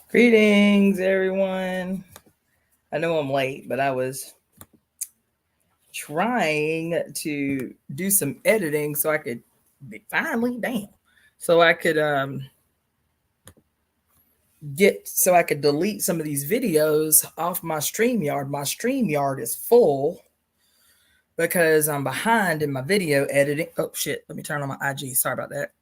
Greetings, everyone. I know I'm late, but I was trying to do some editing so I could so I could delete some of these videos off my StreamYard. My StreamYard is full because I'm behind in my video editing. Oh shit, let me turn on my IG. Sorry about that.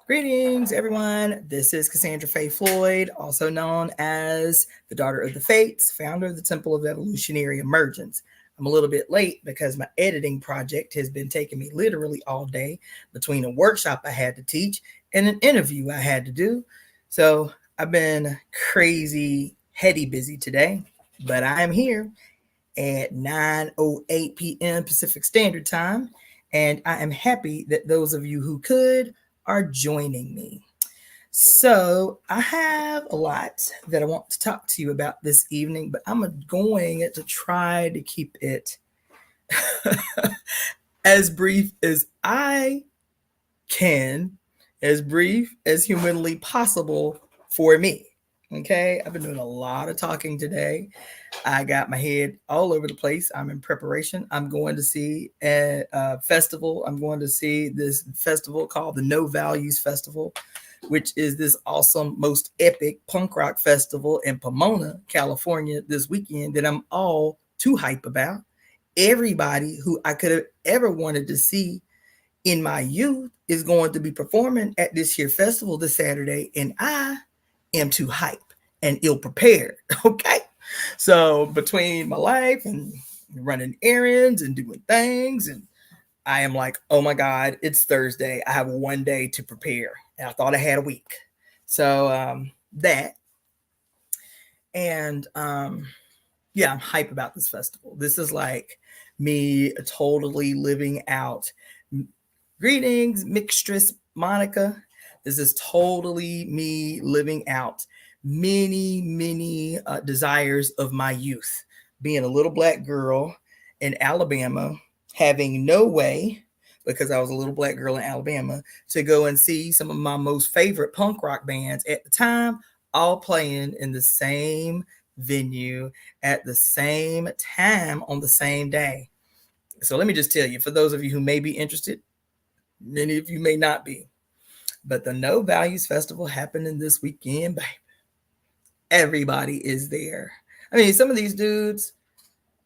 Greetings, everyone. This is Cassandra-Floyd, also known as the Daughter of the Fates, founder of the Temple of Evolutionary Emergence. I'm a little bit late because my editing project has been taking me literally all day between a workshop I had to teach and an interview I had to do. So I've been crazy, heady busy today, but I am here at 9:08 p.m. Pacific Standard Time, and I am happy that those of you who could are joining me. So I have a lot that I want to talk to you about this evening, but I'm going to try to keep it as brief as I can, as brief as humanly possible for me. Okay, I've been doing a lot of talking today. I got my head all over the place. I'm in preparation. I'm going to see a festival. I'm going to see this festival called the No Values Festival, which is this awesome, most epic punk rock festival in Pomona, California this weekend that I'm all too hype about. Everybody who I could have ever wanted to see in my youth is going to be performing at this here festival this Saturday, and I am too hype and ill prepared. Okay. So between my life and running errands and doing things, and I am like, oh my God, it's Thursday. I have one day to prepare. And I thought I had a week. So that. And yeah, I'm hype about this festival. This is like me totally living out. Greetings, Mixtress Monica. This is totally me living out many desires of my youth. Being a little black girl in Alabama, having no way, because I was a little black girl in Alabama, to go and see some of my most favorite punk rock bands at the time, all playing in the same venue at the same time on the same day. So let me just tell you, for those of you who may be interested, many of you may not be, but the No Values Festival happening this weekend, baby. Everybody is there. I mean, some of these dudes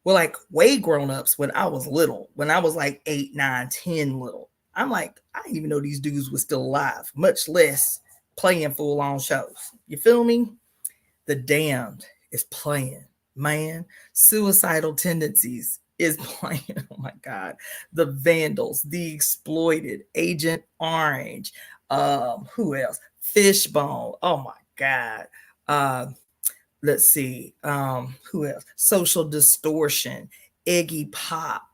were like way grown ups when I was little, when I was like 8, 9, 10 little. I'm like, I didn't even know these dudes were still alive, much less playing full on shows. You feel me? The Damned is playing, man. Suicidal Tendencies is playing. Oh my God. The Vandals, The Exploited, Agent Orange. Who else? Fishbone. Oh my God. Let's see. Who else? Social Distortion. Iggy Pop.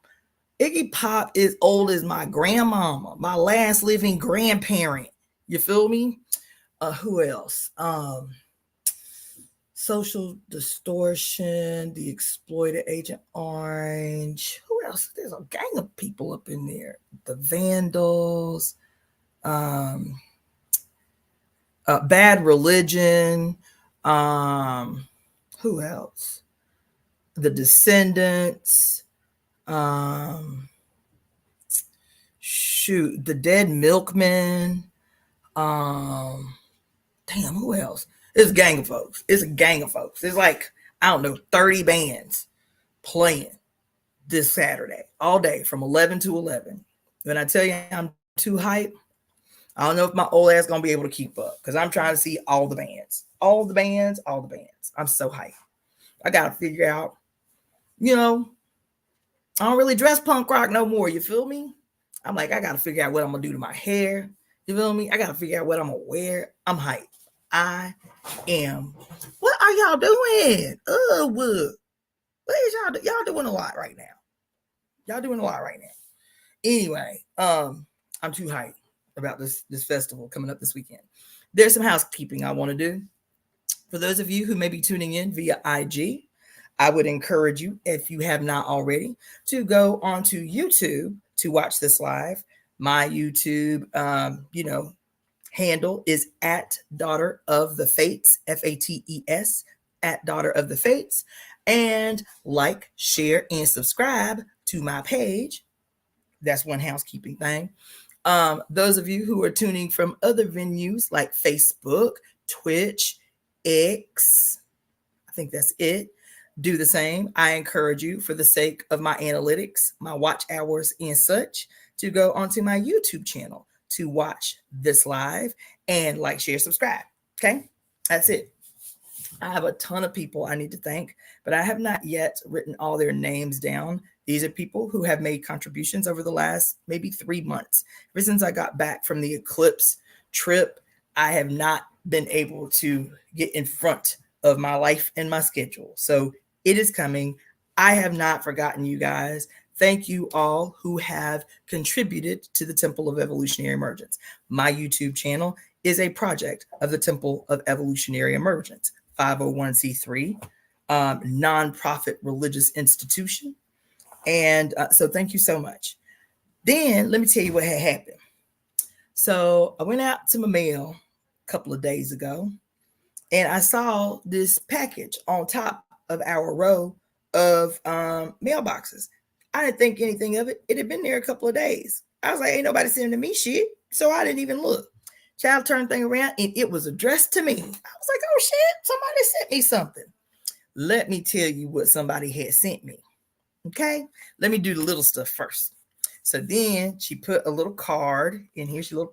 Iggy Pop is old as my grandmama, my last living grandparent. You feel me? Who else? Social Distortion, The Exploited, Agent Orange. Who else? There's a gang of people up in there. The Vandals, Bad Religion. Who else? The Descendants. Shoot, the Dead Milkmen. Damn, who else? It's a gang of folks. It's a gang of folks. It's like, I don't know, 30 bands playing this Saturday all day from 11 to 11. When I tell you I'm too hype, I don't know if my old ass gonna be able to keep up because I'm trying to see all the bands. All the bands, all the bands. I'm so hyped. I gotta figure out, I don't really dress punk rock no more. You feel me? I'm like, I gotta figure out what I'm gonna do to my hair. You feel me? I gotta figure out what I'm gonna wear. I'm hyped. I am. What are y'all doing? What is y'all doing a lot right now? Y'all doing a lot right now. Anyway, I'm too hyped about this festival coming up this weekend. There's some housekeeping I want to do. For those of you who may be tuning in via IG, I would encourage you, if you have not already, to go onto YouTube to watch this live. My YouTube, handle is at DaughterOfTheFates, FATES, at DaughterOfTheFates. And like, share, and subscribe to my page. That's one housekeeping thing. Those of you who are tuning from other venues like Facebook, Twitch, X, I think that's it, do the same. I encourage you, for the sake of my analytics, my watch hours, and such, to go onto my YouTube channel to watch this live and like, share, subscribe. Okay, that's it. I have a ton of people I need to thank, but I have not yet written all their names down. These are people who have made contributions over the last maybe 3 months. Ever since I got back from the eclipse trip, I have not been able to get in front of my life and my schedule. So it is coming. I have not forgotten you guys. Thank you all who have contributed to the Temple of Evolutionary Emergence. My YouTube channel is a project of the Temple of Evolutionary Emergence, 501c3, nonprofit religious institution. And so thank you so much. Then let me tell you what had happened. So I went out to my mail a couple of days ago, and I saw this package on top of our row of mailboxes. I didn't think anything of it. It had been there a couple of days. I was like, ain't nobody sending me shit. So I didn't even look. Child turned thing around, and it was addressed to me. I was like, oh shit, somebody sent me something. Let me tell you what somebody had sent me. Okay, let me do the little stuff first. So then she put a little card in here. She put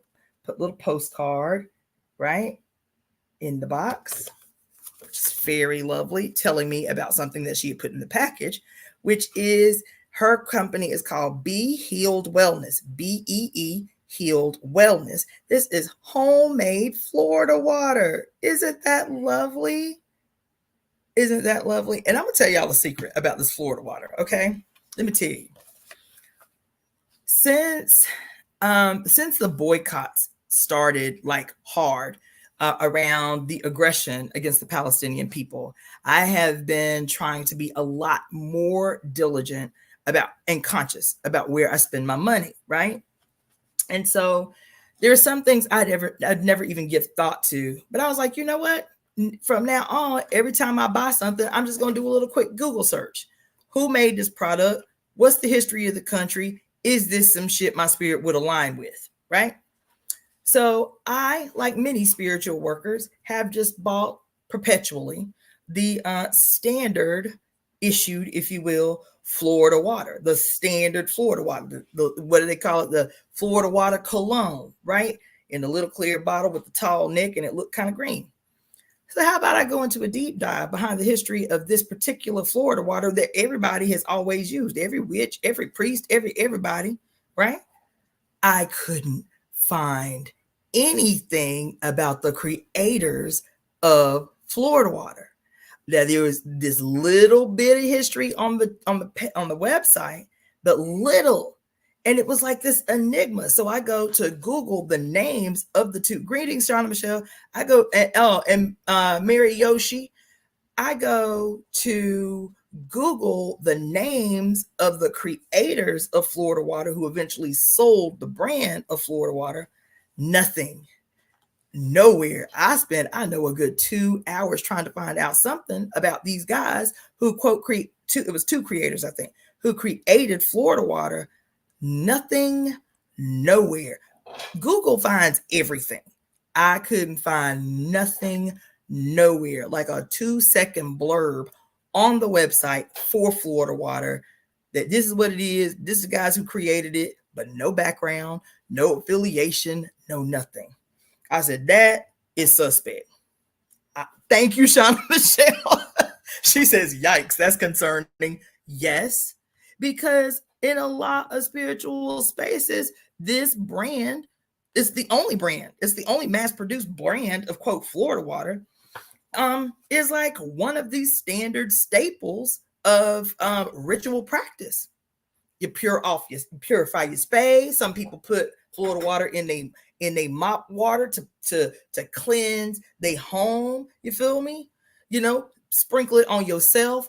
a little postcard, right, in the box, which is very lovely, telling me about something that she had put in the package, which is her company is called Be Healed Wellness, BEE Healed Wellness. This is homemade Florida water. Isn't that lovely? Isn't that lovely? And I'm going to tell y'all a secret about this Florida water, okay? Let me tell you. Since the boycotts started like hard around the aggression against the Palestinian people, I have been trying to be a lot more diligent about and conscious about where I spend my money, right? And so there are some things I'd never even give thought to, but I was like, you know what? From now on, every time I buy something, I'm just going to do a little quick Google search. Who made this product? What's the history of the country? Is this some shit my spirit would align with, right? So I, like many spiritual workers, have just bought perpetually the standard issued, if you will, Florida water, the standard Florida water. What do they call it? The Florida water cologne, right? In the little clear bottle with the tall neck, and it looked kind of green. So how about I go into a deep dive behind the history of this particular Florida water that everybody has always used, every witch, every priest, everybody, right? I couldn't find anything about the creators of Florida water. Now there was this little bit of history on the website, but little. And it was like this enigma. So I go to Google the names of the two. Greetings, Shauna Michelle. I go and Mary Yoshi. I go to Google the names of the creators of Florida water who eventually sold the brand of Florida water. Nothing. Nowhere. I know a good 2 hours trying to find out something about these guys who it was two creators, I think, who created Florida water. Nothing, nowhere. Google finds everything. I couldn't find nothing, nowhere. Like a 2-second blurb on the website for Florida water that this is what it is. This is the guys who created it, but no background, no affiliation, no nothing. I said, that is suspect. Thank you, Shauna Michelle. She says, yikes, that's concerning. Yes, because in a lot of spiritual spaces, this brand is the only brand. It's the only mass-produced brand of, quote, Florida water, is like one of these standard staples of ritual practice. You purify your space. Some people put Florida water in they mop water to cleanse their home. You feel me? Sprinkle it on yourself.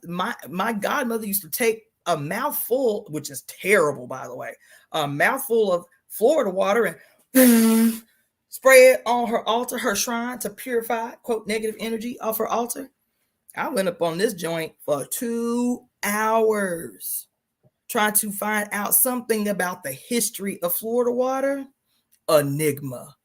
My godmother used to take a mouthful, which is terrible, by the way, a mouthful of Florida water and spray it on her altar, her shrine, to purify, quote, negative energy off her altar. I went up on this joint for 2 hours trying to find out something about the history of Florida water. Enigma.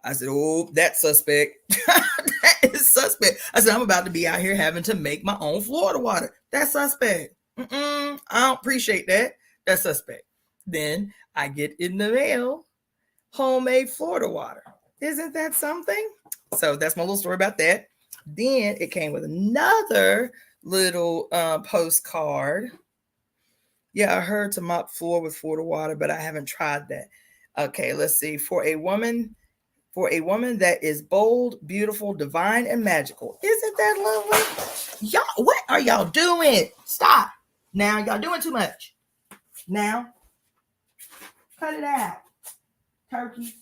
I said, oh, that's suspect. That is suspect. I said, I'm about to be out here having to make my own Florida water. That's suspect. I don't appreciate that. That's suspect. Then I get in the mail homemade Florida water. Isn't that something? So that's my little story about that. Then it came with another little postcard. Yeah, I heard to mop floor with Florida water, but I haven't tried that. Okay, let's see. For a woman that is bold, beautiful, divine, and magical. Isn't that lovely? Y'all, what are y'all doing? Stop. Now, y'all doing too much. Now, cut it out. Turkeys.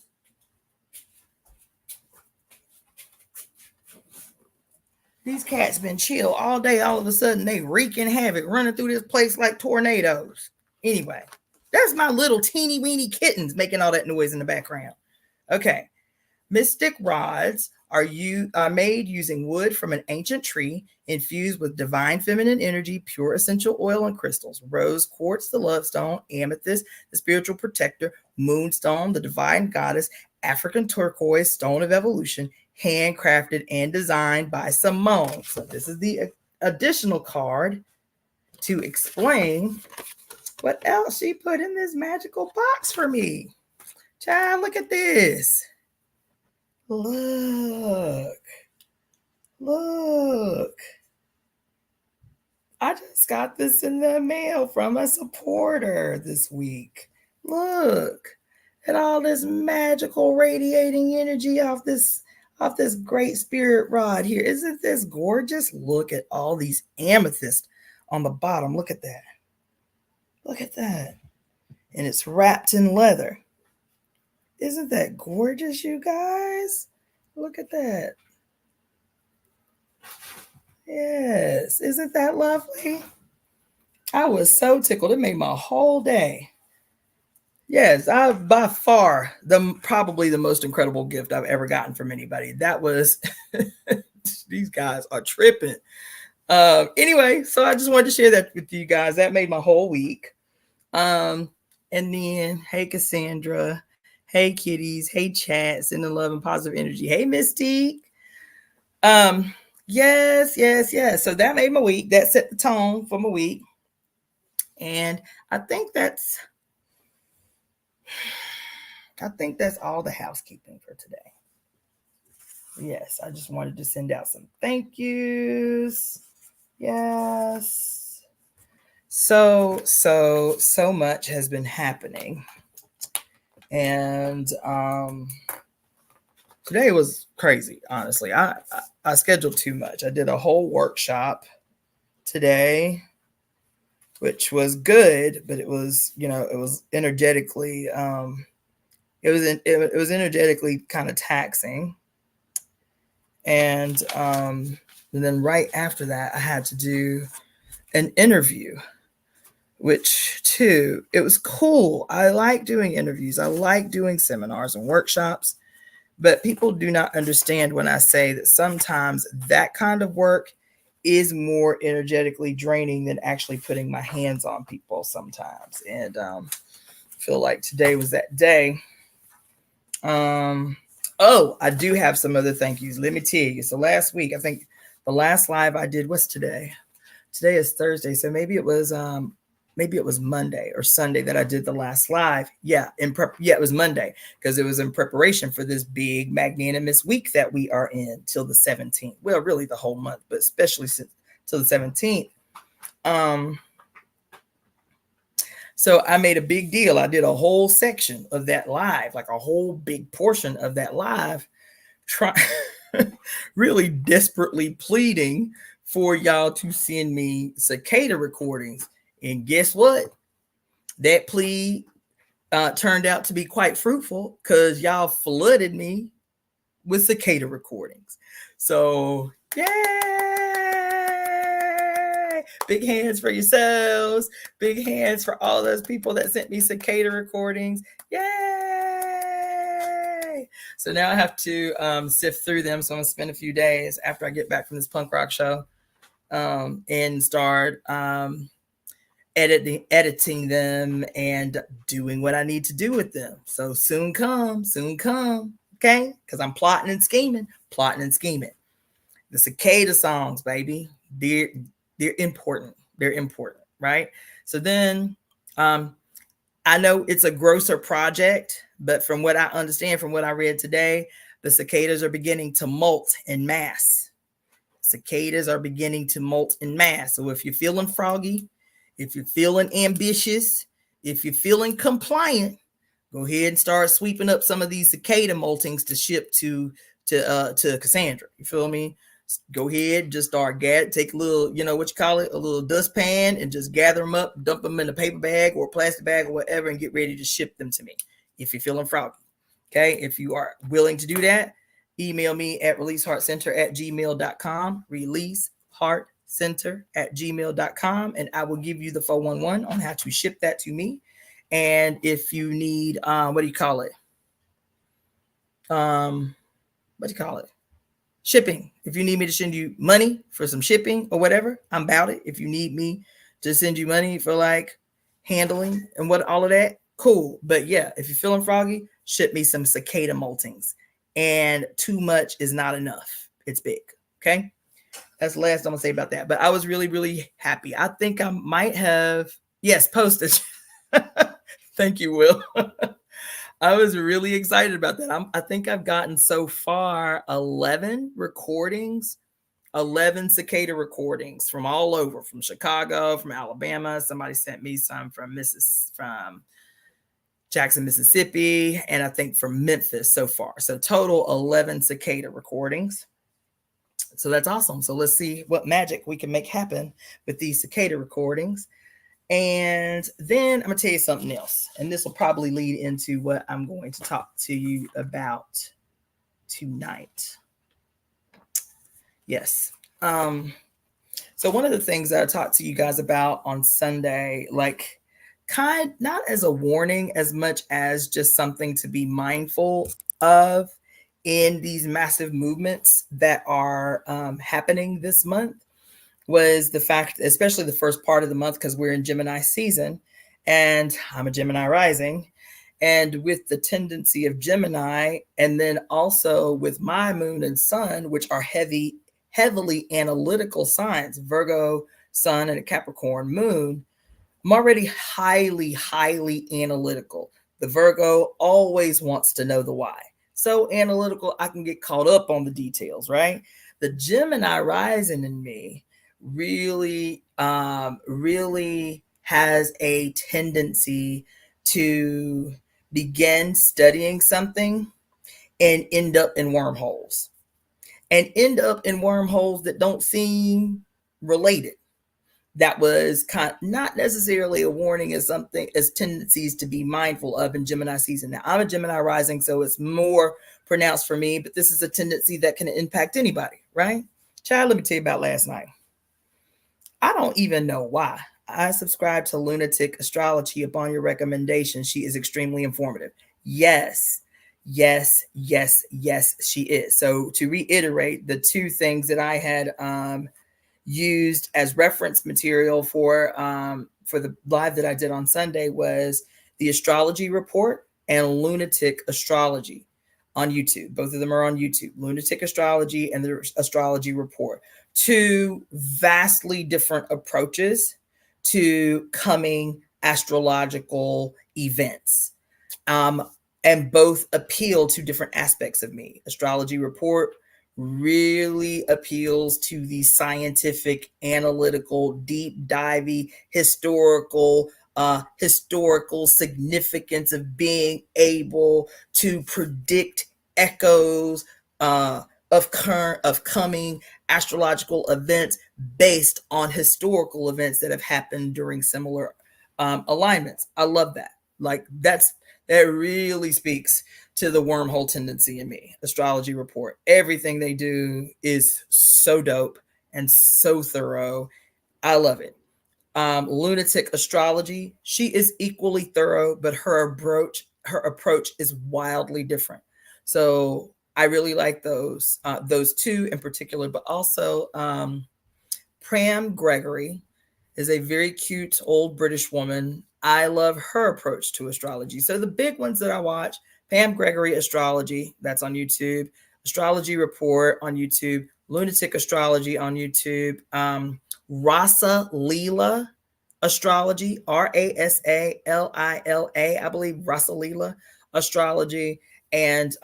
These cats been chill all day. All of a sudden, they wreaking havoc, running through this place like tornadoes. Anyway, that's my little teeny weeny kittens making all that noise in the background. Okay. Mystic rods are made using wood from an ancient tree infused with divine feminine energy, pure essential oil, and crystals. Rose quartz, the love stone; amethyst, the spiritual protector; moonstone, the divine goddess; African turquoise, stone of evolution, handcrafted and designed by Simone. So this is the additional card to explain what else she put in this magical box for me. Child, look at this. Look. I just got this in the mail from a supporter this week. Look at all this magical radiating energy off this great spirit rod here. Isn't this gorgeous? Look at all these amethysts on the bottom. Look at that. Look at that. And it's wrapped in leather. Isn't that gorgeous, you guys? Look at that. Yes. Isn't that lovely? I was so tickled. It made my whole day. Yes, I've by far probably the most incredible gift I've ever gotten from anybody. That was, these guys are tripping. Anyway, so I just wanted to share that with you guys. That made my whole week. And then, hey, Cassandra. Hey, kitties. Hey, chat. Sending love and positive energy. Hey, Mystique. Yes. So that made my week. That set the tone for my week. And I think that's all the housekeeping for today. Yes, I just wanted to send out some thank yous. Yes. So much has been happening. And today was crazy, honestly. I scheduled too much. I did a whole workshop today, which was good, but it was, it was energetically, it was energetically kind of taxing. And then right after that, I had to do an interview, which too, it was cool. I like doing interviews. I like doing seminars and workshops, but people do not understand when I say that sometimes that kind of work is more energetically draining than actually putting my hands on people sometimes. And I feel like today was that day. I do have some other thank yous. Let me tell you. So last week, I think the last live I did was today. Today is Thursday. So maybe it was Monday or Sunday that I did the last live. Yeah, it was Monday, because it was in preparation for this big magnanimous week that we are in till the 17th. Well, really the whole month, but especially till the 17th. So I made a big deal. I did a whole section of that live, like a whole big portion of that live, really desperately pleading for y'all to send me Cicada recordings. And guess what? That plea turned out to be quite fruitful, because y'all flooded me with Cicada recordings. So, yay! Big hands for yourselves. Big hands for all those people that sent me cicada recordings. Yay! So now I have to sift through them. So I'm going to spend a few days after I get back from this punk rock show and start editing them and doing what I need to do with them. So soon come. Okay? Because I'm plotting and scheming. The cicada songs, baby, they're important. They're important, right? So then I know it's a grosser project, but from what I understand, from what I read today, the cicadas are beginning to molt en masse. Cicadas are beginning to molt en masse. So if you're feeling froggy, if you're feeling ambitious, if you're feeling compliant, go ahead and start sweeping up some of these cicada moltings to ship to Cassandra. You feel me? Go ahead, just start take a little, a little dustpan, and just gather them up, dump them in a paper bag or a plastic bag or whatever, and get ready to ship them to me if you're feeling froggy. Okay, if you are willing to do that, email me at releaseheartcenter@gmail.com, releaseheartcenter@gmail.com, and I will give you the 411 on how to ship that to me. And if you need, shipping. If you need me to send you money for some shipping or whatever, I'm about it. If you need me to send you money for like handling and all of that, cool. But yeah, if you're feeling froggy, ship me some cicada moltings. And too much is not enough. It's big. Okay. That's the last I'm gonna say about that. But I was really, really happy. I think I might have, yes, postage. Thank you, Will. I was really excited about that. I think I've gotten so far 11 recordings, 11 cicada recordings from all over, from Chicago, from Alabama. Somebody sent me some from Jackson, Mississippi, and I think from Memphis so far. So total 11 cicada recordings. So that's awesome. So let's see what magic we can make happen with these cicada recordings. And then I'm going to tell you something else. And this will probably lead into what I'm going to talk to you about tonight. Yes. So one of the things that I talked to you guys about on Sunday, like not as a warning as much as just something to be mindful of in these massive movements that are happening this month, was the fact, especially the first part of the month, because we're in Gemini season and I'm a Gemini rising, and with the tendency of Gemini, and then also with my moon and sun, which are heavily analytical signs, Virgo sun and a Capricorn moon, I'm already highly analytical. The Virgo always wants to know the why. So analytical, I can get caught up on the details, right? The Gemini rising in me really has a tendency to begin studying something and end up in wormholes that don't seem related. That was not necessarily a warning as something as tendencies to be mindful of in Gemini season. Now I'm a Gemini rising, so it's more pronounced for me, but this is a tendency that can impact anybody, right? Child, let me tell you about last night. I don't even know why. I subscribe to Lunatic Astrology upon your recommendation. She is extremely informative. Yes, she is. So to reiterate, the two things that I had used as reference material for the live that I did on Sunday was the Astrology Report and Lunatic Astrology on YouTube. Both of them are on YouTube. Lunatic Astrology and the Astrology Report. Two vastly different approaches to coming astrological events. And both appeal to different aspects of me. Astrology Report really appeals to the scientific, analytical, deep divey, historical significance of being able to predict echoes of coming astrological events based on historical events that have happened during similar alignments. I love that. Like that really speaks to the wormhole tendency in me. Astrology Report. Everything they do is so dope and so thorough. I love it. Lunatic astrology. She is equally thorough, but her approach is wildly different. So I really like those two in particular, but also Pram Gregory is a very cute old British woman. I love her approach to astrology. So the big ones that I watch: Pam Gregory Astrology, that's on YouTube; Astrology Report on YouTube; Lunatic Astrology on YouTube; Rasa Leela Astrology, Rasalila, I believe, Rasa Leela Astrology; and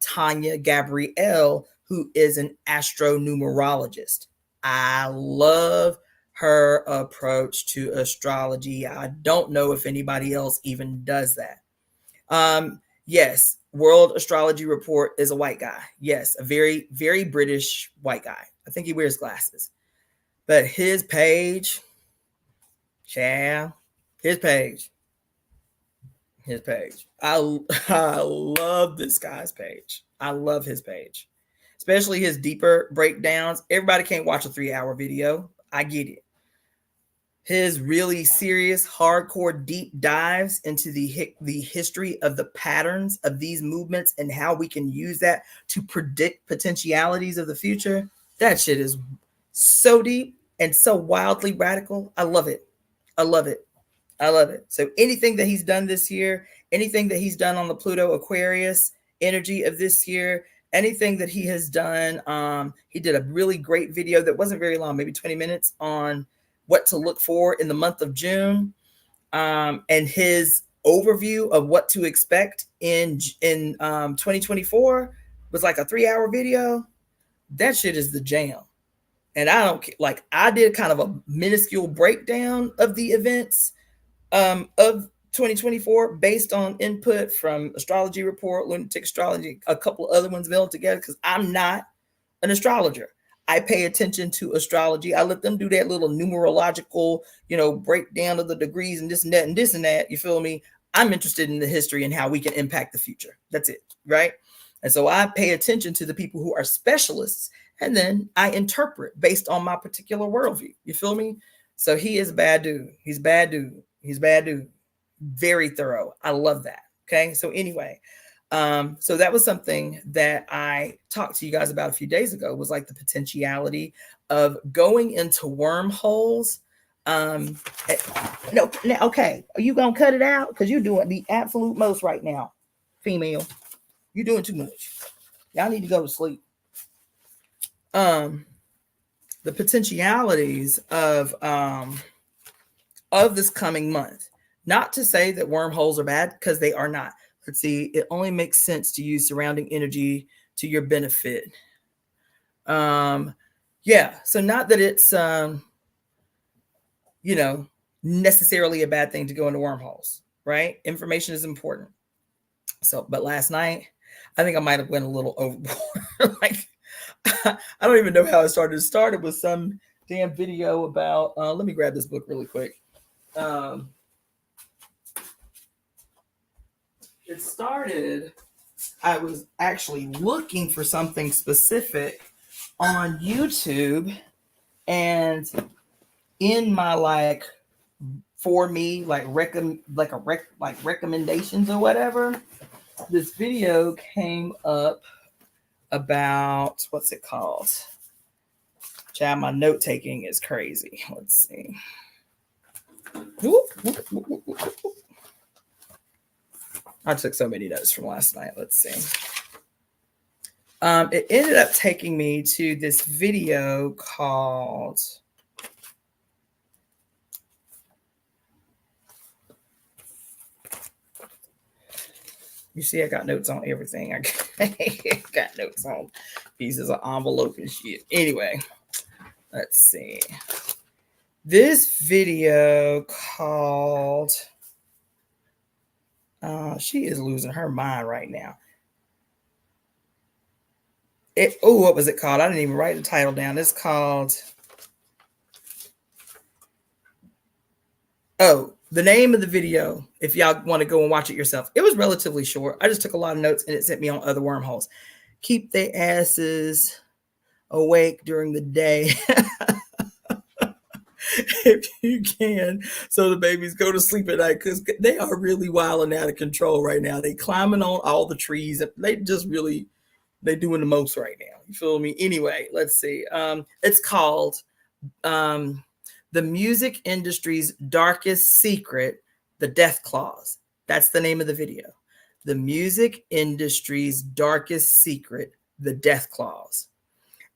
Tanya Gabrielle, who is an astronumerologist. I love her approach to astrology. I don't know if anybody else even does that. Yes, World Astrology Report is a white guy. Yes, a very, very British white guy. I think he wears glasses. But his page, his page. I love this guy's page. I love his page, especially his deeper breakdowns. Everybody can't watch a 3-hour video. I get it. His really serious, hardcore, deep dives into the history of the patterns of these movements and how we can use that to predict potentialities of the future. That shit is so deep and so wildly radical. I love it. I love it. I love it. So anything that he's done this year, anything that he's done on the Pluto Aquarius energy of this year, anything that he has done, he did a really great video that wasn't very long, maybe 20 minutes, on what to look for in the month of June, and his overview of what to expect in 2024 was like a 3-hour video. That shit is the jam. And I don't like, I did kind of a minuscule breakdown of the events of 2024 based on input from Astrology Report, Lunatic Astrology, a couple of other ones melded together, because I'm not an astrologer. I pay attention to astrology. I let them do that little numerological, breakdown of the degrees and this and that and this and that. You feel me? I'm interested in the history and how we can impact the future. That's it, right? And so I pay attention to the people who are specialists, and then I interpret based on my particular worldview. You feel me? So he is a bad dude. He's bad dude. He's bad dude. Very thorough. I love that. Okay. So anyway, so that was something that I talked to you guys about a few days ago, was like the potentiality of going into wormholes. No, okay. Are you going to cut it out? Because you're doing the absolute most right now, female. You're doing too much. Y'all need to go to sleep. The potentialities of this coming month. Not to say that wormholes are bad, because they are not. Let's see. It only makes sense to use surrounding energy to your benefit. Yeah. So not that it's, necessarily a bad thing to go into wormholes, right? Information is important. So, but last night, I think I might have went a little overboard. Like, I don't even know how it started. It started with some damn video about, let me grab this book really quick. It started, I was actually looking for something specific on YouTube, and in my recommendations or whatever, this video came up about, what's it called? Child, my note taking is crazy. Let's see. I took so many notes from last night. Let's see. It ended up taking me to this video called, you see, I got notes on everything. I got notes on pieces of envelope and shit. Anyway, let's see. This video called, she is losing her mind right now. What was it called? I didn't even write the title down. It's called, the name of the video, if y'all want to go and watch it yourself. It was relatively short. I just took a lot of notes and it sent me on other wormholes. Keep their asses awake during the day. if you can, so the babies go to sleep at night, because they are really wild and out of control right now. They climbing on all the trees. They just really, they doing the most right now. You feel me? Anyway, let's see. It's called The Music Industry's Darkest Secret, The Death Clause. That's the name of the video. The Music Industry's Darkest Secret, The Death Clause.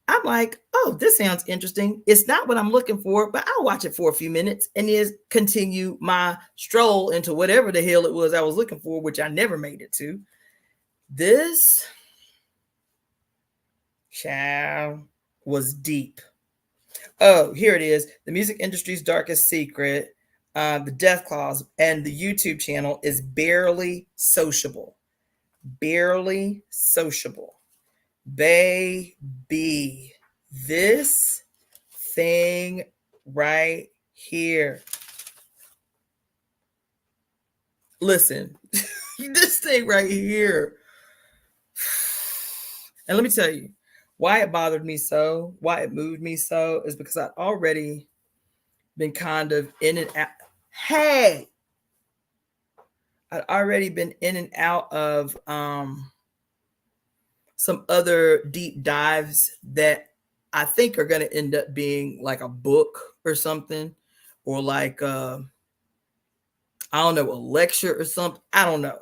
I'm like, oh, this sounds interesting. It's not what I'm looking for, but I'll watch it for a few minutes and then continue my stroll into whatever the hell it was I was looking for, which I never made it to. This child was deep. Oh, here it is. The Music Industry's Darkest Secret, The Death Clause, and the YouTube channel is Barely Sociable. Barely Sociable. Baby, this thing right here. Listen, this thing right here. And let me tell you why it bothered me so, why it moved me so, is because I'd already been kind of in and out. Hey, I'd already been in and out of some other deep dives that I think are going to end up being like a book or something, or like, I don't know, a lecture or something. I don't know.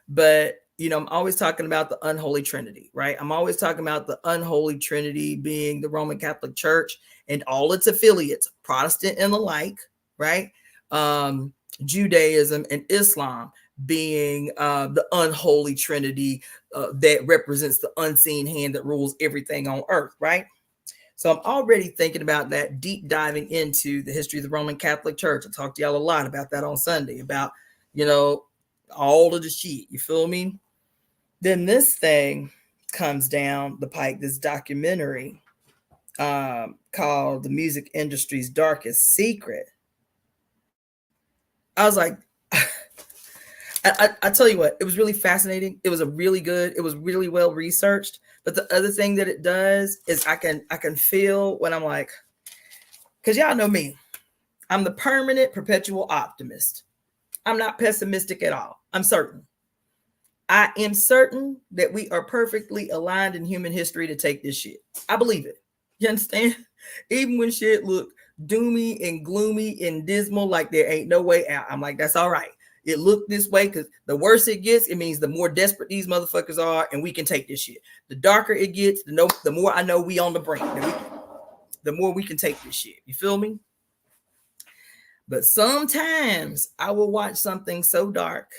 But, you know, I'm always talking about the unholy Trinity, right? I'm always talking about the unholy Trinity being the Roman Catholic Church and all its affiliates, Protestant and the like, right? Judaism and Islam being the unholy Trinity that represents the unseen hand that rules everything on earth, right? So I'm already thinking about that, deep diving into the history of the Roman Catholic Church. I talked to y'all a lot about that on Sunday, about, you know, all of the shit, you feel me? Then this thing comes down the pike, this documentary called The Music Industry's Darkest Secret. I was like, I tell you what, it was really fascinating. It was it was really well researched. But the other thing that it does is I can feel when I'm like, because y'all know me, I'm the permanent perpetual optimist. I'm not pessimistic at all. I'm certain. I am certain that we are perfectly aligned in human history to take this shit. I believe it. You understand? Even when shit look doomy and gloomy and dismal, like there ain't no way out, I'm like, that's all right. It looked this way because the worse it gets, it means the more desperate these motherfuckers are, and we can take this shit. The darker it gets, the more I know we on the brink. The more we can take this shit. You feel me? But sometimes I will watch something so dark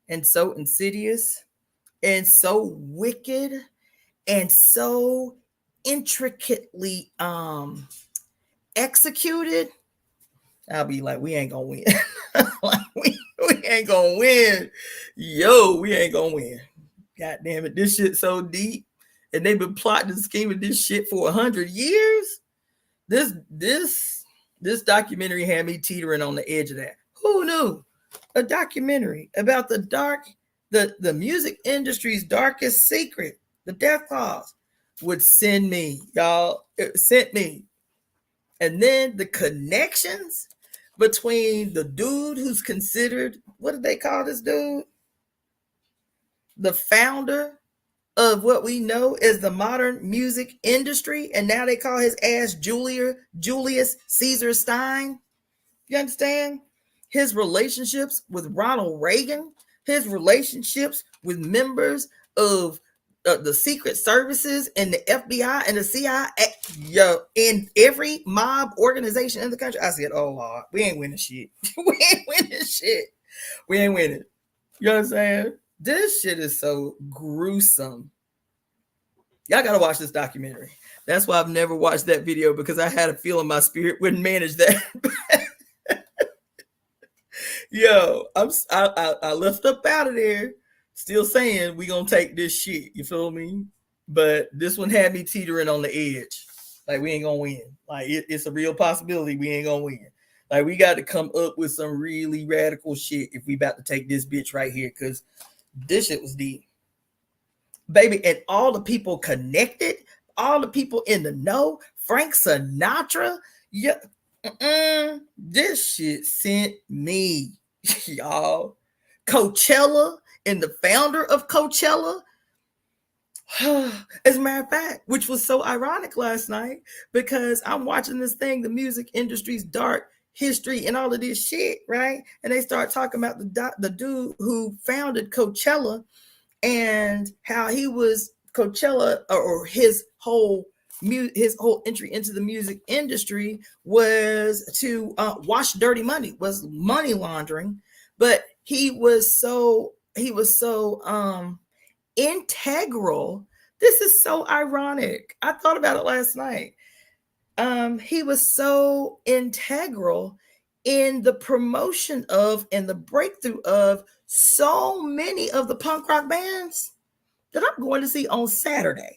and so insidious and so wicked and so intricately executed. I'll be like, we ain't gonna win. Like, we ain't gonna win. Yo, we ain't gonna win. God damn it, this shit so deep. And they've been plotting and scheming this shit for 100 years. This documentary had me teetering on the edge of that. Who knew? A documentary about the music industry's darkest secret, the death clause, would send me, y'all. It sent me. And then the connections between the dude who's considered, what did they call this dude? The founder of what we know as the modern music industry. And now they call his ass Julius Caesar Stein. You understand? His relationships with Ronald Reagan, his relationships with members of the Secret Services and the FBI and the CIA, in every mob organization in the country. I said, oh Lord, we ain't winning shit. We ain't winning shit. We ain't winning. You know what I'm saying? This shit is so gruesome. Y'all gotta watch this documentary. That's why I've never watched that video, because I had a feeling my spirit wouldn't manage that. Yo, I left up out of there still saying we gonna take this shit. You feel me? But this one had me teetering on the edge. Like, we ain't gonna win. Like, it's a real possibility we ain't gonna win. Like, we got to come up with some really radical shit if we about to take this bitch right here, because this shit was deep. Baby, and all the people connected, all the people in the know, Frank Sinatra, yeah. This shit sent me, y'all. Coachella and the founder of Coachella. As a matter of fact, which was so ironic last night because I'm watching this thing, the music industry's dark history and all of this shit, right? And they start talking about the dude who founded Coachella and how he was Coachella or his whole entry into the music industry was to wash dirty money, was money laundering, but he was so integral. This is so ironic. I thought about it last night. He was so integral in the promotion of and the breakthrough of so many of the punk rock bands that I'm going to see on Saturday.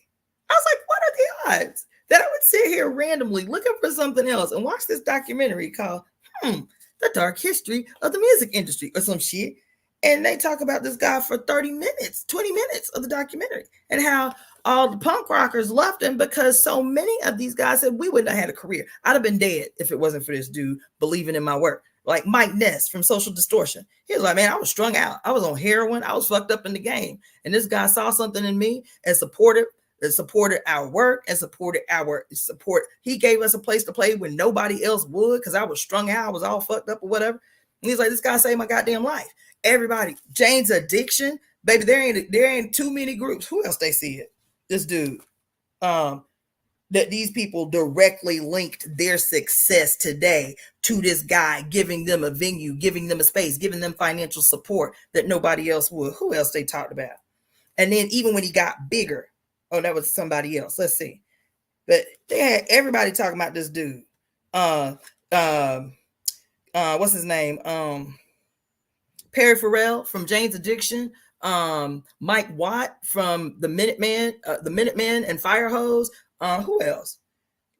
I was like, what are the odds that I would sit here randomly looking for something else and watch this documentary called The Dark History of the Music Industry or some shit. And they talk about this guy for 30 minutes, 20 minutes of the documentary and how all the punk rockers left him because so many of these guys said, we wouldn't have had a career. I'd have been dead if it wasn't for this dude believing in my work. Like Mike Ness from Social Distortion. He was like, man, I was strung out. I was on heroin. I was fucked up in the game. And this guy saw something in me and supported our work and supported our support. He gave us a place to play when nobody else would because I was strung out. I was all fucked up or whatever. And he's like, this guy saved my goddamn life. Everybody, Jane's Addiction, baby, there ain't too many groups. Who else they see it? This dude. That these people directly linked their success today to this guy, giving them a venue, giving them a space, giving them financial support that nobody else would. Who else they talked about? And then even when he got bigger, oh, that was somebody else. Let's see. But they had everybody talking about this dude. What's his name? Perry Farrell from Jane's Addiction. Mike Watt from the Minutemen and Fire Hose. Who else?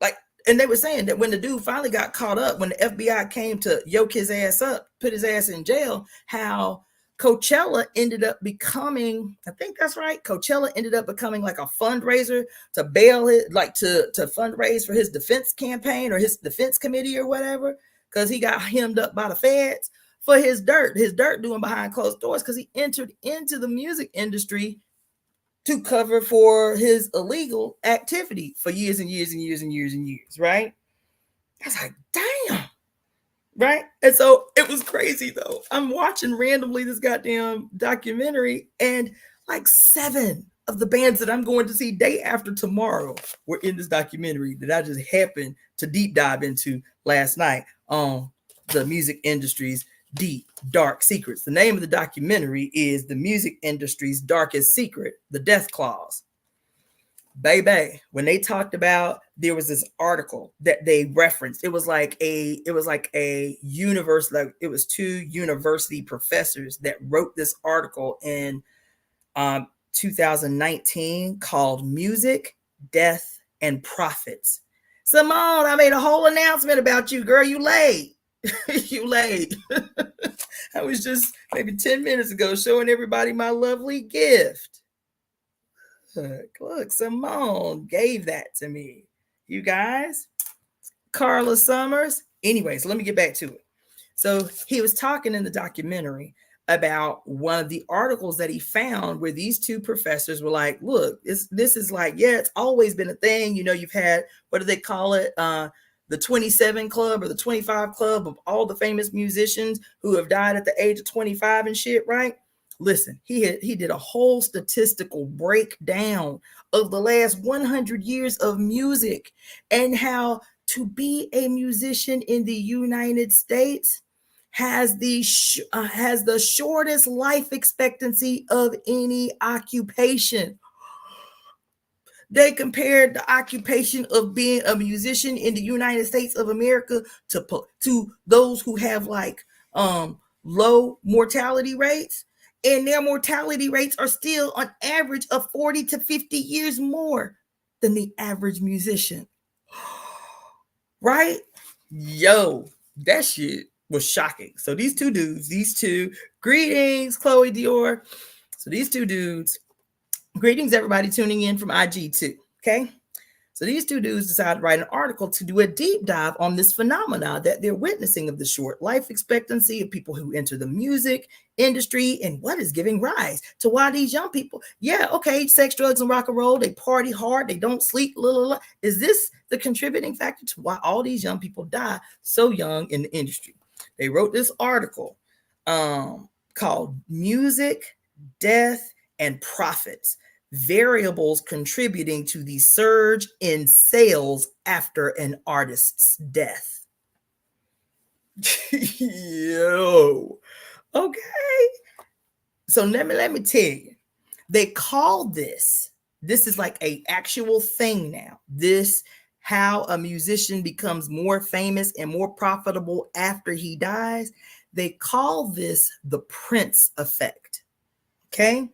Like, and they were saying that when the dude finally got caught up, when the FBI came to yoke his ass up, put his ass in jail, how Coachella ended up becoming, I think that's right, Coachella ended up becoming like a fundraiser to bail it, like to fundraise for his defense campaign or his defense committee or whatever, because he got hemmed up by the feds for his dirt doing behind closed doors, because he entered into the music industry to cover for his illegal activity for years and years and years and years and years, right? I was like, damn, right? And so it was crazy though. I'm watching randomly this goddamn documentary, and like 7 of the bands that I'm going to see day after tomorrow were in this documentary that I just happened to deep dive into last night on the music industry's deep, dark secrets. The name of the documentary is The Music Industry's Darkest Secret, The Death Clause. Baby, when they talked about, there was this article that they referenced. It was like a universe, like it was 2 university professors that wrote this article in 2019 called Music, Death, and Profits. Simone, I made a whole announcement about you, girl. You late. You late. I was just maybe 10 minutes ago showing everybody my lovely gift. Look, Simone gave that to me. You guys, Carla Summers. Anyways, let me get back to it. So he was talking in the documentary about one of the articles that he found where these 2 professors were like, look, this is like, yeah, it's always been a thing. You know, you've had, what do they call it? The 27 club or the 25 club of all the famous musicians who have died at the age of 25 and shit, right? Listen, he did a whole statistical breakdown of the last 100 years of music and how to be a musician in the United States has the shortest life expectancy of any occupation. They compared the occupation of being a musician in the United States of America to those who have like low mortality rates, and their mortality rates are still on average of 40 to 50 years more than the average musician. Right? Yo, that shit was shocking. So these 2 dudes, greetings, Chloe Dior. So these 2 dudes, greetings, everybody tuning in from IG too. Okay. So these two dudes decided to write an article to do a deep dive on this phenomena that they're witnessing of the short life expectancy of people who enter the music industry and what is giving rise to why these young people, yeah, okay, sex, drugs, and rock and roll, they party hard, they don't sleep, is this the contributing factor to why all these young people die so young in the industry? They wrote this article called Music, Death, and Profits, Variables Contributing to the Surge in Sales After an Artist's Death. Yo, okay. So let me tell you, they call this is like a actual thing now. This, how a musician becomes more famous and more profitable after he dies. They call this the Prince effect. Okay.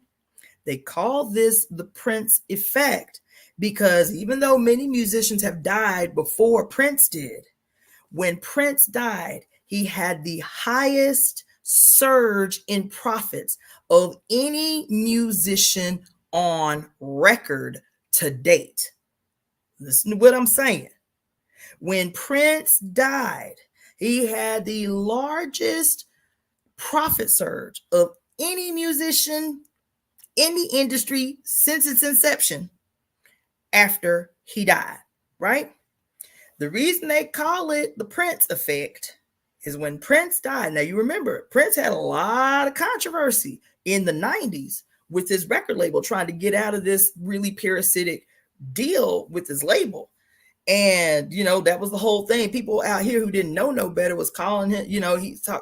They call this the Prince effect because even though many musicians have died before Prince did, when Prince died, he had the highest surge in profits of any musician on record to date. Listen to what I'm saying. When Prince died, he had the largest profit surge of any musician in the industry since its inception after he died, right? The reason they call it the Prince effect is when Prince died. Now, you remember, Prince had a lot of controversy in the 90s with his record label trying to get out of this really parasitic deal with his label. And, that was the whole thing. People out here who didn't know no better was calling him,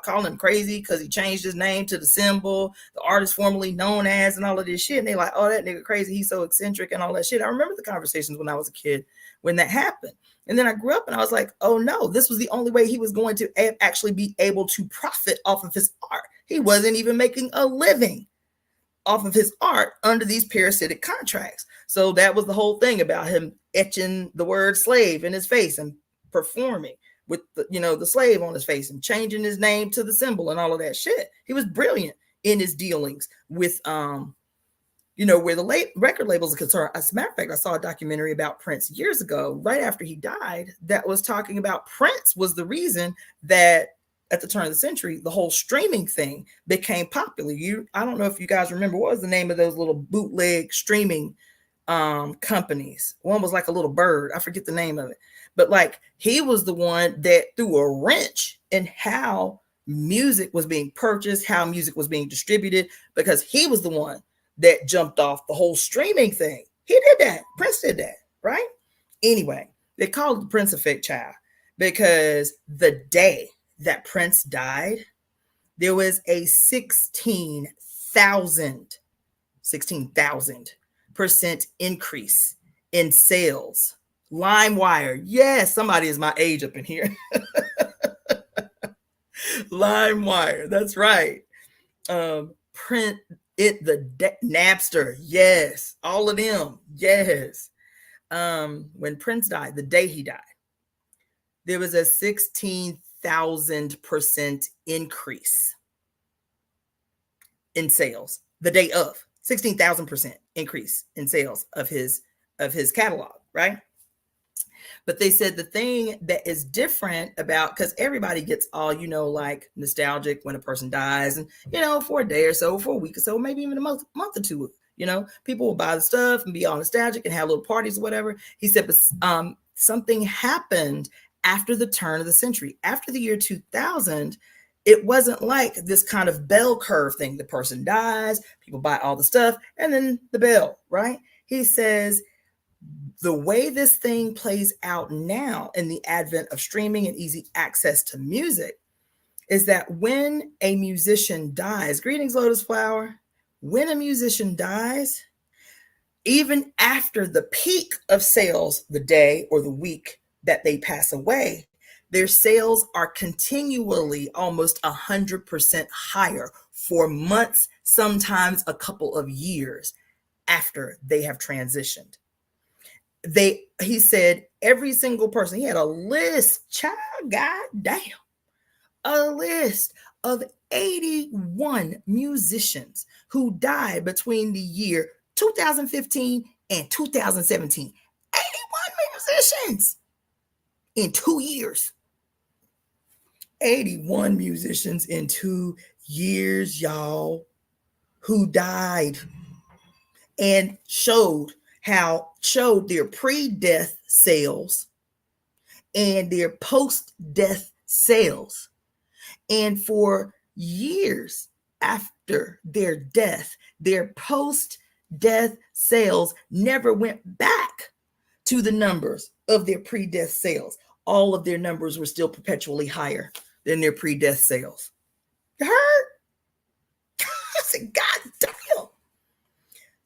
calling him crazy because he changed his name to the symbol, the artist formerly known as, and all of this shit. And they like, oh, that nigga crazy. He's so eccentric and all that shit. I remember the conversations when I was a kid when that happened. And then I grew up and I was like, oh no, this was the only way he was going to actually be able to profit off of his art. He wasn't even making a living off of his art under these parasitic contracts. So that was the whole thing about him etching the word slave in his face and performing with the slave on his face and changing his name to the symbol and all of that shit. He was brilliant in his dealings with where the record labels are concerned. As a matter of fact, I saw a documentary about Prince years ago, right after he died, that was talking about Prince was the reason that at the turn of the century, the whole streaming thing became popular. I don't know if you guys remember, what was the name of those little bootleg streaming companies? One was like a little bird. I forget the name of it. But like, he was the one that threw a wrench in how music was being purchased, how music was being distributed, because he was the one that jumped off the whole streaming thing. He did that. Prince did that, right? Anyway, they called it the Prince effect, child, because the day that Prince died, there was a 16,000% increase in sales. LimeWire. Yes, somebody is my age up in here. LimeWire. That's right. Napster. Yes. All of them. Yes. When Prince died, the day he died, there was a 16,000% increase in sales. The day of 16,000% increase in sales of his catalog, right? But they said the thing that is different about, because everybody gets all, like nostalgic when a person dies, and, for a day or so, for a week or so, maybe even a month or two, people will buy the stuff and be all nostalgic and have little parties or whatever. He said, but something happened after the turn of the century, after the year 2000. It wasn't like this kind of bell curve thing. The person dies, people buy all the stuff, and then the bell, right? He says, the way this thing plays out now in the advent of streaming and easy access to music is that when a musician dies, greetings, Lotus Flower, when a musician dies, even after the peak of sales, the day or the week that they pass away, their sales are continually almost 100% higher for months, sometimes a couple of years after they have transitioned. He said every single person, he had a list, child, goddamn, a list of 81 musicians who died between the year 2015 and 2017. 81 musicians in 2 years. 81 musicians in 2 years, y'all, who died, and showed their pre-death sales and their post-death sales. And for years after their death, their post-death sales never went back to the numbers of their pre-death sales. All of their numbers were still perpetually higher than their pre-death sales. You heard? I said, God damn.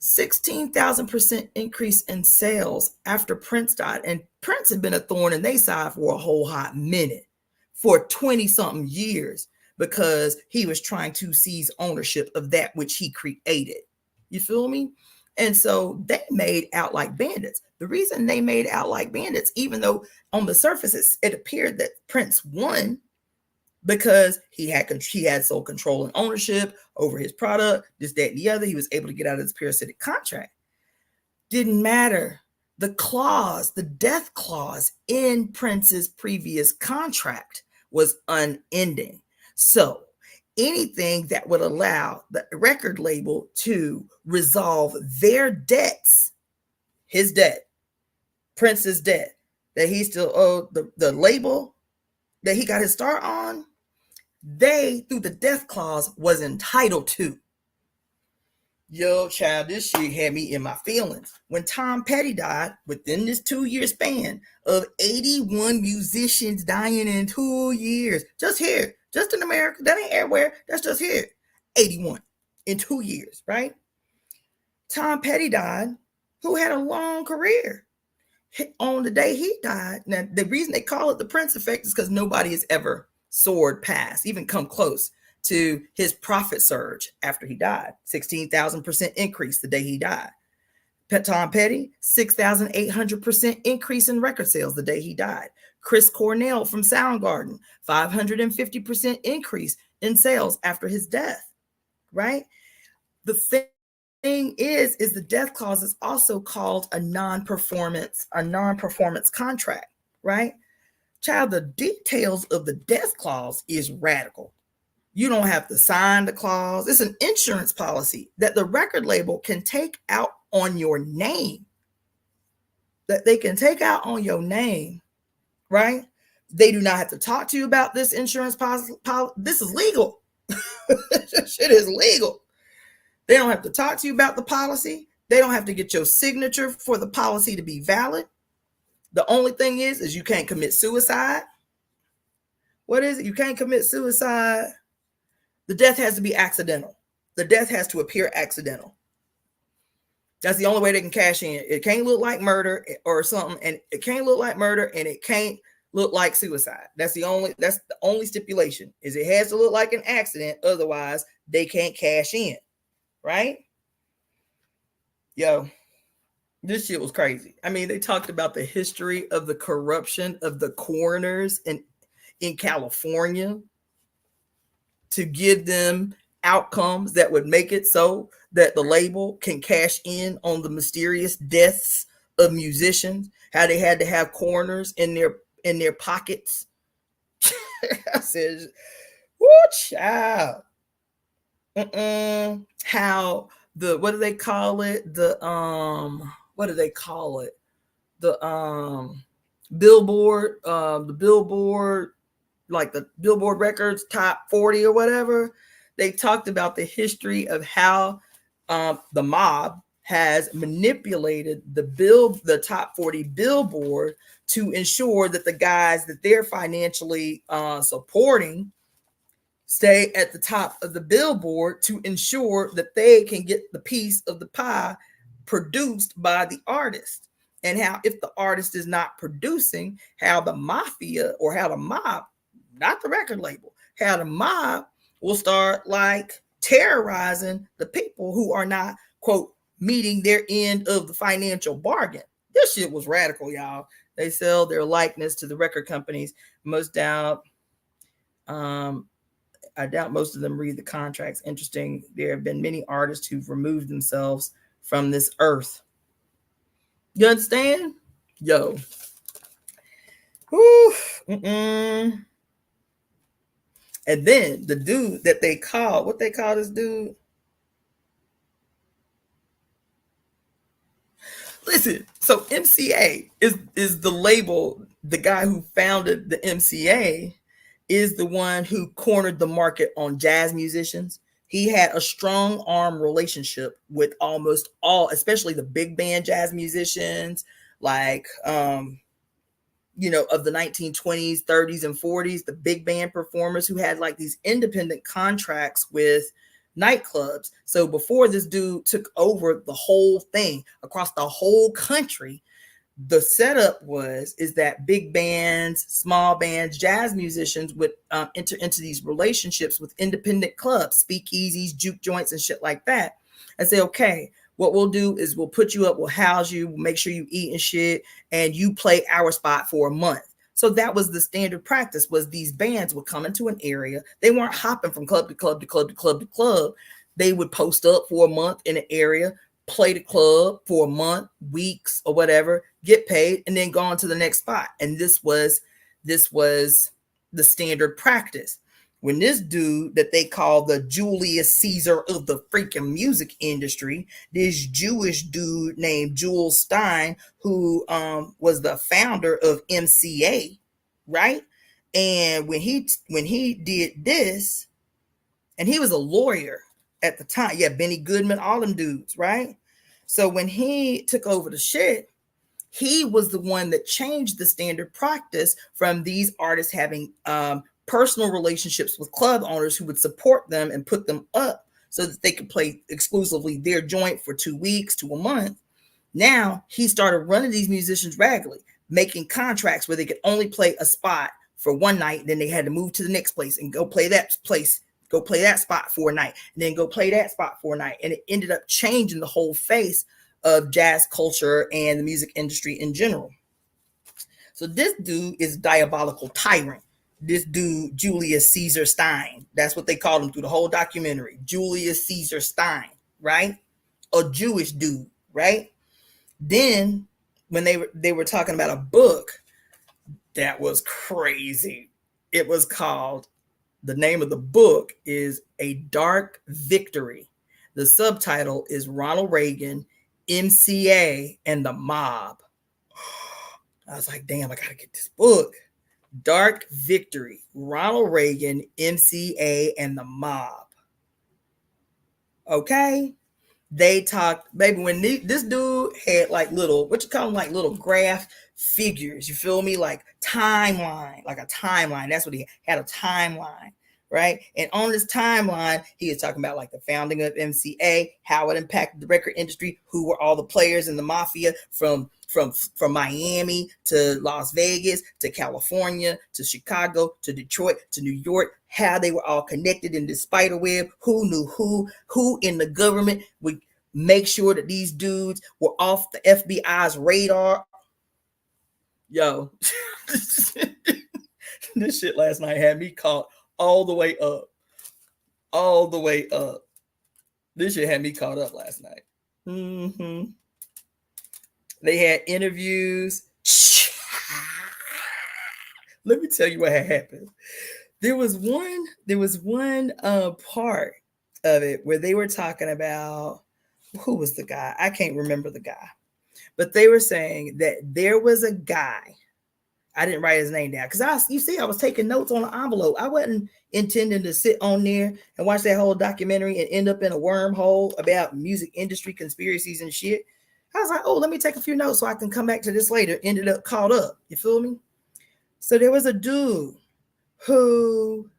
16,000% increase in sales after Prince died. And Prince had been a thorn in their side for a whole hot minute, for 20-something years, because he was trying to seize ownership of that which he created. You feel me? And so they made out like bandits. The reason they made out like bandits, even though on the surface it appeared that Prince won, because he had sole control and ownership over his product, this, that, and the other. He was able to get out of this parasitic contract. Didn't matter. The clause, the death clause in Prince's previous contract was unending. So anything that would allow the record label to resolve their debts, his debt, Prince's debt, that he still owed the label that he got his start on, they, through the death clause, was entitled to. Yo, child, this shit had me in my feelings. When Tom Petty died, within this 2-year span of 81 musicians dying in 2 years, just here, just in America, that ain't everywhere, that's just here, 81 in 2 years, right? Tom Petty died, who had a long career. On the day he died, now the reason they call it the Prince effect is because nobody has ever soared past, even come close to his profit surge after he died. 16,000% increase the day he died. Tom Petty, 6,800% increase in record sales the day he died. Chris Cornell from Soundgarden, 550% increase in sales after his death, right? The thing is the death clause is also called a non-performance contract, right? Child, the details of the death clause is radical. You don't have to sign the clause. It's an insurance policy that the record label can take out on your name. That they can take out on your name, right? They do not have to talk to you about this insurance policy. This is legal. This shit is legal. They don't have to talk to you about the policy. They don't have to get your signature for the policy to be valid. The only thing is you can't commit suicide. What is it? You can't commit suicide. The death has to be accidental. The death has to appear accidental. That's the only way they can cash in. It can't look like murder or something, and it can't look like murder, and it can't look like suicide. That's the only stipulation, is it has to look like an accident. Otherwise, they can't cash in, right? Yo, this shit was crazy. I mean, they talked about the history of the corruption of the coroners in California to give them outcomes that would make it so that the label can cash in on the mysterious deaths of musicians, how they had to have coroners in their pockets. I said, whoo, child. How what do they call it? The Billboard, like the Billboard Records Top 40 or whatever. They talked about the history of how the mob has manipulated the Top 40 Billboard to ensure that the guys that they're financially supporting stay at the top of the Billboard, to ensure that they can get the piece of the pie produced by the artist. And how, if the artist is not producing, how the mafia, or how the mob, not the record label, how the mob will start like terrorizing the people who are not, quote, meeting their end of the financial bargain. This shit was radical, y'all. They sell their likeness to the record companies. I doubt most of them read the contracts. Interesting. There have been many artists who've removed themselves from this earth. You understand? Yo, Whew, and then the dude that they called, what they call this dude? Listen, so MCA is the label. The guy who founded the MCA is the one who cornered the market on jazz musicians. He had a strong arm relationship with almost all, especially the big band jazz musicians, like of the 1920s, 30s, and 40s, the big band performers who had like these independent contracts with nightclubs. So before this dude took over the whole thing across the whole country, the setup is that big bands, small bands, jazz musicians would enter into these relationships with independent clubs, speakeasies, juke joints, and shit like that, and say, okay, what we'll do is we'll put you up, we'll house you, we'll make sure you eat and shit, and you play our spot for a month. So that was the standard practice, was these bands would come into an area. They weren't hopping from club to club to club to club to club. They would post up for a month in an area, play the club for a month, weeks, or whatever, get paid, and then go on to the next spot. And this was the standard practice. When this dude that they call the Julius Caesar of the freaking music industry, this Jewish dude named Jules Stein, who was the founder of MCA, right? And when he did this, and he was a lawyer at the time, yeah, Benny Goodman, all them dudes, right? So when he took over the shit, he was the one that changed the standard practice from these artists having personal relationships with club owners who would support them and put them up so that they could play exclusively their joint for 2 weeks to a month. Now he started running these musicians regularly, making contracts where they could only play a spot for one night, then they had to move to the next place and go play that place, go play that spot for a night, and then go play that spot for a night. And it ended up changing the whole face of jazz culture and the music industry in general. So this dude is diabolical tyrant. This dude, Julius Caesar Stein, that's what they called him through the whole documentary. Julius Caesar Stein, right? A Jewish dude, right? Then when they were talking about a book that was crazy, it was called, the name of the book is A Dark Victory. The subtitle is Ronald Reagan, MCA, and the Mob. I was like, damn, I gotta get this book. Dark Victory, Ronald Reagan, MCA, and the Mob. Okay? They talked, baby, when this dude had like little, what you call them, like little graph figures, you feel me? Like timeline, like a timeline. That's what he had, a timeline, right? And on this timeline, he was talking about like the founding of MCA, how it impacted the record industry, who were all the players in the mafia from Miami to Las Vegas to California to Chicago to Detroit to New York, how they were all connected in this spider web, who knew who in the government would make sure that these dudes were off the FBI's radar. Yo, this shit last night had me caught all the way up. All the way up. This shit had me caught up last night. Mm-hmm. They had interviews. Let me tell you what had happened. There was one part of it where they were talking about, who was the guy? I can't remember the guy. But they were saying that there was a guy. I didn't write his name down because I was taking notes on an envelope. I wasn't intending to sit on there and watch that whole documentary and end up in a wormhole about music industry conspiracies and shit. I was like, oh, let me take a few notes so I can come back to this later. Ended up caught up. You feel me? So there was a dude who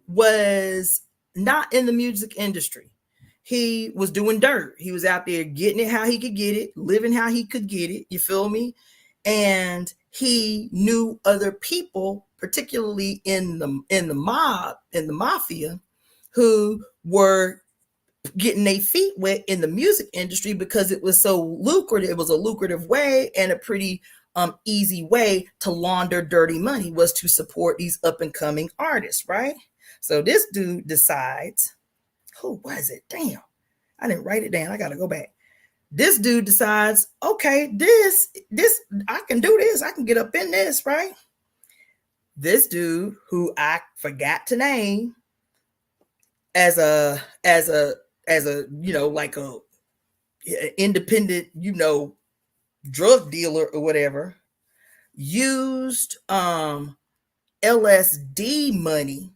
was not in the music industry. He was doing dirt. He was out there getting it how he could get it, living how he could get it. You feel me? And he knew other people, particularly in the mob, in the mafia, who were getting their feet wet in the music industry because it was so lucrative. It was a lucrative way, and a pretty easy way to launder dirty money was to support these up and coming artists, right? So this dude decides, who was it? Damn, I didn't write it down. I got to go back. This dude decides, okay, this I can do this. I can get up in this, right? This dude who I forgot to name as a like a independent, drug dealer or whatever, used LSD money.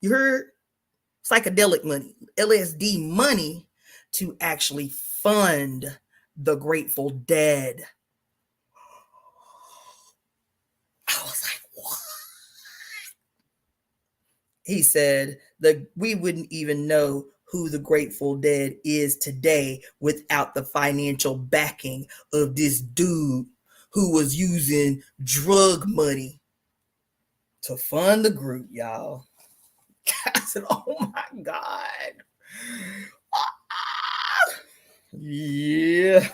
You heard? Psychedelic money, LSD money, to actually fund the Grateful Dead. I was like, what? He said that we wouldn't even know who the Grateful Dead is today without the financial backing of this dude who was using drug money to fund the group, y'all. I said, oh my God. Yeah.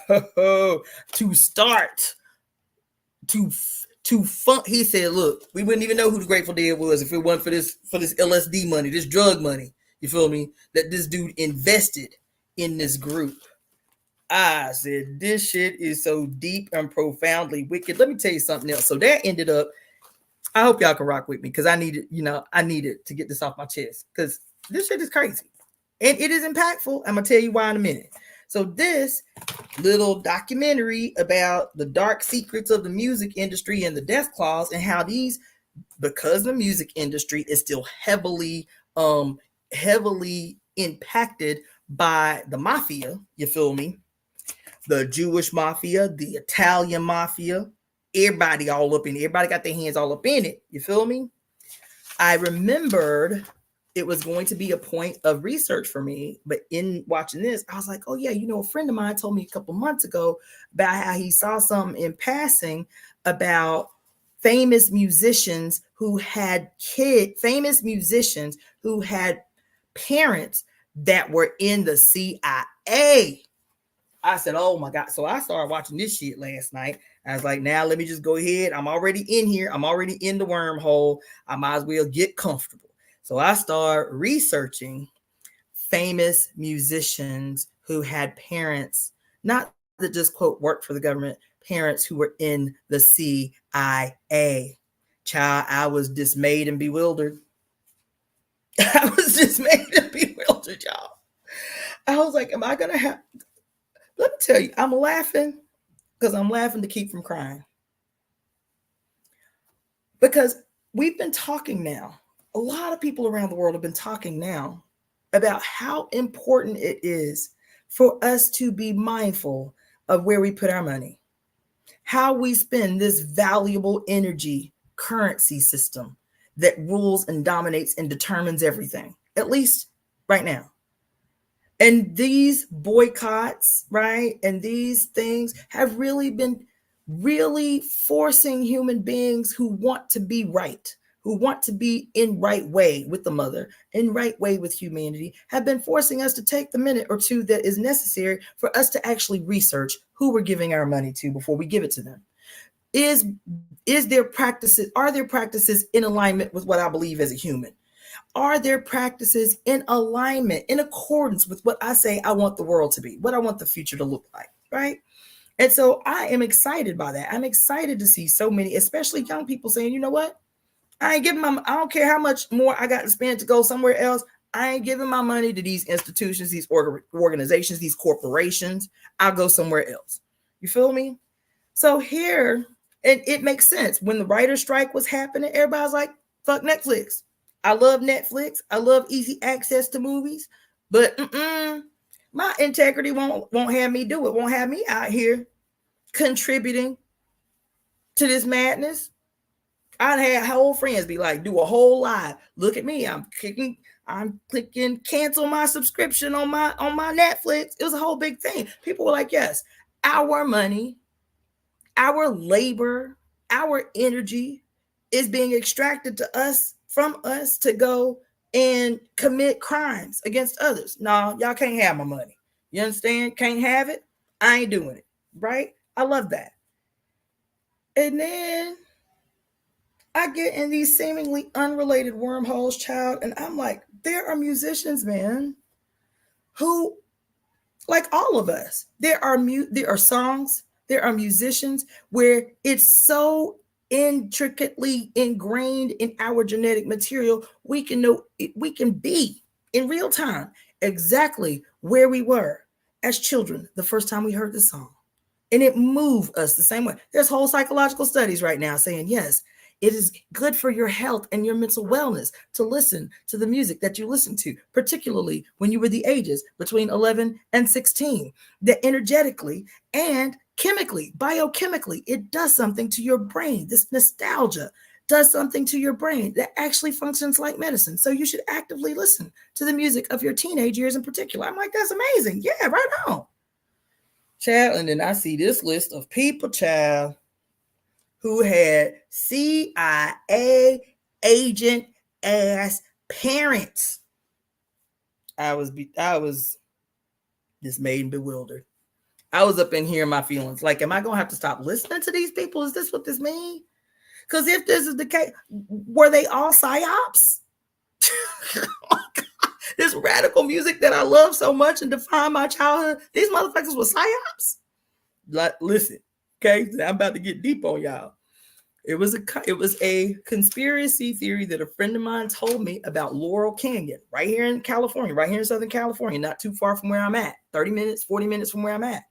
To start to fund. He said, look, we wouldn't even know who the Grateful Dead was if it wasn't for this LSD money, this drug money. You feel me? That this dude invested in this group. I said, this shit is so deep and profoundly wicked. Let me tell you something else. So that ended up, I hope y'all can rock with me because I needed to get this off my chest because this shit is crazy. And it is impactful. I'm going to tell you why in a minute. So this little documentary about the dark secrets of the music industry and the death clause and how these, because the music industry is still heavily impacted by the mafia, you feel me? The Jewish mafia, the Italian mafia, everybody all up in it. Everybody got their hands all up in it. You feel me? I remembered it was going to be a point of research for me, but in watching this, I was like, oh yeah, a friend of mine told me a couple months ago about how he saw something in passing about famous musicians who had parents that were in the CIA. I said, oh my God. So I started watching this shit last night. I was like, now let me just go ahead. I'm already in here. I'm already in the wormhole. I might as well get comfortable. So I started researching famous musicians who had parents, not that just quote worked for the government, parents who were in the CIA. Child, I was dismayed and bewildered. I was dismayed and bewildered, y'all. I was like, am I going to have, let me tell you, I'm laughing because I'm laughing to keep from crying. Because we've been talking now, a lot of people around the world have been talking now about how important it is for us to be mindful of where we put our money, how we spend this valuable energy currency system that rules and dominates and determines everything, at least right now. And these boycotts, right, and these things have really been forcing human beings who want to be right, who want to be in right way with the mother, in right way with humanity, have been forcing us to take the minute or two that is necessary for us to actually research who we're giving our money to before we give it to them. Are there practices in alignment with what I believe as a human? Are there practices in alignment, in accordance with what I say I want the world to be, what I want the future to look like, right? And so I am excited by that. I'm excited to see so many, especially young people saying, you know what? I don't care how much more I got to spend to go somewhere else. I ain't giving my money to these institutions, these organizations, these corporations. I'll go somewhere else. You feel me? So here, and it makes sense. When the writer's strike was happening, everybody's like, fuck Netflix. I love Netflix. I love easy access to movies, but my integrity won't have me do it. Won't have me out here contributing to this madness. I'd had whole friends be like, do a whole live. Look at me. I'm clicking cancel my subscription on my Netflix. It was a whole big thing. People were like, yes, our money, our labor, our energy is being extracted from us to go and commit crimes against others. No, y'all can't have my money. You understand? Can't have it. I ain't doing it. Right? I love that. And then I get in these seemingly unrelated wormholes, child, and I'm like, there are musicians, man, who Like all of us, there are songs, there are musicians where it's so intricately ingrained in our genetic material, we can know, we can be in real time exactly where we were as children the first time we heard the song, and it moved us the same way. There's whole psychological studies right now saying, yes, it is good for your health and your mental wellness to listen to the music that you listen to, particularly when you were the ages between 11 and 16, that energetically and chemically, biochemically, it does something to your brain. This nostalgia does something to your brain that actually functions like medicine. So you should actively listen to the music of your teenage years in particular. I'm like, that's amazing. Yeah, right on. Child, and then I see this list of people, child, who had CIA agent ass parents. I was dismayed and bewildered. I was up in here in my feelings. Like, am I gonna have to stop listening to these people? Is this what this means? Because if this is the case, were they all psyops? Oh, this radical music that I love so much and defined my childhood, these motherfuckers were psyops. Like, listen, okay, I'm about to get deep on y'all. It was a conspiracy theory that a friend of mine told me about Laurel Canyon, right here in California, right here in Southern California, not too far from where I'm at, 30 minutes, 40 minutes from where I'm at.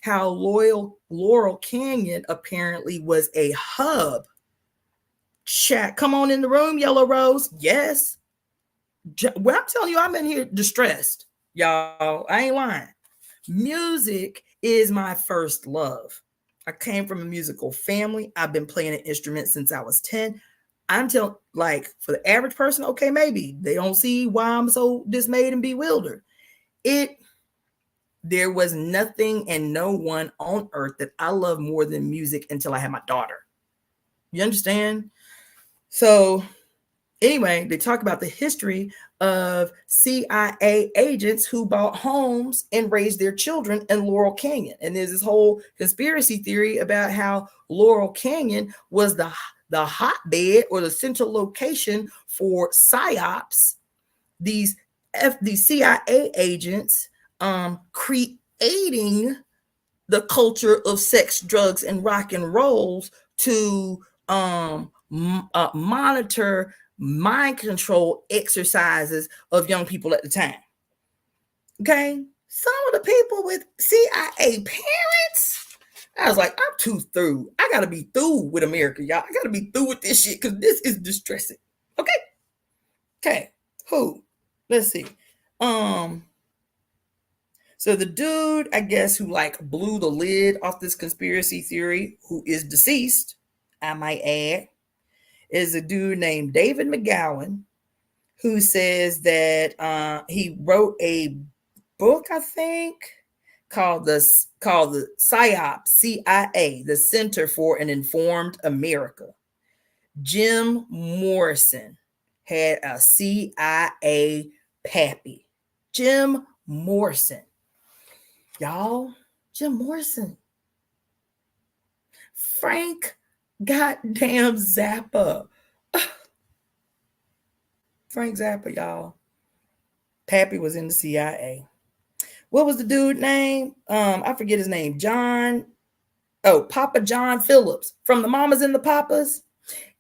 How Laurel Canyon apparently was a hub. Chat, come on in the room, Yellow Rose. Yes. Well, I'm telling you, I'm in here distressed, y'all. I ain't lying. Music is my first love. I came from a musical family. I've been playing an instrument since I was 10. I'm telling, like, for the average person, okay, maybe they don't see why I'm so dismayed and bewildered. There was nothing and no one on earth that I love more than music until I had my daughter. You understand? So anyway, they talk about the history of CIA agents who bought homes and raised their children in Laurel Canyon. And there's this whole conspiracy theory about how Laurel Canyon was the hotbed or the central location for psyops. These CIA agents creating the culture of sex, drugs, and rock and rolls to monitor mind control exercises of young people at the time. Okay, some of the people with CIA parents, I was like, I'm too through. I gotta be through with America, y'all. I gotta be through with this shit because this is distressing. Okay, who? Let's see. So the dude, I guess, who like blew the lid off this conspiracy theory, who is deceased, I might add, is a dude named David McGowan, who says that he wrote a book, I think, called the PSYOP, CIA, the Center for an Informed America. Jim Morrison had a CIA pappy. Jim Morrison. Y'all, Jim Morrison. Frank goddamn Zappa. Frank Zappa, y'all. Pappy was in the CIA. What was the dude name? I forget his name. Papa John Phillips from the Mamas and the Papas.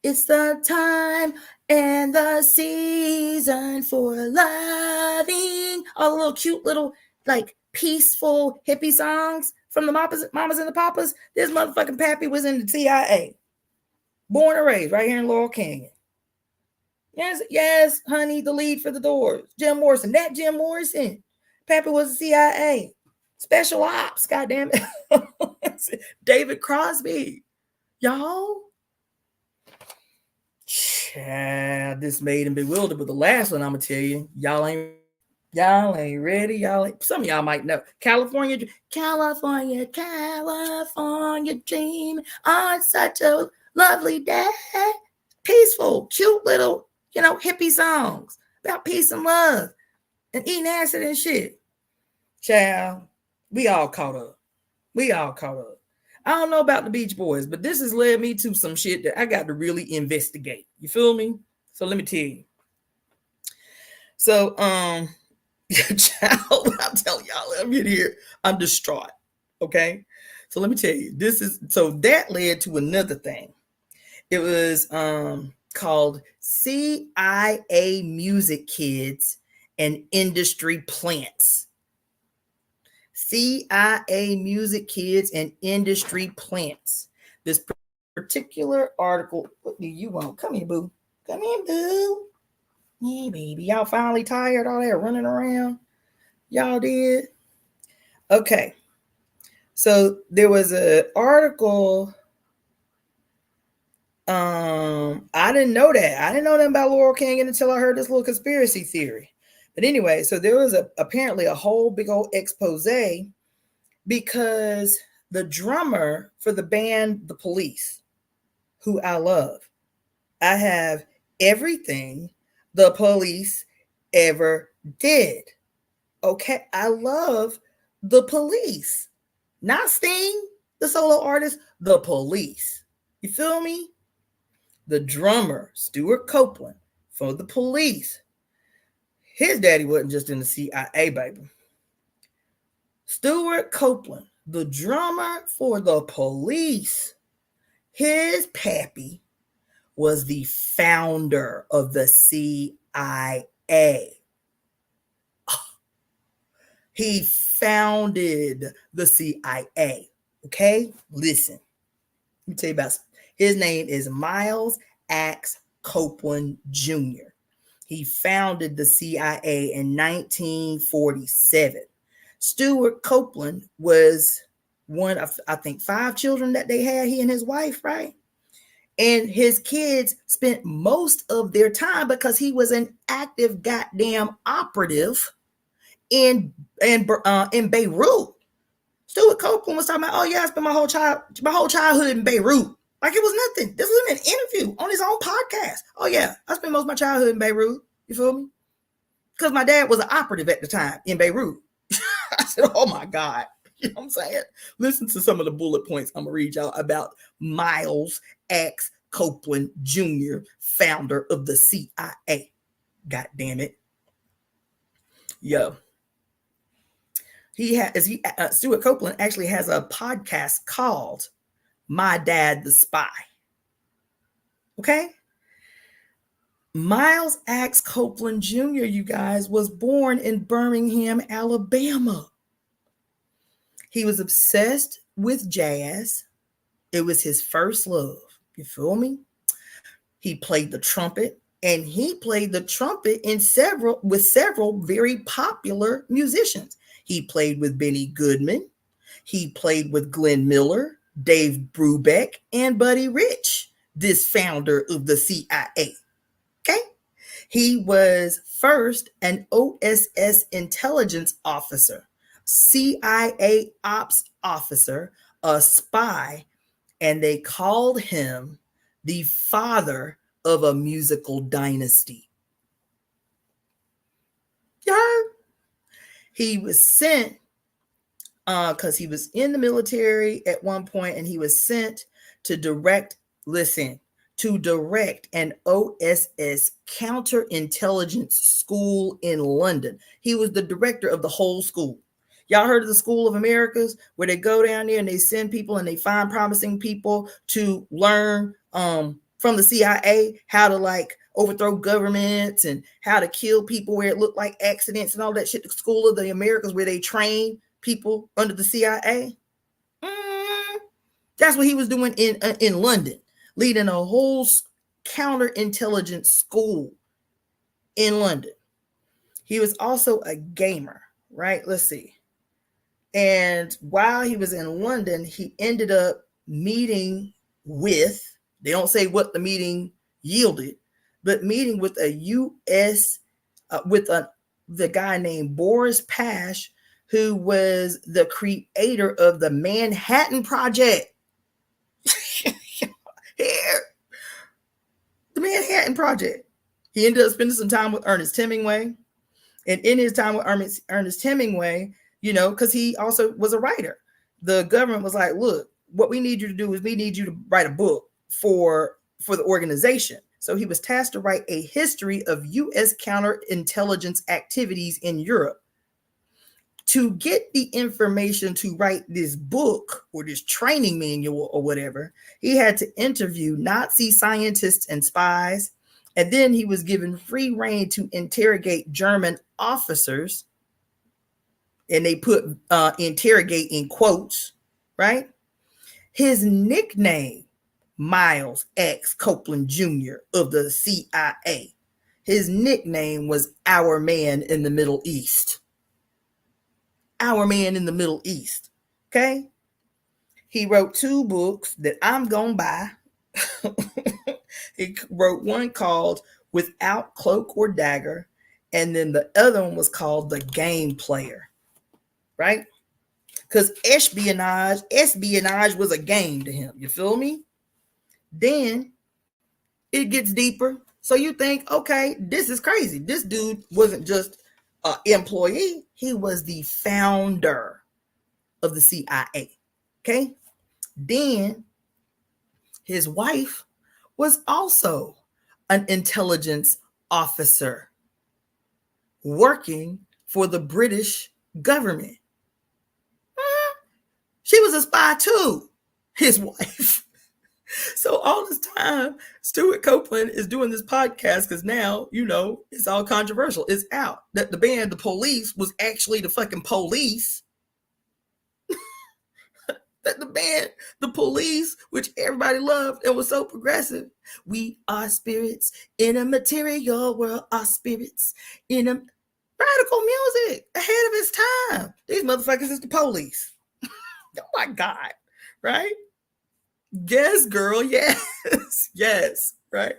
It's the time and the season for loving. All the little cute little like peaceful hippie songs from the Mamas and the Papas. This motherfucking Pappy was in the CIA. Born and raised right here in Laurel Canyon. Yes, honey, the lead for the Doors. Jim Morrison. That Jim Morrison. Pappy was the CIA. Special Ops, goddamn it. David Crosby. Y'all. Child, this made him bewildered. But the last one I'm gonna tell you, y'all ain't ready. Some of y'all might know. California dream on such a lovely day. Peaceful, cute little, hippie songs about peace and love and eating acid and shit. Child, we all caught up. I don't know about the Beach Boys, but this has led me to some shit that I got to really investigate. You feel me? So let me tell you. So, Child, I'm telling y'all, I'm in here. I'm distraught. Okay. So let me tell you, that led to another thing. It was called CIA Music Kids and Industry Plants. CIA Music Kids and Industry Plants. This particular article, what do you want? Come here, boo. Come here, boo. Yeah, baby. Y'all finally tired all that running around? Y'all did? Okay. So there was an article. I didn't know that. I didn't know nothing about Laurel Canyon until I heard this little conspiracy theory. But anyway, so there was apparently a whole big old expose because the drummer for the band The Police, who I love, I have everything The Police ever did. Okay, I love The Police. Not Sting, the solo artist, The Police. You feel me? The drummer, Stuart Copeland, for The Police. His daddy wasn't just in the CIA, baby. Stuart Copeland, the drummer for The Police, his pappy was the founder of the CIA. He founded the CIA. Okay? Listen. Let me tell you about his name is Miles Axe Copeland Jr. He founded the CIA in 1947. Stuart Copeland was one of, I think, 5 children that they had, he and his wife, right? And his kids spent most of their time, because he was an active goddamn operative in Beirut. Stuart Copeland was talking about, oh yeah, I spent my whole childhood in Beirut. Like it was nothing. This was an interview on his own podcast. Oh yeah, I spent most of my childhood in Beirut. You feel me? Because my dad was an operative at the time in Beirut. I said, oh my God. You know what I'm saying? Listen to some of the bullet points I'm going to read y'all about Miles X. Copeland Jr., founder of the CIA. God damn it. Yo. Stuart Copeland actually has a podcast called My Dad the Spy. Okay? Miles Axe Copeland Jr., you guys, was born in Birmingham, Alabama. He was obsessed with jazz. It was his first love. You feel me? He played the trumpet, and he played the trumpet with several very popular musicians. He played with Benny Goodman. He played with Glenn Miller, Dave Brubeck, and Buddy Rich, this founder of the CIA. Okay? He was first an OSS intelligence officer, CIA ops officer, a spy, and they called him the father of a musical dynasty. You heard? He was sent because he was in the military at one point, and he was sent to direct an OSS counterintelligence school in London. He was the director of the whole school. Y'all heard of the School of Americas, where they go down there and they send people and they find promising people to learn from the CIA how to like overthrow governments and how to kill people where it looked like accidents and all that shit. The School of the Americas, where they train people under the CIA. That's what he was doing in London, leading a whole counterintelligence school in London. He was also a gamer, right? Let's see. And while he was in London, he ended up meeting with, they don't say what the meeting yielded, but meeting with a U.S., the guy named Boris Pash, who was the creator of the Manhattan Project. Here. The Manhattan Project. He ended up spending some time with Ernest Hemingway. And in his time with Ernest Hemingway, you know, because he also was a writer, the government was like, look, what we need you to do is we need you to write a book for the organization. So he was tasked to write a history of U.S. counterintelligence activities in Europe. To get the information to write this book or this training manual or whatever, he had to interview Nazi scientists and spies. And then he was given free rein to interrogate German officers. And they put interrogate in quotes, right? His nickname, Miles X. Copeland Jr. of the CIA. His nickname was Our Man in the Middle East. Our Man in the Middle East. Okay? He wrote 2 books that I'm going to buy. He wrote one called Without Cloak or Dagger, and then the other one was called The Game Player. Right? Because espionage was a game to him. You feel me? Then it gets deeper. So you think, okay, this is crazy. This dude wasn't just an employee. He was the founder of the CIA. Okay? Then his wife was also an intelligence officer working for the British government. She was a spy too, his wife. So all this time, Stuart Copeland is doing this podcast because now, it's all controversial. It's out that the band, The Police, was actually the fucking police. That the band, The Police, which everybody loved and was so progressive. We are spirits in a material world, are spirits in a radical music ahead of its time. These motherfuckers is the police. Oh my God, right? Yes, girl, yes, yes, right?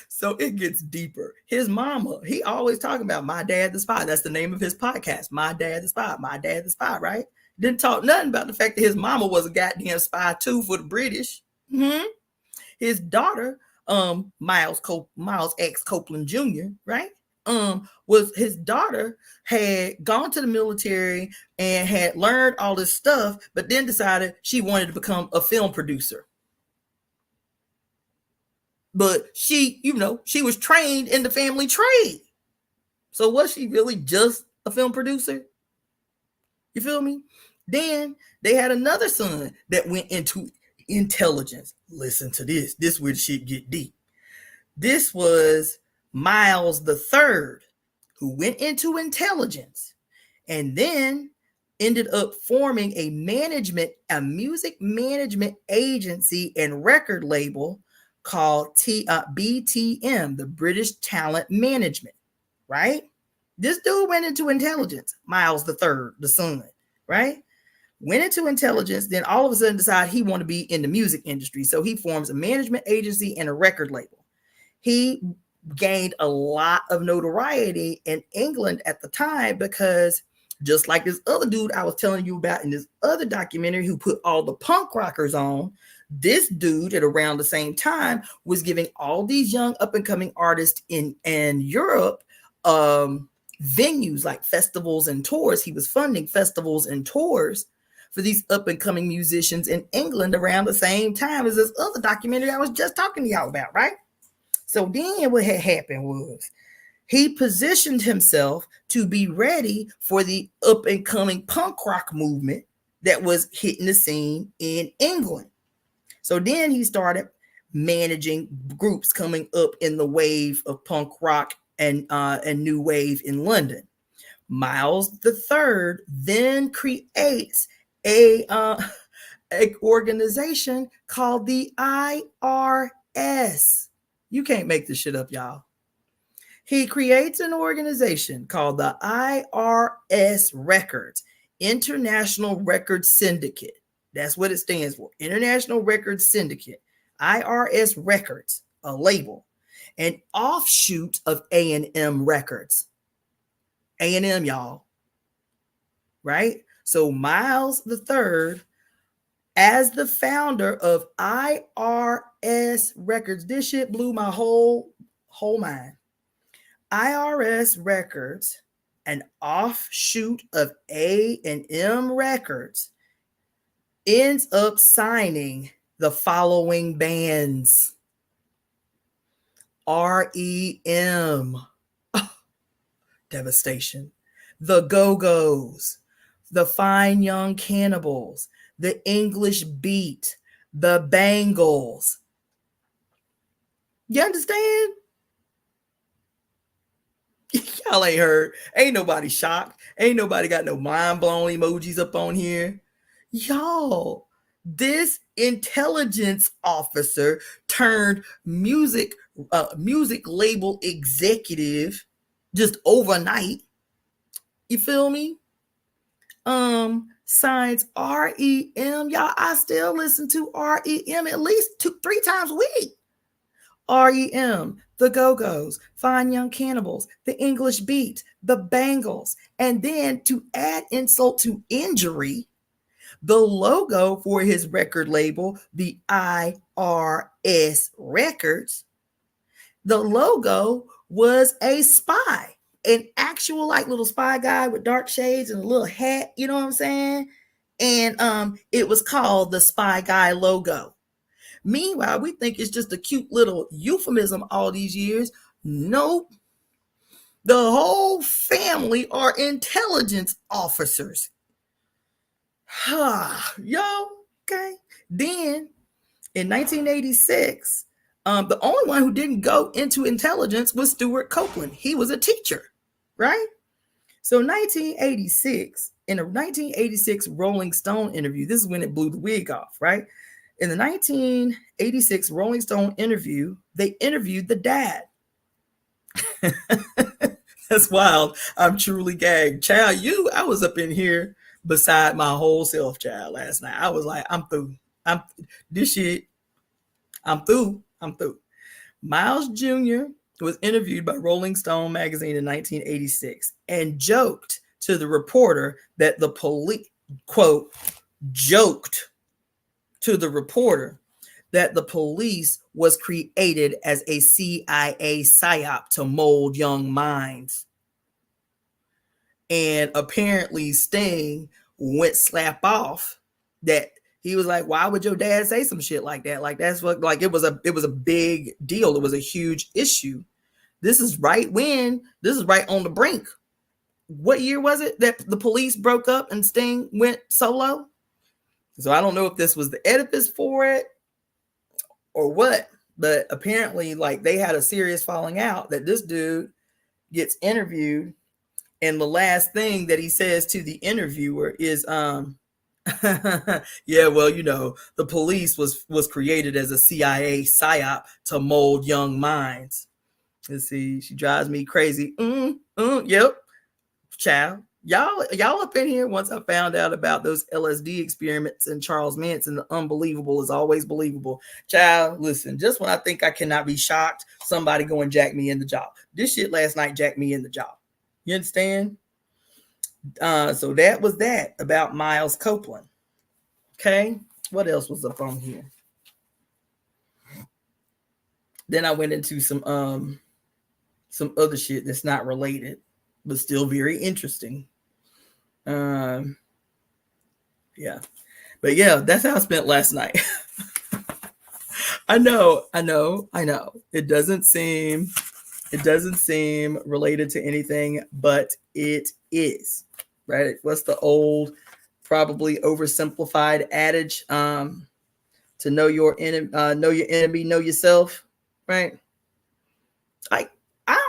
So it gets deeper. His mama, he always talking about My Dad the Spy. That's the name of his podcast, My Dad the Spy, My Dad the Spy, right? Didn't talk nothing about the fact that his mama was a goddamn spy too for the British. Mm-hmm. His daughter, Miles X. Copeland Jr., right? Was his daughter had gone to the military and had learned all this stuff, but then decided she wanted to become a film producer. But she was trained in the family trade. So was she really just a film producer? You feel me? Then they had another son that went into intelligence. Listen to this. This is where shit get deep. This was Miles the Third, who went into intelligence and then ended up forming a music management agency and record label called BTM, the British Talent Management, right? This dude went into intelligence, Miles the Third, the son, right? Went into intelligence, then all of a sudden decided he wanted to be in the music industry. So he forms a management agency and a record label. He gained a lot of notoriety in England at the time because just like this other dude I was telling you about in this other documentary who put all the punk rockers on, this dude at around the same time was giving all these young up-and-coming artists in Europe venues like festivals and tours. He was funding festivals and tours for these up-and-coming musicians in England around the same time as this other documentary I was just talking to y'all about, right? So then what had happened was he positioned himself to be ready for the up-and-coming punk rock movement that was hitting the scene in England. So then he started managing groups coming up in the wave of punk rock and new wave in London. Miles the Third then creates a organization called the IRS. You can't make this shit up, y'all. He creates an organization called the IRS Records, International Records Syndicate. That's what it stands for, International Records Syndicate. IRS Records, a label, an offshoot of A&M Records. A&M, y'all. Right? So Miles the Third, as the founder of IRS Records, this shit blew my whole mind. IRS Records, an offshoot of A&M Records, ends up signing the following bands: REM, devastation, The Go-Go's, the Fine Young Cannibals, the English Beat, the Bangles. You understand? Y'all ain't heard. Ain't nobody shocked. Ain't nobody got no mind blown emojis up on here. Y'all, this intelligence officer turned music label executive just overnight. You feel me? Signs REM. Y'all, I still listen to REM at least 2-3 times a week. REM, the Go-Go's, Fine Young Cannibals, the English Beat, the Bangles. And then to add insult to injury, the logo for his record label, the IRS Records, the logo was a spy, an actual like little spy guy with dark shades and a little hat, you know what I'm saying? And it was called the Spy Guy logo. Meanwhile, we think it's just a cute little euphemism all these years. Nope. The whole family are intelligence officers. Yo, okay. Then in 1986, the only one who didn't go into intelligence was Stuart Copeland. He was a teacher, right? So 1986, in a 1986 Rolling Stone interview, this is when it blew the wig off, right? In the 1986 Rolling Stone interview, they interviewed the dad. That's wild. I'm truly gagged. Child, I was up in here beside my whole self, child, last night. I was like, I'm through. I'm through. Miles Jr. was interviewed by Rolling Stone magazine in 1986 and joked to the reporter that the police, quote, joked to the reporter that the police was created as a CIA psyop to mold young minds. And apparently Sting went slap off that. He was like, why would your dad say some shit like that? Like, that's what, like, it was a big deal. It was a huge issue. This is right on the brink. What year was it that the police broke up and Sting went solo? So I don't know if this was the edifice for it or what, but apparently, like, they had a serious falling out that this dude gets interviewed. And the last thing that he says to the interviewer is, yeah, well, the police was created as a CIA psyop to mold young minds. Let's see, she drives me crazy. Yep, child. Y'all up in here once I found out about those LSD experiments and Charles Manson, the unbelievable is always believable. Child, listen, just when I think I cannot be shocked, somebody go and jack me in the jaw. This shit last night jacked me in the jaw. You understand? So that was that about Miles Copeland. Okay, what else was up on here? Then I went into some other shit that's not related, but still very interesting. Yeah, but yeah, that's how I spent last night. I know. It doesn't seem related to anything, but it is, right? What's the old, probably oversimplified adage? To know your enemy, know yourself, right?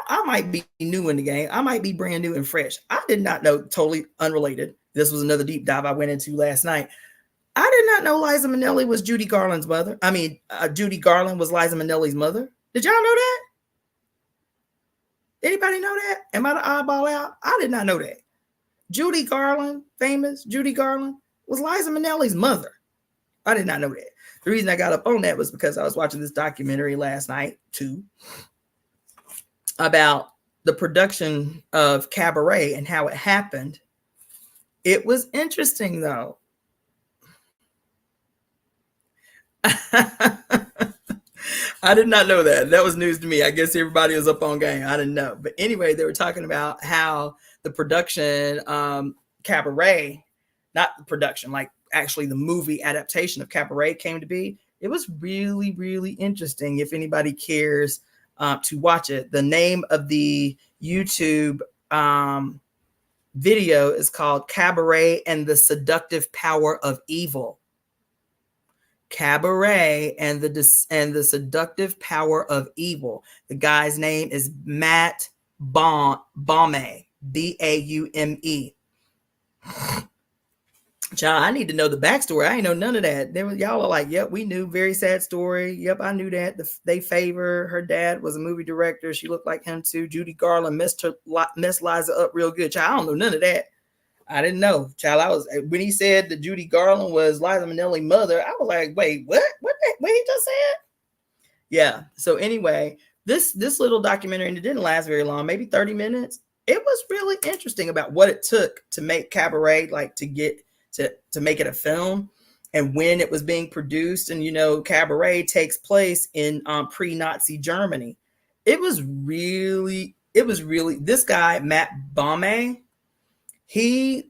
I might be new in the game. I might be brand new and fresh. I did not know, totally unrelated. This was another deep dive I went into last night. I did not know Liza Minnelli was Judy Garland's mother. Judy Garland was Liza Minnelli's mother. Did y'all know that? Anybody know that? Am I the oddball out? I did not know that. Judy Garland, famous Judy Garland, was Liza Minnelli's mother. I did not know that. The reason I got up on that was because I was watching this documentary last night too about the production of Cabaret and how it happened. It was interesting though. I did not know that. That was news to me. I guess everybody was up on game. I didn't know. But anyway, they were talking about how the production Cabaret, not the production, like actually the movie adaptation of Cabaret came to be. It was really, really interesting. If anybody cares to watch it, the name of the YouTube video is called Cabaret and the Seductive Power of Evil. Cabaret and the Seductive Power of Evil. The guy's name is Matt Baume, Baume. Child, I need to know the backstory. I ain't know none of that. Y'all are like, yep, we knew. Very sad story. Yep, I knew that. They favor. Her dad was a movie director. She looked like him too. Judy Garland messed Liza up real good. Child, I don't know none of that. I didn't know. Child, when he said that Judy Garland was Liza Minnelli's mother, I was like, wait, what? What he just said? Yeah. So anyway, this little documentary, and it didn't last very long, maybe 30 minutes. It was really interesting about what it took to make Cabaret, like to get to make it a film, and when it was being produced. And Cabaret takes place in pre-Nazi Germany. It was really this guy Matt Baume. I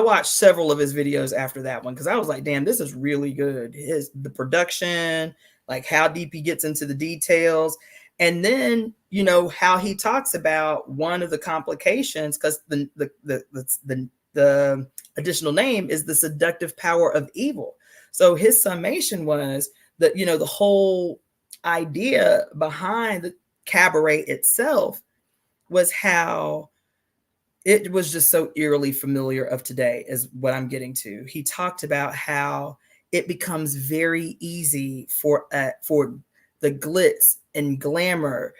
watched several of his videos after that one because I was like, damn, this is really good. The production, like how deep he gets into the details, and then how he talks about one of the complications, because the additional name is the seductive power of evil. So his summation was that the whole idea behind the Cabaret itself was how it was just so eerily familiar of today, is what I'm getting to. He talked about how it becomes very easy for the glitz and glamour.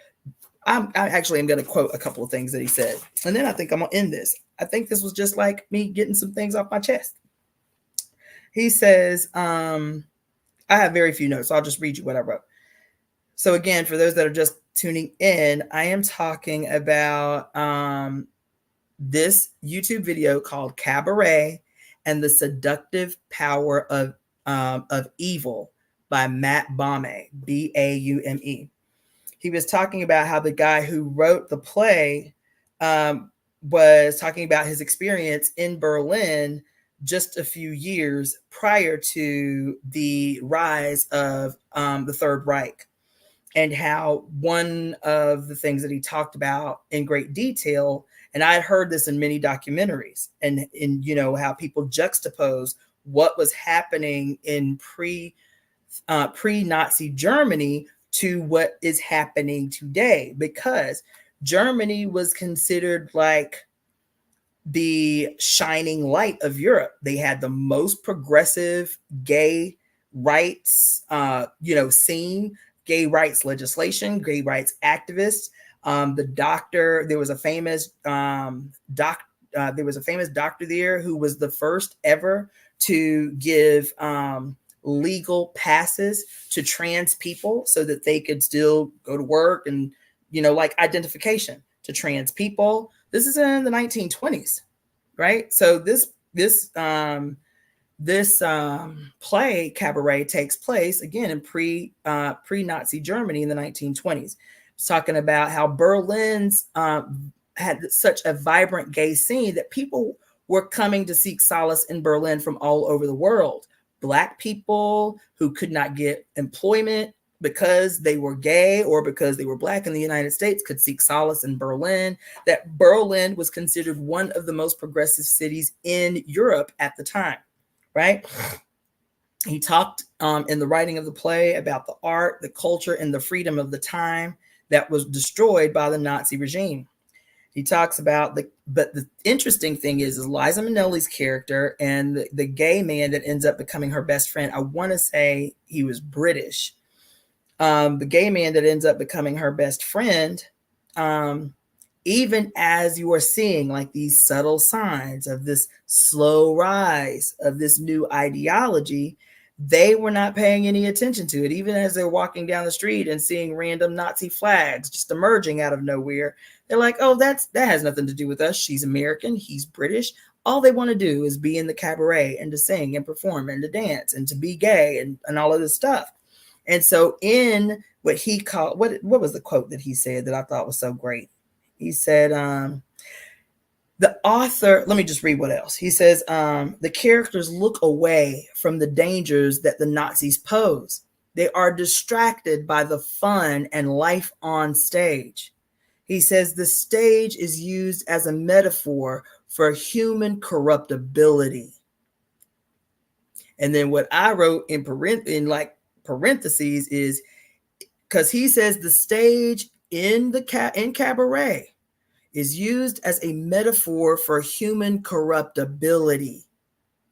I actually am going to quote a couple of things that he said, and then I think I'm going to end this. I think this was just like me getting some things off my chest. He says, I have very few notes, so I'll just read you what I wrote. So again, for those that are just tuning in, I am talking about this YouTube video called Cabaret and the Seductive Power of Evil by Matt Baume, Baume. He was talking about how the guy who wrote the play was talking about his experience in Berlin just a few years prior to the rise of the Third Reich, and how one of the things that he talked about in great detail, and I had heard this in many documentaries, and how people juxtapose what was happening in pre-Nazi Germany to what is happening today, because Germany was considered like the shining light of Europe. They had the most progressive gay rights, scene, gay rights legislation, gay rights activists. There was a famous doctor there who was the first ever to give legal passes to trans people so that they could still go to work, and like identification to trans people. This is in the 1920s, right? So this play Cabaret takes place again in pre-Nazi Germany in the 1920s. It's talking about how Berlin's had such a vibrant gay scene that people were coming to seek solace in Berlin from all over the world. Black people who could not get employment because they were gay or because they were Black in the United States could seek solace in Berlin. That Berlin was considered one of the most progressive cities in Europe at the time, right? He talked in the writing of the play about the art, the culture, and the freedom of the time that was destroyed by the Nazi regime. He talks about but the interesting thing is Liza Minnelli's character and the gay man that ends up becoming her best friend. I want to say he was British. The gay man that ends up becoming her best friend, even as you are seeing like these subtle signs of this slow rise of this new ideology, they were not paying any attention to it. Even as they're walking down the street and seeing random Nazi flags just emerging out of nowhere, they're like, oh, that has nothing to do with us. She's American, he's British. All they want to do is be in the cabaret and to sing and perform and to dance and to be gay and all of this stuff. And so in what he called, what was the quote that he said that I thought was so great? He said, the author, let me just read what else. He says, the characters look away from the dangers that the Nazis pose. They are distracted by the fun and life on stage. He says the stage is used as a metaphor for human corruptibility. And then what I wrote in parentheses is because he says the stage in Cabaret is used as a metaphor for human corruptibility,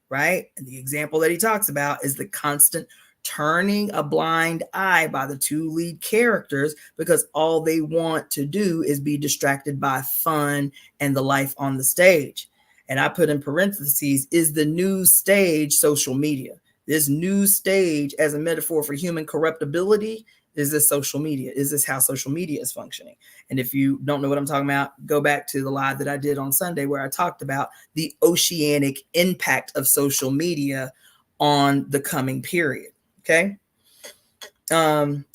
right? And the example that he talks about is the constant turning a blind eye by the two lead characters because all they want to do is be distracted by fun and the life on the stage. And I put in parentheses, is the new stage social media? This new stage as a metaphor for human corruptibility, is this social media? Is this how social media is functioning? And if you don't know what I'm talking about, go back to the live that I did on Sunday where I talked about the oceanic impact of social media on the coming period. Okay.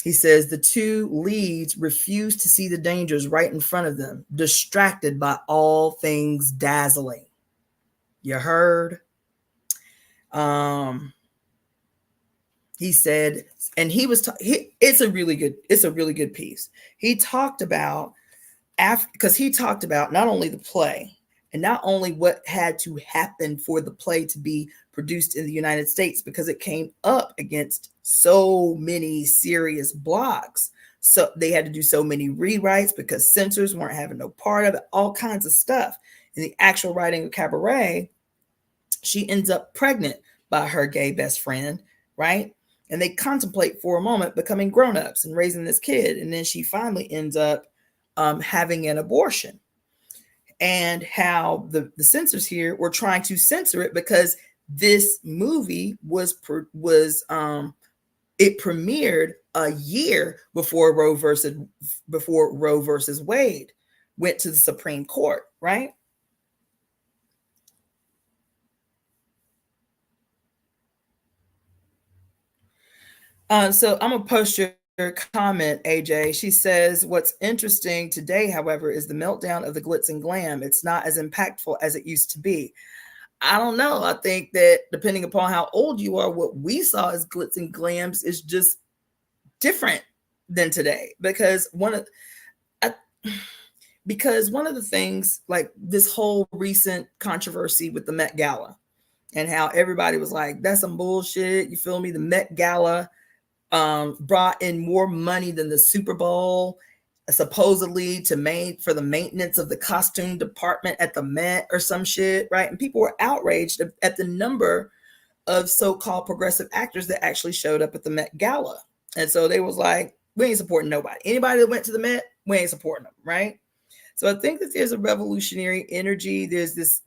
He says the two leads refuse to see the dangers right in front of them, distracted by all things dazzling. You heard? He said, and he was, it's a really good piece. He talked about because he talked about not only the play and not only what had to happen for the play to be produced in the United States, because it came up against so many serious blocks. So they had to do so many rewrites because censors weren't having no part of it, all kinds of stuff. In the actual writing of Cabaret, she ends up pregnant by her gay best friend, right? And they contemplate for a moment becoming grown-ups and raising this kid. And then she finally ends up having an abortion. And how the censors here were trying to censor it because this movie it premiered a year before Roe versus Wade went to the Supreme Court, right? So I'm gonna post your comment, AJ. She says, what's interesting today, however, is the meltdown of the glitz and glam. It's not as impactful as it used to be. I don't know. I think that depending upon how old you are, what we saw as glitz and glams is just different than today. Because one of the things, like this whole recent controversy with the Met Gala and how everybody was like, that's some bullshit. You feel me? The Met Gala brought in more money than the Super Bowl, supposedly for the maintenance of the costume department at the Met or some shit, right? And people were outraged at the number of so-called progressive actors that actually showed up at the Met Gala. And so they was like, we ain't supporting nobody. Anybody that went to the Met, we ain't supporting them, right? So I think that there's a revolutionary energy. There's this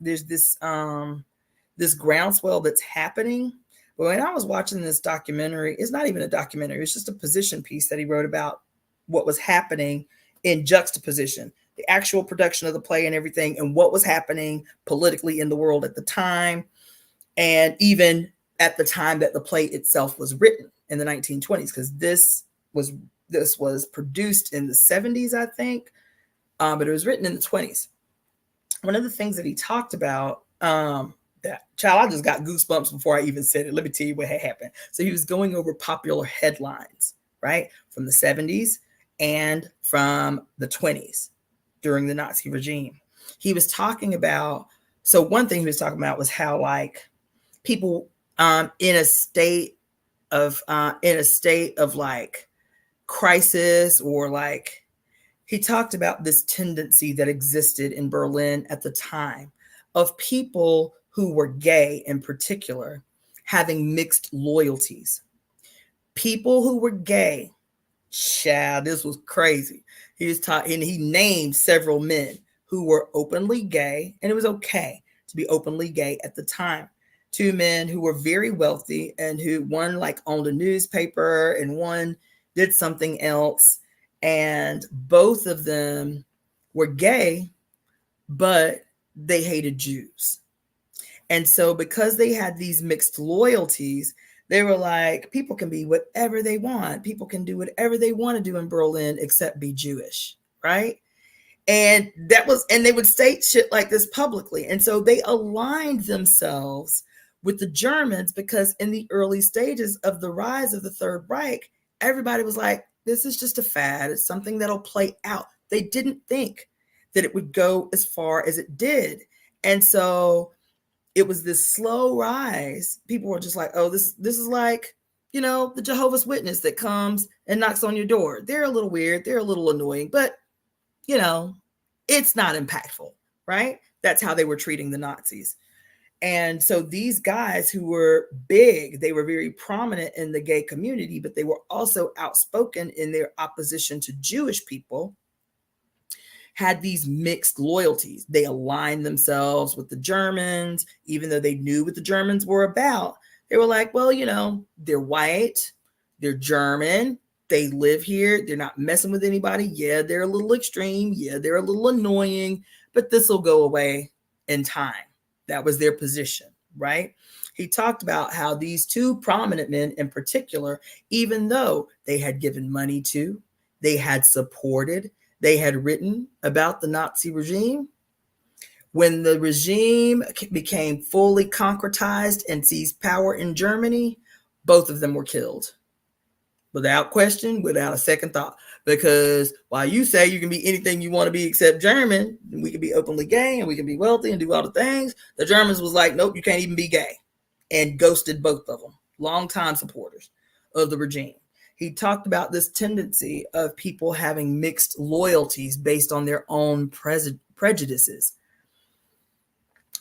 groundswell that's happening. But when I was watching this documentary, it's not even a documentary. It's just a position piece that he wrote about what was happening in juxtaposition, the actual production of the play and everything, and what was happening politically in the world at the time, and even at the time that the play itself was written in the 1920s, because this was produced in the 70s, I think, but it was written in the 20s. One of the things that he talked about, child, I just got goosebumps before I even said it. Let me tell you what had happened. So he was going over popular headlines, right, from the 70s and from the 20s during the Nazi regime. He was talking about, so one thing he was talking about was how, like, people in a state of like crisis, or like, he talked about this tendency that existed in Berlin at the time of people who were gay in particular having mixed loyalties. People who were gay, child, this was crazy. He was talking, and he named several men who were openly gay, and it was okay to be openly gay at the time. Two men who were very wealthy, and who, one like owned a newspaper and one did something else, and both of them were gay, but they hated Jews. And so because they had these mixed loyalties, they were like, people can be whatever they want. People can do whatever they want to do in Berlin except be Jewish, right? And they would state shit like this publicly. And so they aligned themselves with the Germans, because in the early stages of the rise of the Third Reich, everybody was like, this is just a fad. It's something that'll play out. They didn't think that it would go as far as it did. And so it was this slow rise. People were just like, oh, this is like, the Jehovah's Witness that comes and knocks on your door. They're a little weird. They're a little annoying, but, it's not impactful, right? That's how they were treating the Nazis. And so these guys who were big, they were very prominent in the gay community, but they were also outspoken in their opposition to Jewish people, had these mixed loyalties. They aligned themselves with the Germans, even though they knew what the Germans were about. They were like, well, they're white, they're German, they live here, they're not messing with anybody. Yeah, they're a little extreme. Yeah, they're a little annoying, but this will go away in time. That was their position, right? He talked about how these two prominent men in particular, even though they had given money to, they had supported, they had written about the Nazi regime, when the regime became fully concretized and seized power in Germany, both of them were killed. Without question, without a second thought. Because while you say you can be anything you want to be except German, we can be openly gay and we can be wealthy and do all the things, the Germans was like, nope, you can't even be gay, and ghosted both of them. Longtime supporters of the regime. He talked about this tendency of people having mixed loyalties based on their own prejudices.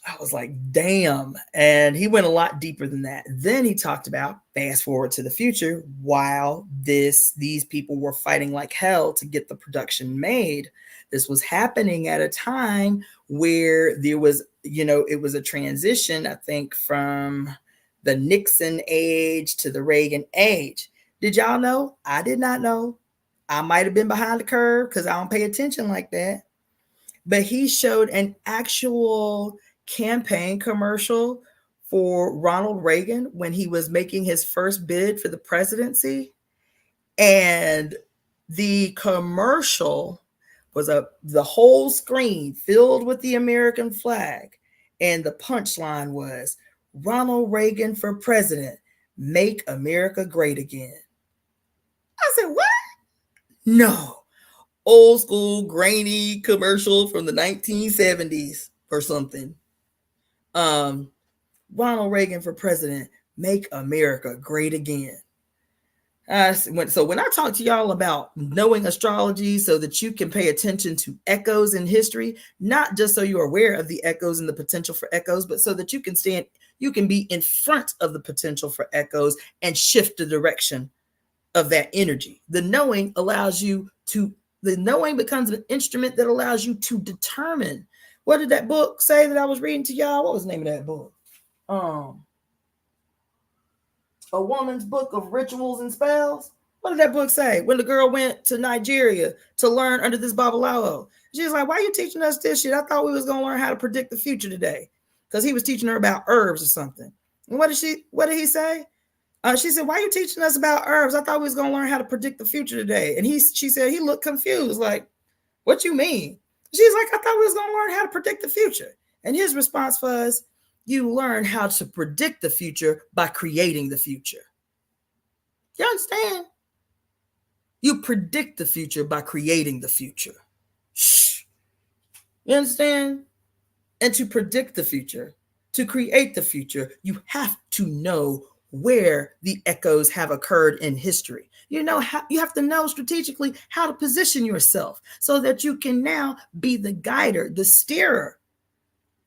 I was like, damn. And he went a lot deeper than that. Then he talked about, fast forward to the future, while these people were fighting like hell to get the production made. This was happening at a time where there was, it was a transition, I think, from the Nixon age to the Reagan age. Did y'all know? I did not know. I might have been behind the curve because I don't pay attention like that. But he showed an actual campaign commercial for Ronald Reagan when he was making his first bid for the presidency. And the commercial was the whole screen filled with the American flag. And the punchline was, Ronald Reagan for president, make America great again. I said, what? No. Old school, grainy commercial from the 1970s or something. Ronald Reagan for president, make America great again. So when I talk to y'all about knowing astrology so that you can pay attention to echoes in history, not just so you're aware of the echoes and the potential for echoes, but so that you can be in front of the potential for echoes and shift the direction of that energy. The knowing becomes an instrument that allows you to determine. What did that book say that I was reading to y'all? What was the name of that book? A Woman's Book of Rituals and Spells. What did that book say? When the girl went to Nigeria to learn under this Babalawo, she was like, why are you teaching us this shit? I thought we was going to learn how to predict the future today. Because he was teaching her about herbs or something. And what did he say? She said, why are you teaching us about herbs? I thought we was going to learn how to predict the future today. And she said, he looked confused. Like, what you mean? She's like, I thought we was going to learn how to predict the future. And his response was, you learn how to predict the future by creating the future. You understand? You predict the future by creating the future. Shh. You understand? And to predict the future, to create the future, you have to know where the echoes have occurred in history. You have to know strategically how to position yourself so that you can now be the guider, the steerer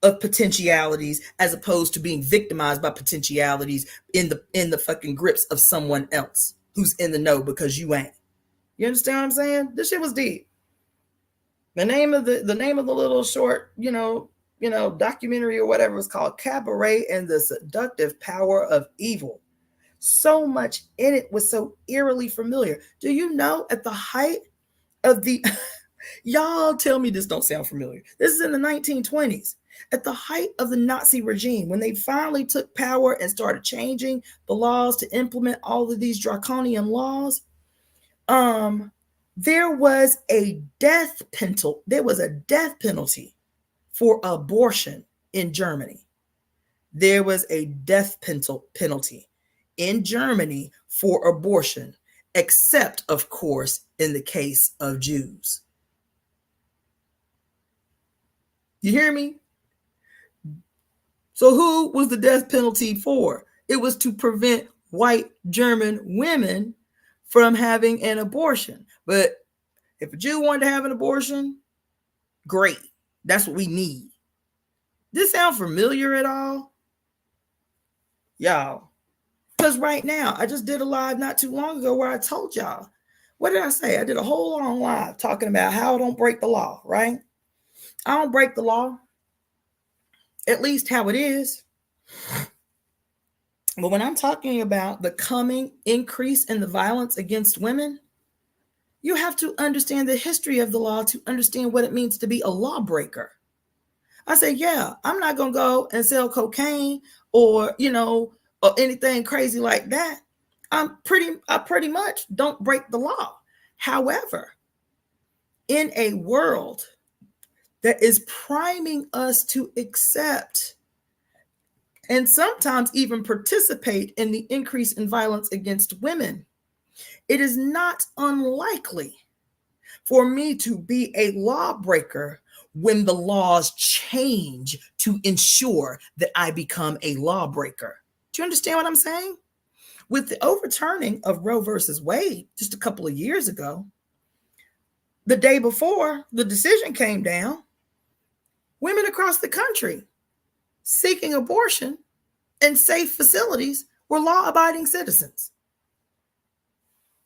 of potentialities, as opposed to being victimized by potentialities in the fucking grips of someone else who's in the know because you ain't. You understand what I'm saying? This shit was deep. The name of the little short, documentary or whatever was called Cabaret and the Seductive Power of Evil. So much in it was so eerily familiar. Do you know at the height of the y'all tell me this don't sound familiar. This is in the 1920s. At the height of the Nazi regime, when they finally took power and started changing the laws to implement all of these draconian laws, there was a death penalty for abortion in Germany. There was a death penalty in Germany for abortion, except, of course, in the case of Jews. You hear me? So who was the death penalty for? It was to prevent white German women from having an abortion. But if a Jew wanted to have an abortion, great. That's what we need. This sound familiar at all? Y'all. Because right now, I just did a live not too long ago where I told y'all. What did I say? I did a whole long live talking about how I don't break the law, right? I don't break the law. At least how it is. But when I'm talking about the coming increase in the violence against women, you have to understand the history of the law to understand what it means to be a lawbreaker. I say, yeah, I'm not going to go and sell cocaine or, or anything crazy like that. I pretty much don't break the law. However, in a world that is priming us to accept and sometimes even participate in the increase in violence against women, it is not unlikely for me to be a lawbreaker when the laws change to ensure that I become a lawbreaker. Do you understand what I'm saying? With the overturning of Roe versus Wade just a couple of years ago, the day before the decision came down, women across the country seeking abortion in safe facilities were law-abiding citizens.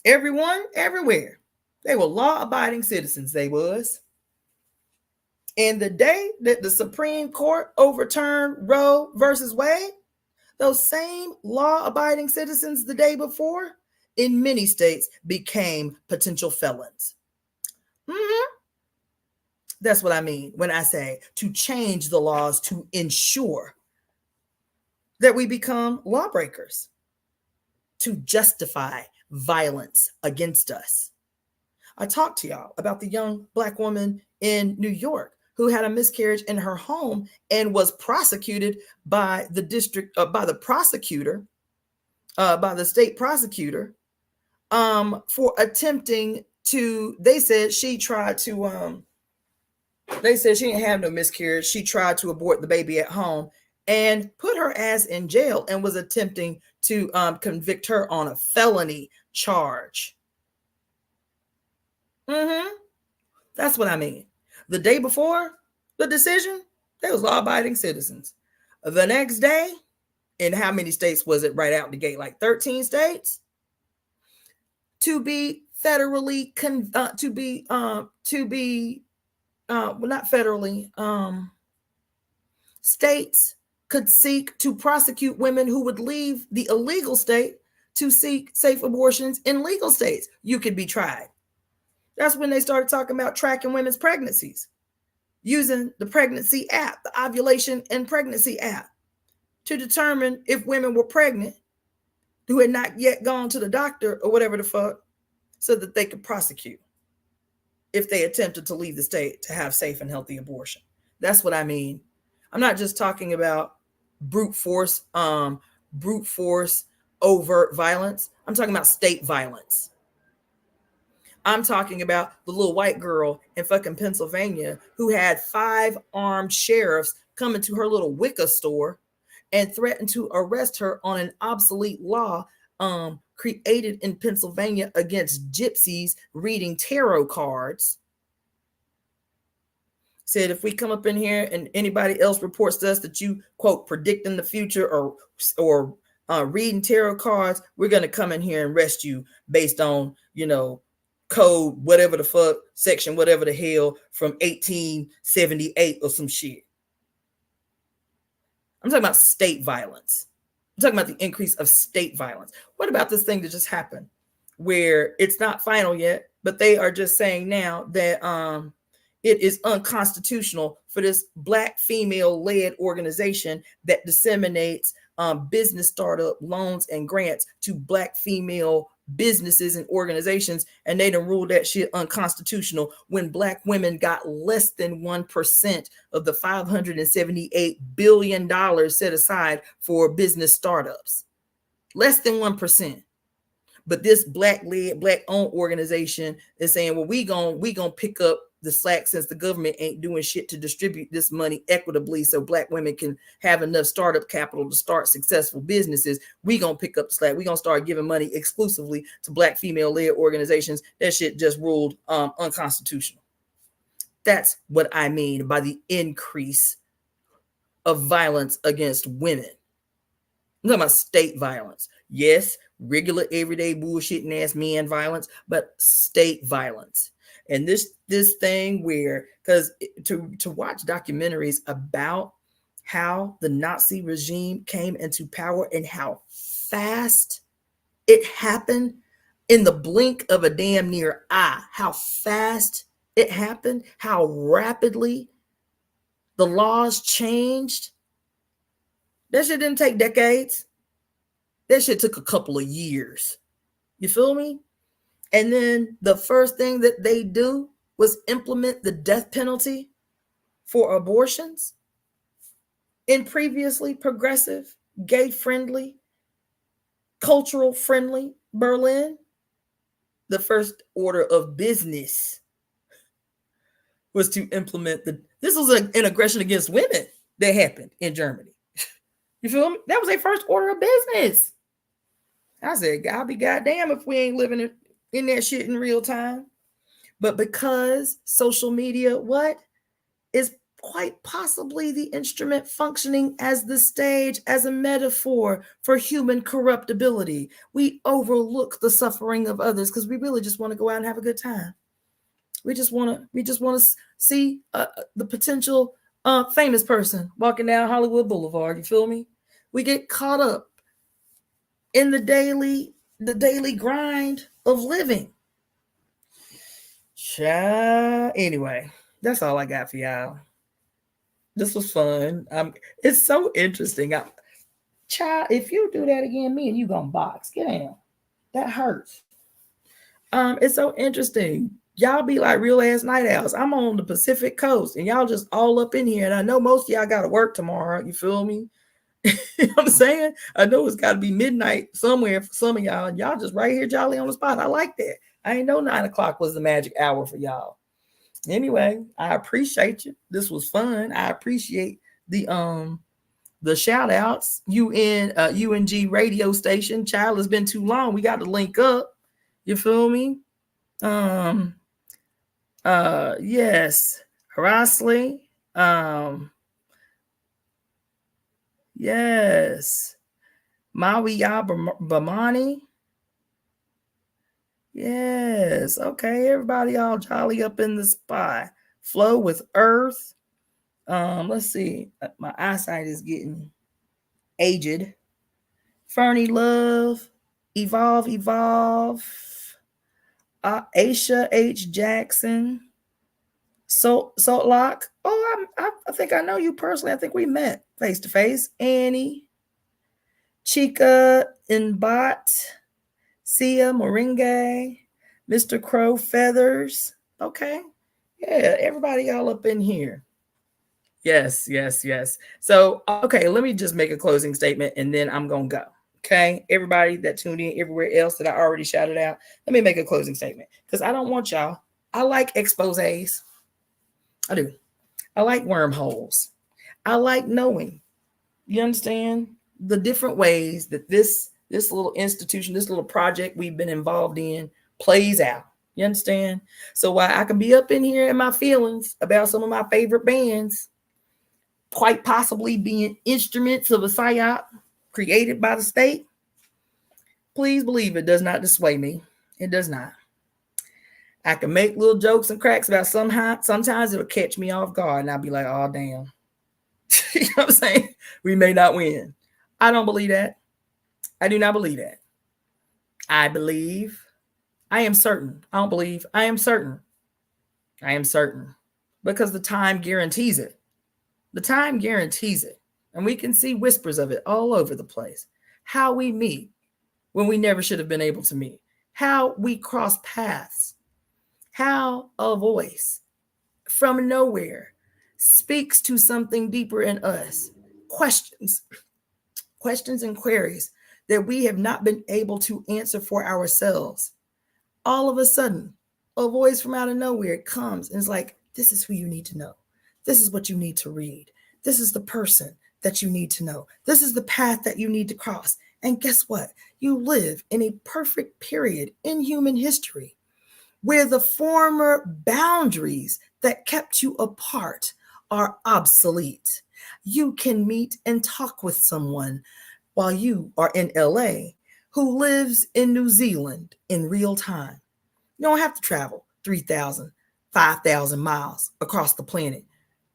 Everyone, everywhere. They were law-abiding citizens, they was. And the day that the Supreme Court overturned Roe versus Wade, those same law-abiding citizens the day before in many states became potential felons. That's what I mean when I say to change the laws to ensure that we become lawbreakers, to justify violence against us. I talked to y'all about the young Black woman in New York who had a miscarriage in her home and was prosecuted by the state prosecutor, for attempting to. They said she didn't have no miscarriage. She tried to abort the baby at home and put her ass in jail and was attempting to convict her on a felony charge. That's what I mean. The day before the decision, they was law-abiding citizens. The next day, in how many states was it right out the gate? Like 13 states? To be federally, not federally, states could seek to prosecute women who would leave the illegal state to seek safe abortions in legal states. You could be tried. That's when they started talking about tracking women's pregnancies, using the pregnancy app, the ovulation and pregnancy app, to determine if women were pregnant who had not yet gone to the doctor or whatever the fuck, so that they could prosecute if they attempted to leave the state to have safe and healthy abortion. That's what I mean. I'm not just talking about brute force overt violence. I'm talking about state violence. I'm talking about the little white girl in fucking Pennsylvania who had 5 armed sheriffs come into her little Wicca store and threatened to arrest her on an obsolete law created in Pennsylvania against gypsies reading tarot cards. Said if we come up in here and anybody else reports to us that you, quote, predicting the future or reading tarot cards, we're going to come in here and arrest you based on, code, whatever the fuck, section, whatever the hell from 1878 or some shit. I'm talking about state violence. I'm talking about the increase of state violence. What about this thing that just happened where it's not final yet, but they are just saying now that it is unconstitutional for this Black female-led organization that disseminates business startup loans and grants to Black female businesses and organizations, and they done ruled that shit unconstitutional when Black women got less than 1% of the $578 billion set aside for business startups. Less than 1%. But this Black-led, Black-owned organization is saying, well, we gonna pick up the slack since the government ain't doing shit to distribute this money equitably so Black women can have enough startup capital to start successful businesses. We gonna pick up the slack. We gonna start giving money exclusively to Black female-led organizations. That shit just ruled unconstitutional. That's what I mean by the increase of violence against women. I'm talking about state violence. Yes, regular everyday bullshitting ass men violence, but state violence. And this thing where, because to watch documentaries about how the Nazi regime came into power and how fast it happened in the blink of a damn near eye, how fast it happened, how rapidly the laws changed. That shit didn't take decades. That shit took a couple of years. You feel me? And then the first thing that they do was implement the death penalty for abortions in previously progressive, gay-friendly, cultural-friendly Berlin. The first order of business was to implement this was an aggression against women that happened in Germany. You feel me? That was their first order of business. I said, God be goddamn if we ain't living in that shit in real time. But because social media, is quite possibly the instrument functioning as the stage, as a metaphor for human corruptibility, we overlook the suffering of others because we really just want to go out and have a good time. We just want to see the potential famous person walking down Hollywood Boulevard. You feel me? We get caught up in the daily grind of living. Anyway, that's all I got for y'all. This was fun. It's so interesting. Child, if you do that again, me and you gonna box. Get down. That hurts. It's so interesting. Y'all be like real ass night owls. I'm on the Pacific Coast, and y'all just all up in here. And I know most of y'all got to work tomorrow. You feel me? You know what I'm saying? I know it's got to be midnight somewhere for some of y'all, and y'all just right here jolly on the spot. I like that. I ain't know 9 o'clock was the magic hour for y'all. Anyway, I appreciate you. This was fun. I appreciate the shout outs. UNG radio station. Child, it's been too long. We got to link up. You feel me? Yes. Harasley. Yes. Mawiya Bamani. Yes. Okay. Everybody all jolly up in the spot. Flow with Earth. Let's see. My eyesight is getting aged. Fernie Love. Evolve. Aisha H. Jackson. Saltlock. Oh, I think I know you personally. I think we met face to face. Annie. Chica Inbot. Sia Moringa. Mr. Crow Feathers. Okay. Yeah, everybody all up in here. Yes. So, okay, let me just make a closing statement and then I'm going to go. Okay, everybody that tuned in everywhere else that I already shouted out, let me make a closing statement because I don't want y'all. I like exposés. I do. I like wormholes. I like knowing, you understand, the different ways that this little institution, this little project we've been involved in plays out. You understand? So while I can be up in here in my feelings about some of my favorite bands, quite possibly being instruments of a psyop created by the state, please believe it does not dissuade me. It does not. I can make little jokes and cracks about sometimes it'll catch me off guard and I'll be like, oh, damn. You know what I'm saying? We may not win. I don't believe that. I do not believe that. I believe. I am certain. I don't believe. I am certain. I am certain. Because the time guarantees it. The time guarantees it. And we can see whispers of it all over the place. How we meet when we never should have been able to meet. How we cross paths. How a voice from nowhere speaks to something deeper in us. Questions and queries that we have not been able to answer for ourselves. All of a sudden, a voice from out of nowhere. It comes and it's like, this is who you need to know. This is what you need to read. This is the person that you need to know. This is the path that you need to cross. And guess what? You live in a perfect period in human history where the former boundaries that kept you apart are obsolete. You can meet and talk with someone while you are in LA who lives in New Zealand in real time. You don't have to travel 3,000, 5,000 miles across the planet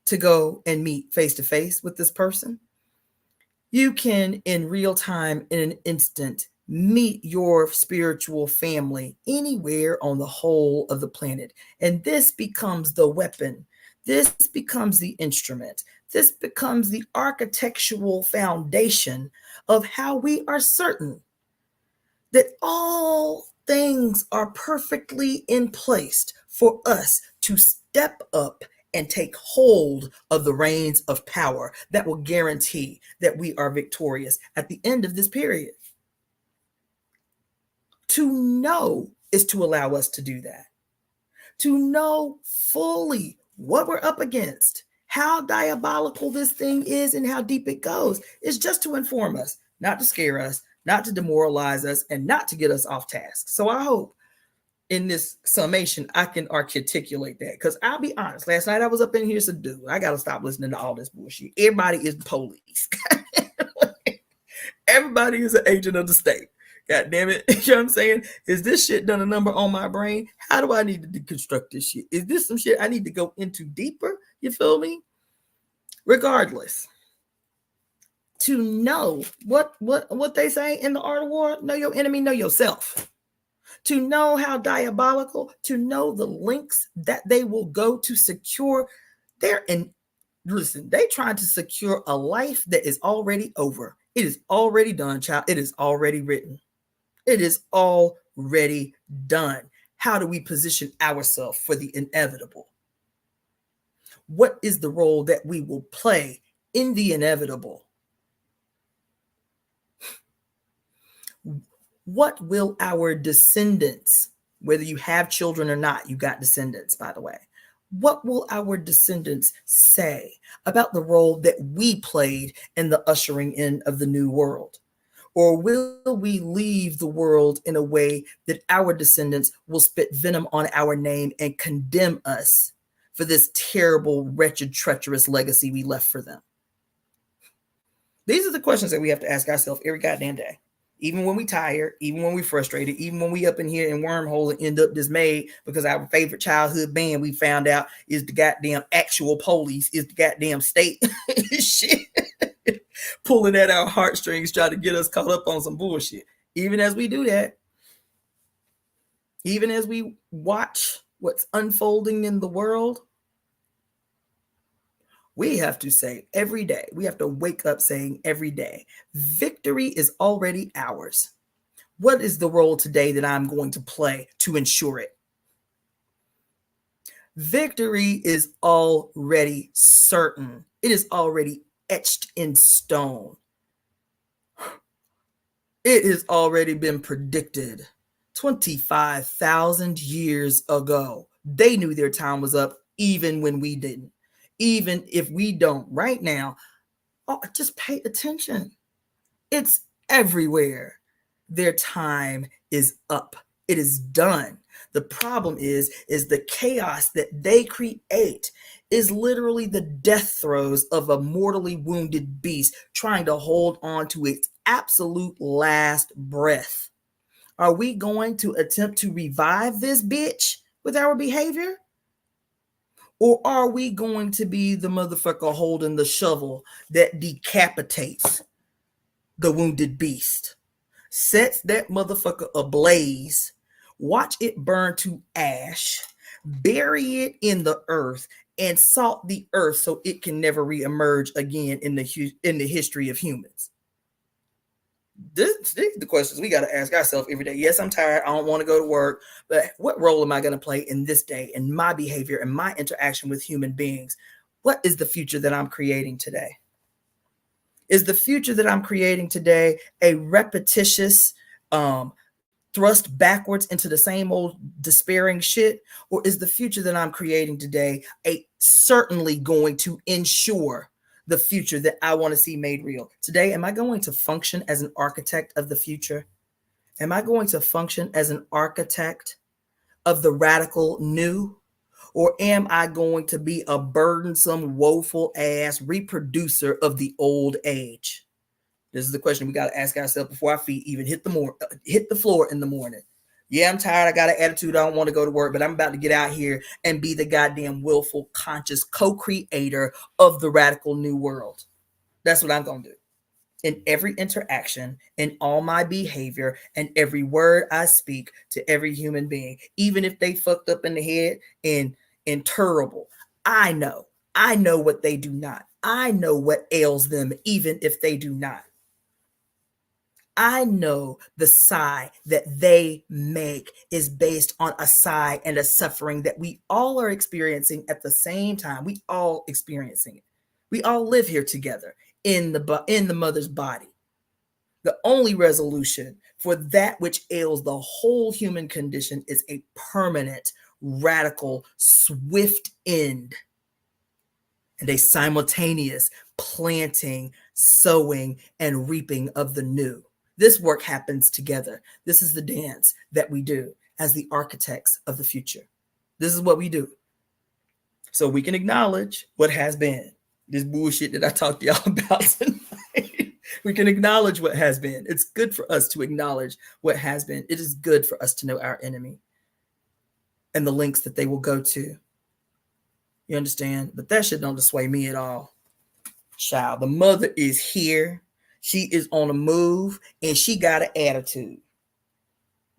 to go and meet face to face with this person. You can, in real time, in an instant, meet your spiritual family anywhere on the whole of the planet. And this becomes the weapon. This becomes the instrument. This becomes the architectural foundation of how we are certain that all things are perfectly in place for us to step up and take hold of the reins of power that will guarantee that we are victorious at the end of this period. To know is to allow us to do that. To know fully what we're up against, how diabolical this thing is, and how deep it goes is just to inform us, not to scare us, not to demoralize us, and not to get us off task. So I hope in this summation, I can articulate that. Because I'll be honest, last night I was up in here, so dude, I got to stop listening to all this bullshit. Everybody is the police. Everybody is an agent of the state. God damn it. You know what I'm saying? Is this shit done a number on my brain? How do I need to deconstruct this shit? Is this some shit I need to go into deeper? You feel me? Regardless, to know what they say in the art of war, know your enemy, know yourself. To know how diabolical, to know the links that they will go to secure they trying to secure a life that is already over. It is already done, child. It is already written. It is already done. How do we position ourselves for the inevitable? What is the role that we will play in the inevitable? What will our descendants, whether you have children or not, you got descendants, by the way, what will our descendants say about the role that we played in the ushering in of the new world? Or will we leave the world in a way that our descendants will spit venom on our name and condemn us for this terrible, wretched, treacherous legacy we left for them? These are the questions that we have to ask ourselves every goddamn day. Even when we tired, even when we frustrated, even when we up in here in wormhole and end up dismayed because our favorite childhood band we found out is the goddamn actual police, is the goddamn state shit. Pulling at our heartstrings, trying to get us caught up on some bullshit. Even as we do that, even as we watch what's unfolding in the world, we have to say every day, we have to wake up saying every day, victory is already ours. What is the role today that I'm going to play to ensure it? Victory is already certain. It is already etched in stone. It has already been predicted 25,000 years ago. They knew their time was up even when we didn't. Even if we don't right now, just pay attention. It's everywhere. Their time is up. It is done. The problem is the chaos that they create is literally the death throes of a mortally wounded beast trying to hold on to its absolute last breath. Are we going to attempt to revive this bitch with our behavior? Or are we going to be the motherfucker holding the shovel that decapitates the wounded beast, sets that motherfucker ablaze, watch it burn to ash, bury it in the earth, and salt the earth so it can never reemerge again in the history of humans? These are the questions we got to ask ourselves every day. Yes, I'm tired. I don't want to go to work, but what role am I going to play in this day, in my behavior, and my interaction with human beings? What is the future that I'm creating today? Is the future that I'm creating today a repetitious, thrust backwards into the same old despairing shit? Or is the future that I'm creating today certainly going to ensure the future that I want to see made real? Today, am I going to function as an architect of the future? Am I going to function as an architect of the radical new? Or am I going to be a burdensome, woeful ass reproducer of the old age? This is the question we got to ask ourselves before our feet even hit the floor in the morning. Yeah, I'm tired. I got an attitude. I don't want to go to work, but I'm about to get out here and be the goddamn willful, conscious co-creator of the radical new world. That's what I'm going to do. In every interaction, in all my behavior, and every word I speak to every human being, even if they fucked up in the head and terrible. I know what they do not. I know what ails them, even if they do not. I know the sigh that they make is based on a sigh and a suffering that we all are experiencing at the same time. We all experiencing it. We all live here together in the mother's body. The only resolution for that which ails the whole human condition is a permanent, radical, swift end and a simultaneous planting, sowing, and reaping of the new. This work happens together. This is the dance that we do as the architects of the future. This is what we do. So we can acknowledge what has been. This bullshit that I talked to y'all about tonight. We can acknowledge what has been. It's good for us to acknowledge what has been. It is good for us to know our enemy and the links that they will go to. You understand? But that shit don't sway me at all. Child, the mother is here. She is on the move, and she got an attitude.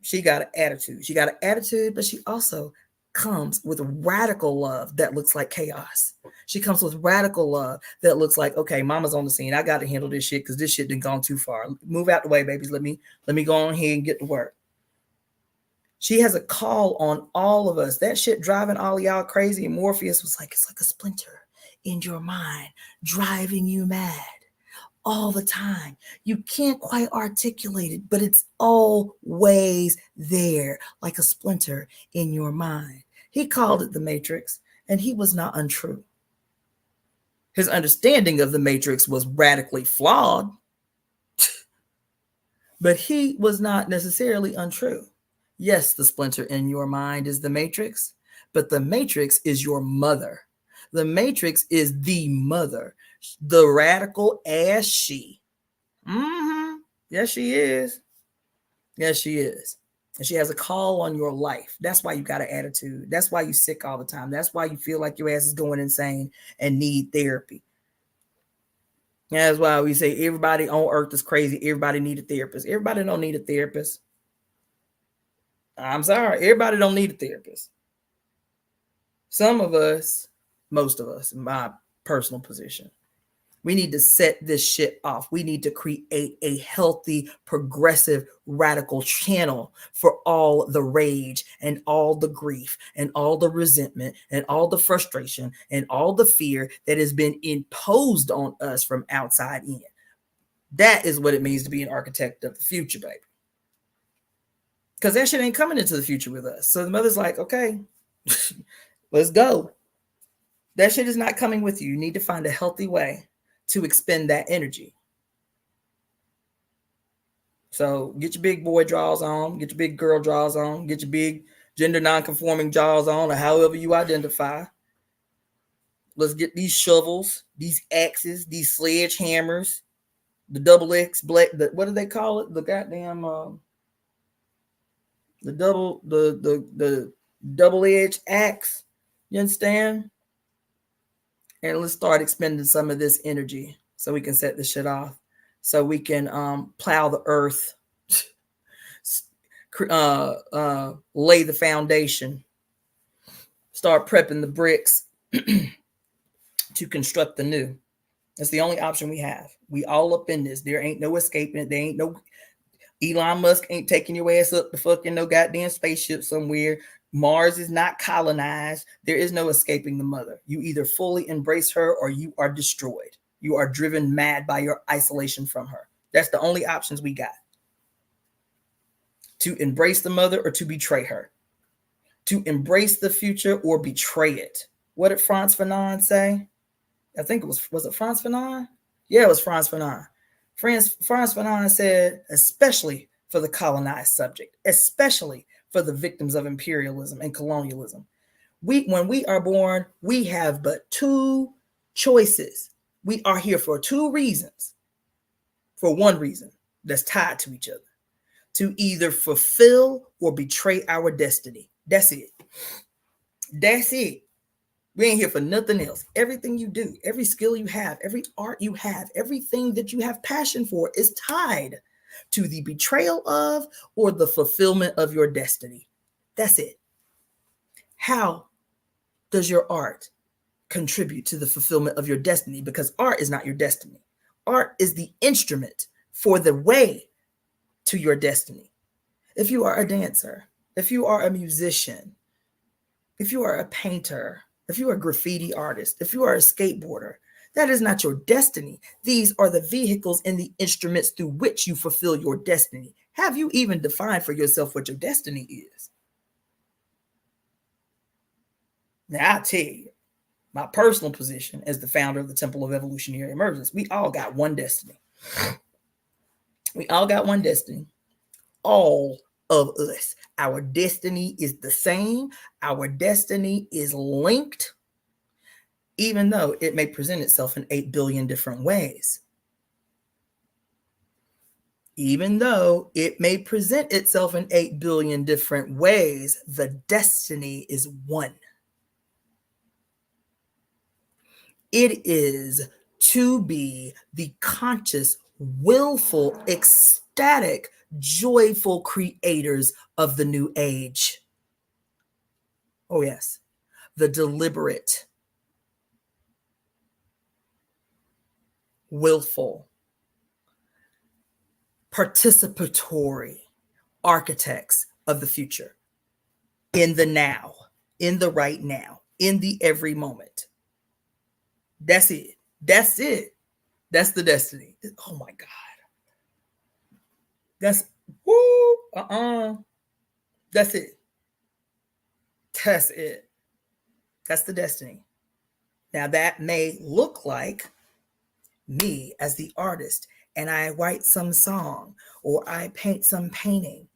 She got an attitude. She got an attitude, but she also comes with radical love that looks like chaos. She comes with radical love that looks like, okay, mama's on the scene. I got to handle this shit because this shit done gone too far. Move out the way, babies. Let me go on here and get to work. She has a call on all of us. That shit driving all of y'all crazy. And Morpheus was like, it's like a splinter in your mind, driving you mad all the time. You can't quite articulate it, but it's always there, like a splinter in your mind. He called it the Matrix, and he was not untrue. His understanding of the Matrix was radically flawed, but he was not necessarily untrue. Yes, the splinter in your mind is the Matrix, but the Matrix is your mother. The Matrix is the mother, the radical ass she. Yes, she is. Yes, she is. And she has a call on your life. That's why you got an attitude. That's why you're sick all the time. That's why you feel like your ass is going insane and need therapy. That's why we say everybody on earth is crazy. Everybody need a therapist. Everybody don't need a therapist. I'm sorry. Everybody don't need a therapist. Some of us, most of us, in my personal position, we need to set this shit off. We need to create a healthy, progressive, radical channel for all the rage and all the grief and all the resentment and all the frustration and all the fear that has been imposed on us from outside in. That is what it means to be an architect of the future, baby. Because that shit ain't coming into the future with us. So the mother's like, okay, let's go. That shit is not coming with you. You need to find a healthy way to expend that energy. So get your big boy draws on, get your big girl draws on, get your big gender non-conforming jaws on, or however you identify. Let's get these shovels, these axes, these sledgehammers, the double X black, what do they call it? The goddamn the double-edged axe. You understand? And let's start expending some of this energy so we can set this shit off. So we can plow the earth, lay the foundation, start prepping the bricks to construct the new. That's the only option we have. We all up in this. There ain't no escaping it. There ain't no Elon Musk ain't taking your ass up to fucking no goddamn spaceship somewhere. Mars is not colonized. There is no escaping the mother. You either fully embrace her or you are destroyed. You are driven mad by your isolation from her. That's the only options we got. to embrace the mother or to betray her, to embrace the future or betray it. What did Frantz Fanon say? I think was it Frantz Fanon? Yeah, it was Frantz Fanon. Frantz Fanon said, especially for the colonized subject, especially for the victims of imperialism and colonialism. When we are born, we have but two choices. We are here for two reasons. For one reason that's tied to each other. To either fulfill or betray our destiny. That's it. That's it. We ain't here for nothing else. Everything you do, every skill you have, every art you have, everything that you have passion for is tied to the betrayal of or the fulfillment of your destiny. That's it. How does your art contribute to the fulfillment of your destiny? Because art is not your destiny. Art is the instrument for the way to your destiny. If you are a dancer, if you are a musician, if you are a painter, if you are a graffiti artist, if you are a skateboarder, that is not your destiny. These are the vehicles and the instruments through which you fulfill your destiny. Have you even defined for yourself what your destiny is? Now, I'll tell you, my personal position as the founder of the Temple of Evolutionary Emergence, we all got one destiny. We all got one destiny. All of us. Our destiny is the same. Our destiny is linked, even though it may present itself in 8 billion different ways. Even though it may present itself in 8 billion different ways, the destiny is one. It is to be the conscious, willful, ecstatic, joyful creators of the new age. Oh, yes. The deliberate, willful, participatory architects of the future. In the now, in the right now, in the every moment. That's it. That's it. That's the destiny. Oh my God. That's That's it. That's it. That's the destiny. Now that may look like me as the artist, and I write some song or I paint some painting,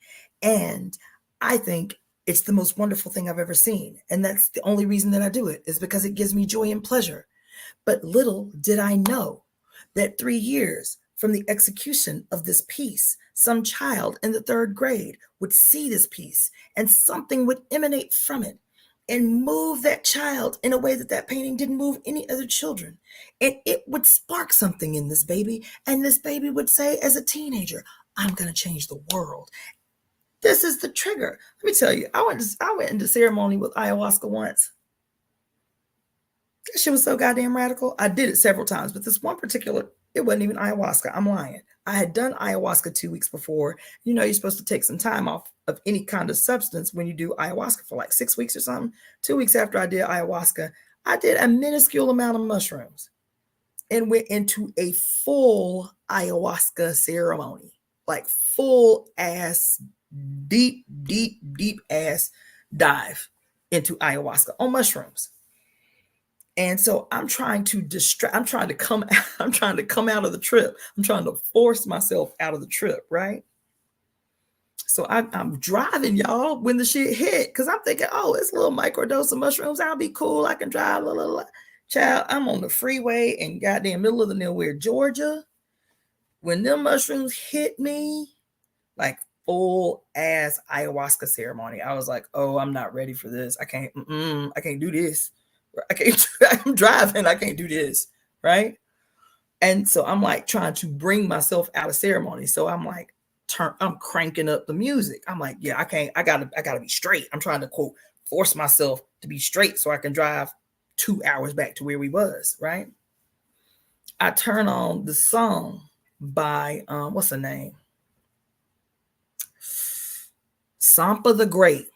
and I think it's the most wonderful thing I've ever seen. And that's the only reason that I do it, is because it gives me joy and pleasure. But little did I know that 3 years from the execution of this piece, some child in the 3rd grade would see this piece and something would emanate from it and move that child in a way that that painting didn't move any other children. And it would spark something in this baby. And this baby would say, as a teenager, I'm going to change the world. This is the trigger. Let me tell you, I went into ceremony with ayahuasca once. That shit was so goddamn radical. I did it several times, but this one particular, it wasn't even ayahuasca. I'm lying. I had done ayahuasca 2 weeks before. You know, you're supposed to take some time off of any kind of substance when you do ayahuasca for like 6 weeks or something. 2 weeks after I did ayahuasca, I did a minuscule amount of mushrooms and went into a full ayahuasca ceremony, like full ass, deep ass dive into ayahuasca on mushrooms. And so I'm trying to come out of the trip. I'm trying to force myself out of the trip, right? So I'm driving, y'all, when the shit hit, because I'm thinking, oh, it's a little microdose of mushrooms. I'll be cool. I can drive. Blah, blah, blah. Child, I'm on the freeway in goddamn middle of the nowhere, Georgia. When them mushrooms hit me, like full ass ayahuasca ceremony, I was like, oh, I'm not ready for this. I can't do this. I'm driving. I can't do this. Right. And so I'm like trying to bring myself out of ceremony. So I'm like, I'm cranking up the music. I'm like, yeah, I gotta be straight. I'm trying to quote, force myself to be straight so I can drive 2 hours back to where we was. Right. I turn on the song by, what's her name? Sampa the Great.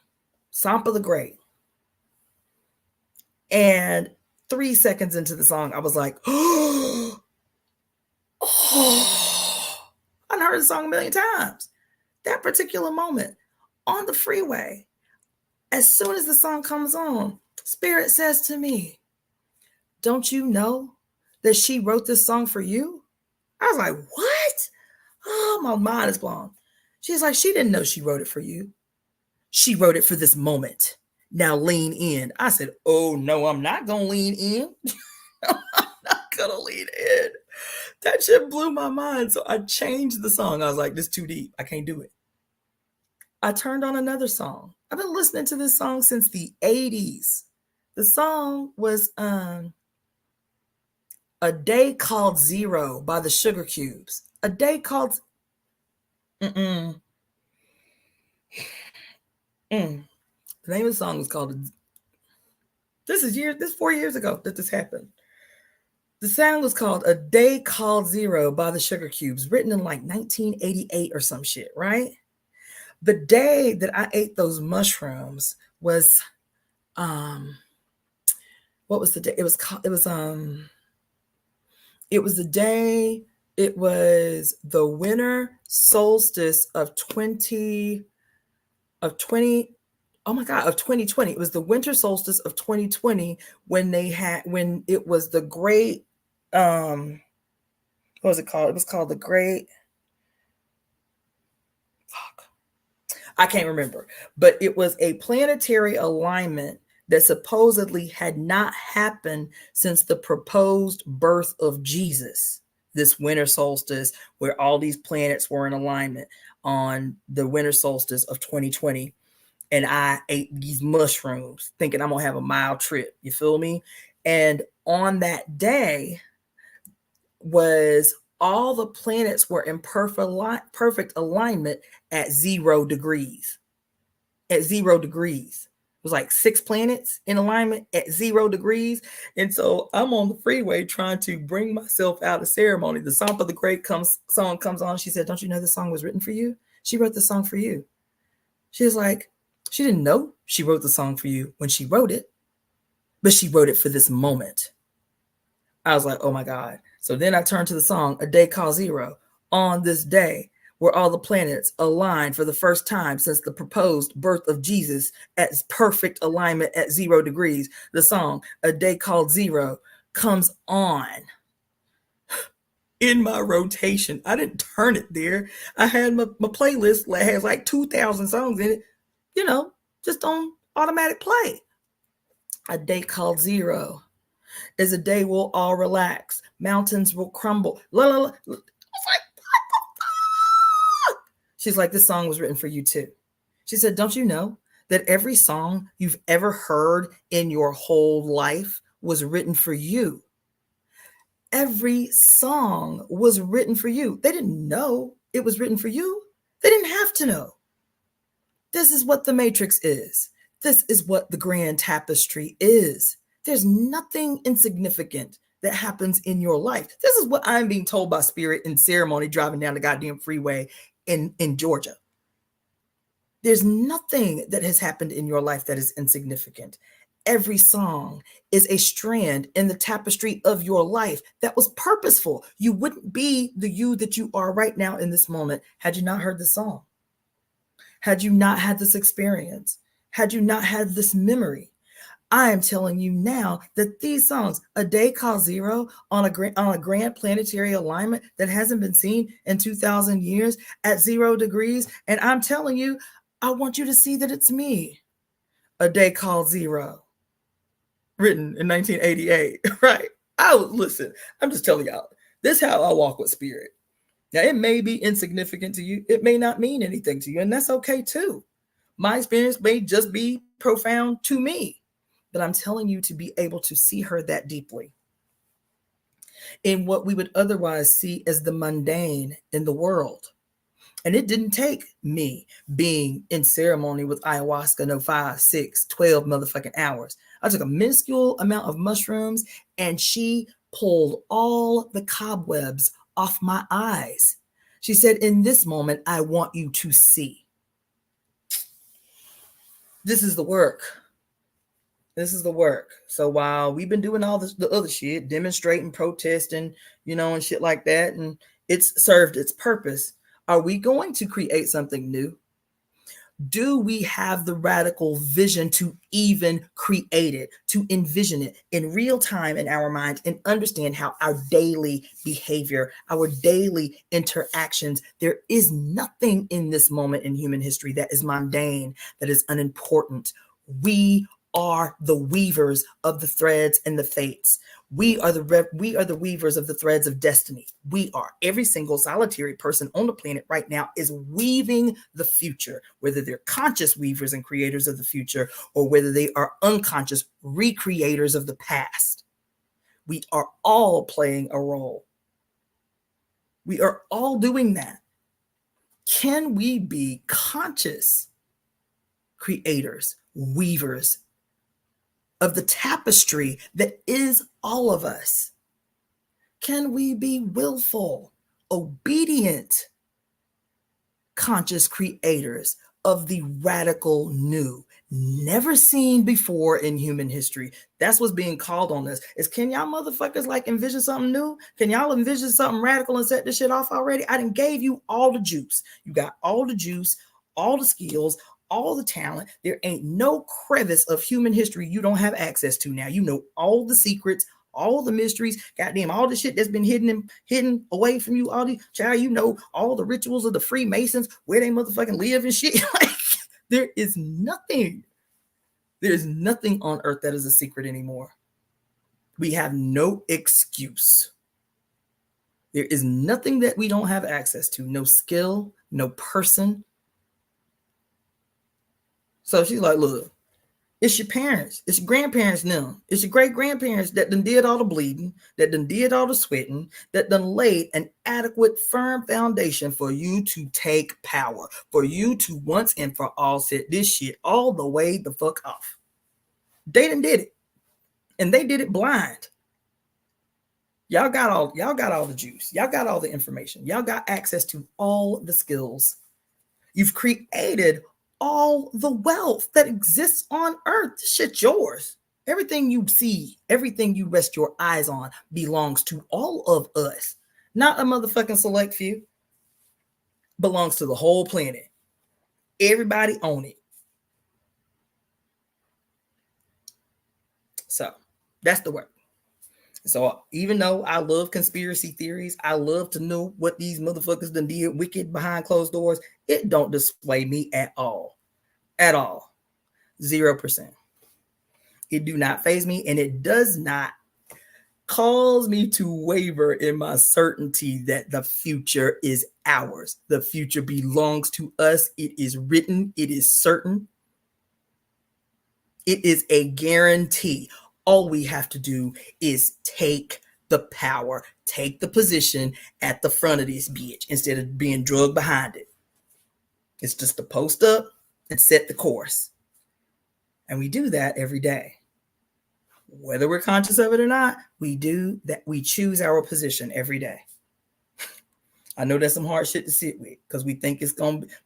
And 3 seconds into the song, I was like, oh, I've heard the song a million times. that particular moment on the freeway, as soon as the song comes on, Spirit says to me, don't you know that she wrote this song for you? I was like, what? Oh, my mind is blown. She's like, she didn't know she wrote it for you. She wrote it for this moment. Now lean in. I said, oh, no, I'm not going to lean in. I'm not going to lean in. That shit blew my mind. So I changed the song. I was like, this is too deep. I can't do it. I turned on another song. I've been listening to this song since the 80s. The song was A Day Called Zero by the Sugar Cubes. A Day Called... The name of the song is called... This is 4 years ago that this happened. The song was called A Day Called Zero by the Sugar Cubes, written in like 1988 or some shit, right? The day that I ate those mushrooms was, what was the day? It was the winter solstice of 2020. It was the winter solstice of 2020 when it was the great, what was it called? It was called the great, I can't remember, but it was a planetary alignment that supposedly had not happened since the proposed birth of Jesus, this winter solstice, where all these planets were in alignment on the winter solstice of 2020. And I ate these mushrooms thinking I'm going to have a mild trip. You feel me? And on that day was all the planets were in perfect alignment at 0 degrees. At 0 degrees. It was like 6 planets in alignment at 0 degrees. And so I'm on the freeway trying to bring myself out of ceremony. The Song of the Great song comes on. She said, don't you know this song was written for you? She wrote the song for you. She was like, she didn't know she wrote the song for you when she wrote it, but she wrote it for this moment. I was like, oh my God. So then I turned to the song, A Day Called Zero. On this day, where all the planets aligned for the first time since the proposed birth of Jesus at perfect alignment at 0 degrees, the song, A Day Called Zero, comes on in my rotation. I didn't turn it there. I had my playlist that has like 2,000 songs in it, just on automatic play. A Day Called Zero is a day we'll all relax. Mountains will crumble. La, la, la. I was like, what the fuck? She's like, this song was written for you too. She said, don't you know that every song you've ever heard in your whole life was written for you? Every song was written for you. They didn't know it was written for you. They didn't have to know. This is what the Matrix is. This is what the grand tapestry is. There's nothing insignificant that happens in your life. This is what I'm being told by Spirit in ceremony driving down the goddamn freeway in Georgia. There's nothing that has happened in your life that is insignificant. Every song is a strand in the tapestry of your life that was purposeful. You wouldn't be the you that you are right now in this moment had you not heard the song. Had you not had this experience, had you not had this memory. I am telling you now that these songs, A Day Called Zero, on a grand planetary alignment that hasn't been seen in 2,000 years at 0 degrees, and I'm telling you, I want you to see that it's me. A Day Called Zero, written in 1988, right? Listen, I'm just telling y'all, this is how I walk with Spirit. Now, it may be insignificant to you. It may not mean anything to you, and that's okay too. My experience may just be profound to me, but I'm telling you to be able to see her that deeply in what we would otherwise see as the mundane in the world. And it didn't take me being in ceremony with ayahuasca no 5, 6, 12 motherfucking hours. I took a minuscule amount of mushrooms and she pulled all the cobwebs off my eyes. She said, in this moment, I want you to see. This is the work. This is the work. So while we've been doing all this, the other shit, demonstrating, protesting, and shit like that, and it's served its purpose, Are we going to create something new? Do we have the radical vision to even create it, to envision it in real time in our mind and understand how our daily behavior, our daily interactions, there is nothing in this moment in human history that is mundane, that is unimportant. We are the weavers of the threads and the fates. We are the weavers of the threads of destiny. We are. Every single solitary person on the planet right now is weaving the future, whether they're conscious weavers and creators of the future or whether they are unconscious recreators of the past. We are all playing a role. We are all doing that. Can we be conscious creators, weavers of the tapestry that is all of us? Can we be willful, obedient, conscious creators of the radical new, never seen before in human history? That's what's being called on us. Is can y'all motherfuckers like envision something new? Can y'all envision something radical and set this shit off already? I done gave you all the juice. You got all the juice, all the skills, all the talent. There ain't no crevice of human history you don't have access to now. You know all the secrets, all the mysteries, goddamn, all the shit that's been hidden away from you. All the child, you know all the rituals of the Freemasons, where they motherfucking live and shit. Like, there is nothing. There's nothing on earth that is a secret anymore. We have no excuse. There is nothing that we don't have access to. No skill, no person. So she's like, look, it's your parents, it's your grandparents now, it's your great-grandparents that done did all the bleeding, that done did all the sweating, that done laid an adequate, firm foundation for you to take power, for you to once and for all set this shit all the way the fuck off. They done did it, and they did it blind. Y'all got all the juice, y'all got all the information, y'all got access to all the skills. You've created all the wealth that exists on earth. This shit's yours. Everything you see, everything you rest your eyes on belongs to all of us. Not a motherfucking select few. Belongs to the whole planet. Everybody own it. So that's the work. So even though I love conspiracy theories, I love to know what these motherfuckers done did wicked behind closed doors, it don't dissuade me at all. At all. 0%. It do not faze me, and it does not cause me to waver in my certainty that the future is ours. The future belongs to us. It is written. It is certain. It is a guarantee. All we have to do is take the power, take the position at the front of this bitch instead of being drugged behind it. It's just to post up and set the course. And we do that every day. Whether we're conscious of it or not, we do that. We choose our position every day. I know that's some hard shit to sit with because we think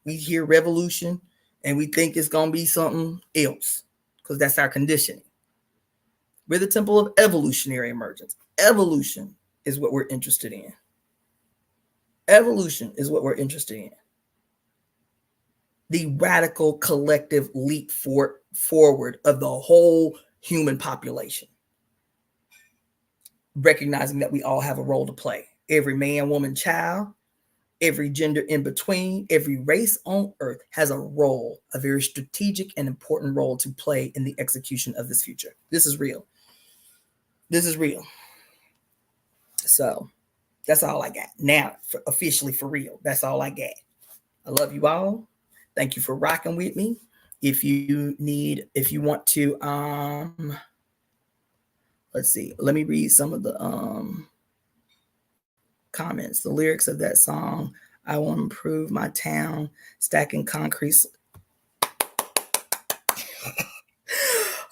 we hear revolution and we think it's going to be something else because that's our conditioning. We're the temple of evolutionary emergence. Evolution is what we're interested in. Evolution is what we're interested in. The radical collective leap forward of the whole human population. Recognizing that we all have a role to play. Every man, woman, child, every gender in between, every race on earth has a role, a very strategic and important role to play in the execution of this future. This is real. This is real. So that's all I got. Now, officially for real, that's all I got. I love you all. Thank you for rocking with me. If you want to, let's see, let me read some of the comments. The lyrics of that song, I want to improve my town, stacking concrete.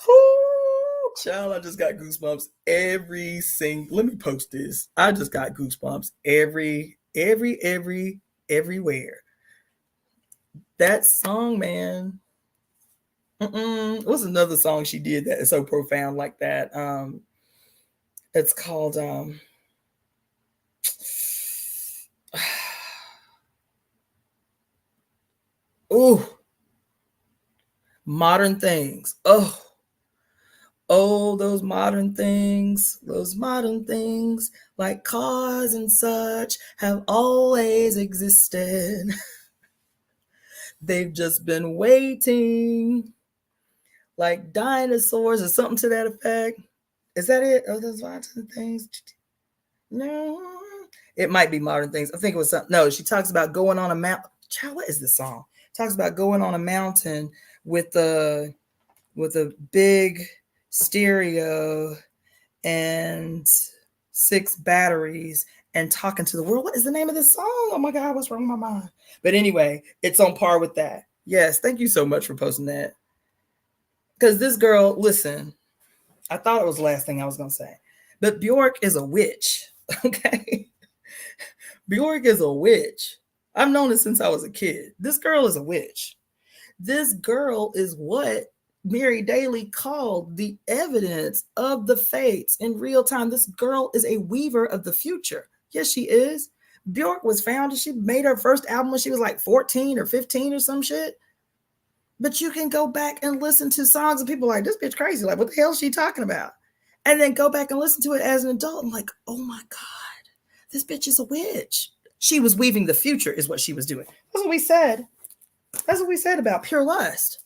Oh, child, I just got goosebumps let me post this. I just got goosebumps everywhere. That song, man. What's another song she did that is so profound like that? It's called Ooh, modern things. Oh, those modern things, like cars and such, have always existed. They've just been waiting, like dinosaurs or something to that effect. Is that it? Oh, those modern things. No, it might be modern things. I think it was something. No, she talks about going on a mountain. Child, what is this song? Talks about going on a mountain with a big stereo and 6 batteries and talking to the world. What is the name of this song? Oh my God, what's wrong with my mind? But anyway, it's on par with that. Yes, thank you so much for posting that. Because this girl, listen, I thought it was the last thing I was going to say, but Bjork is a witch. Okay. Bjork is a witch. I've known it since I was a kid. This girl is a witch. This girl is what Mary Daly called the evidence of the fates in real time. This girl is a weaver of the future. Yes, she is. Bjork was founded. She made her first album when she was like 14 or 15 or some shit. But you can go back and listen to songs and people are like, this bitch crazy. Like, what the hell is she talking about? And then go back and listen to it as an adult. I'm like, oh my God, this bitch is a witch. She was weaving the future is what she was doing. That's what we said. That's what we said about Pure Lust.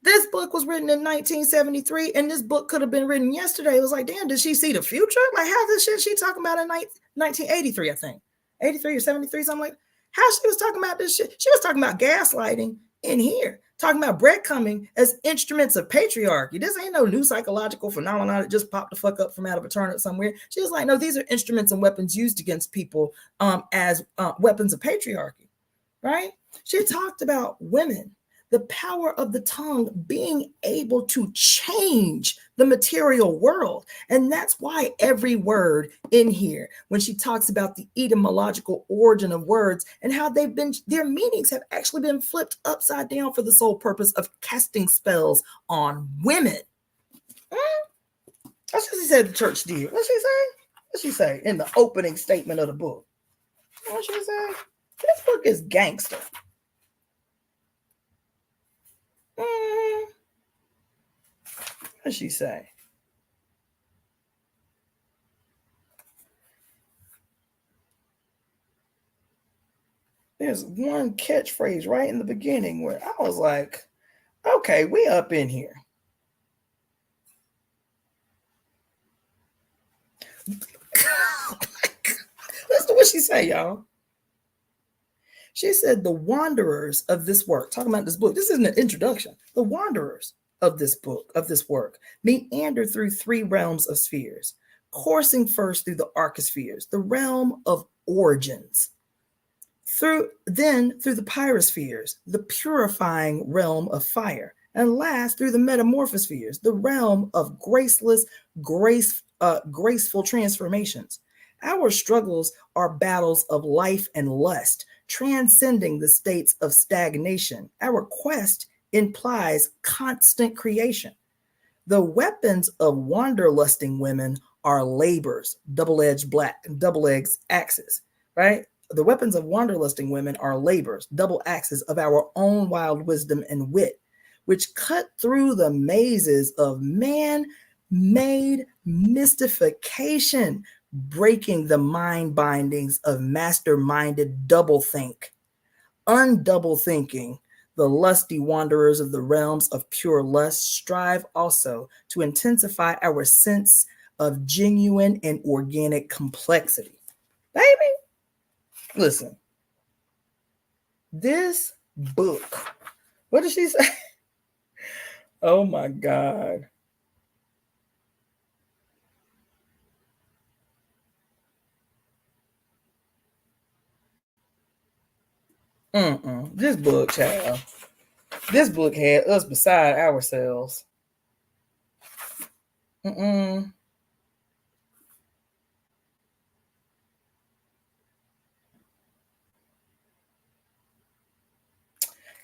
This book was written in 1973, and this book could have been written yesterday. It was like, damn, did she see the future? Like, how this shit she talking about in 1983, I think. 83 or 73, something like how she was talking about this shit. She was talking about gaslighting in here, talking about breadcrumbing as instruments of patriarchy. This ain't no new psychological phenomenon that just popped the fuck up from out of eternity somewhere. She was like, no, these are instruments and weapons used against people as weapons of patriarchy, right? She talked about women, the power of the tongue being able to change the material world. And that's why every word in here, when she talks about the etymological origin of words and how their meanings have actually been flipped upside down for the sole purpose of casting spells on women. That's what she said the church did. What'd she say? What'd she say in the opening statement of the book? What'd she say? This book is gangster. What did she say? There's one catchphrase right in the beginning where I was like, okay, we up in here. Listen to what she say, y'all. She said, the wanderers of this work, talking about this book, this isn't an introduction. The wanderers of this book, of this work, meander through 3 realms of spheres, coursing first through the archospheres, the realm of origins, through the pyrospheres, the purifying realm of fire, and last through the metamorphospheres, the realm of graceful transformations. Our struggles are battles of life and lust, transcending the states of stagnation. Our quest implies constant creation. The weapons of wanderlusting women are labors, double-edged axes, right? The weapons of wanderlusting women are labors, double axes of our own wild wisdom and wit, which cut through the mazes of man-made mystification, breaking the mind bindings of master-minded doublethink, undouble thinking. The lusty wanderers of the realms of pure lust strive also to intensify our sense of genuine and organic complexity. Baby, listen, this book, what did she say? Oh my God. This book, child. This book had us beside ourselves.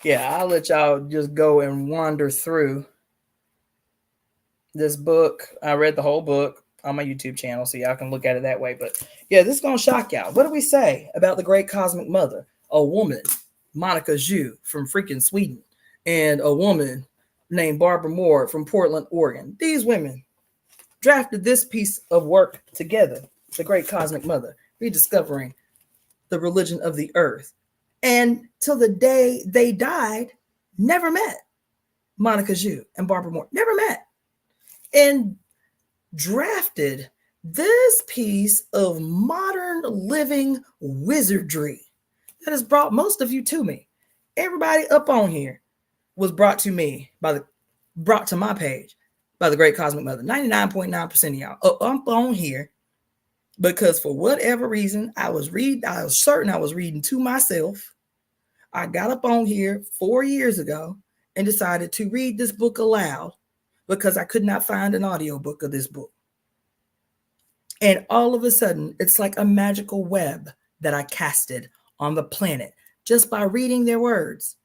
Yeah, I'll let y'all just go and wander through this book. I read the whole book on my YouTube channel, so y'all can look at it that way. But yeah, this is going to shock y'all. What do we say about the great cosmic mother? A woman Monica Zhu from freaking Sweden and a woman named Barbara Moore from Portland, Oregon. These women drafted this piece of work together, The Great Cosmic Mother, rediscovering the religion of the earth. And till the day they died, never met Monica Zhu and Barbara Moore, never met. And drafted this piece of modern living wizardry that has brought most of you to me. Everybody up on here was brought to my page by the Great Cosmic Mother. 99.9% of y'all up on here because for whatever reason, I was certain I was reading to myself. I got up on here 4 years ago and decided to read this book aloud because I could not find an audiobook of this book. And all of a sudden, it's like a magical web that I casted on the planet just by reading their words.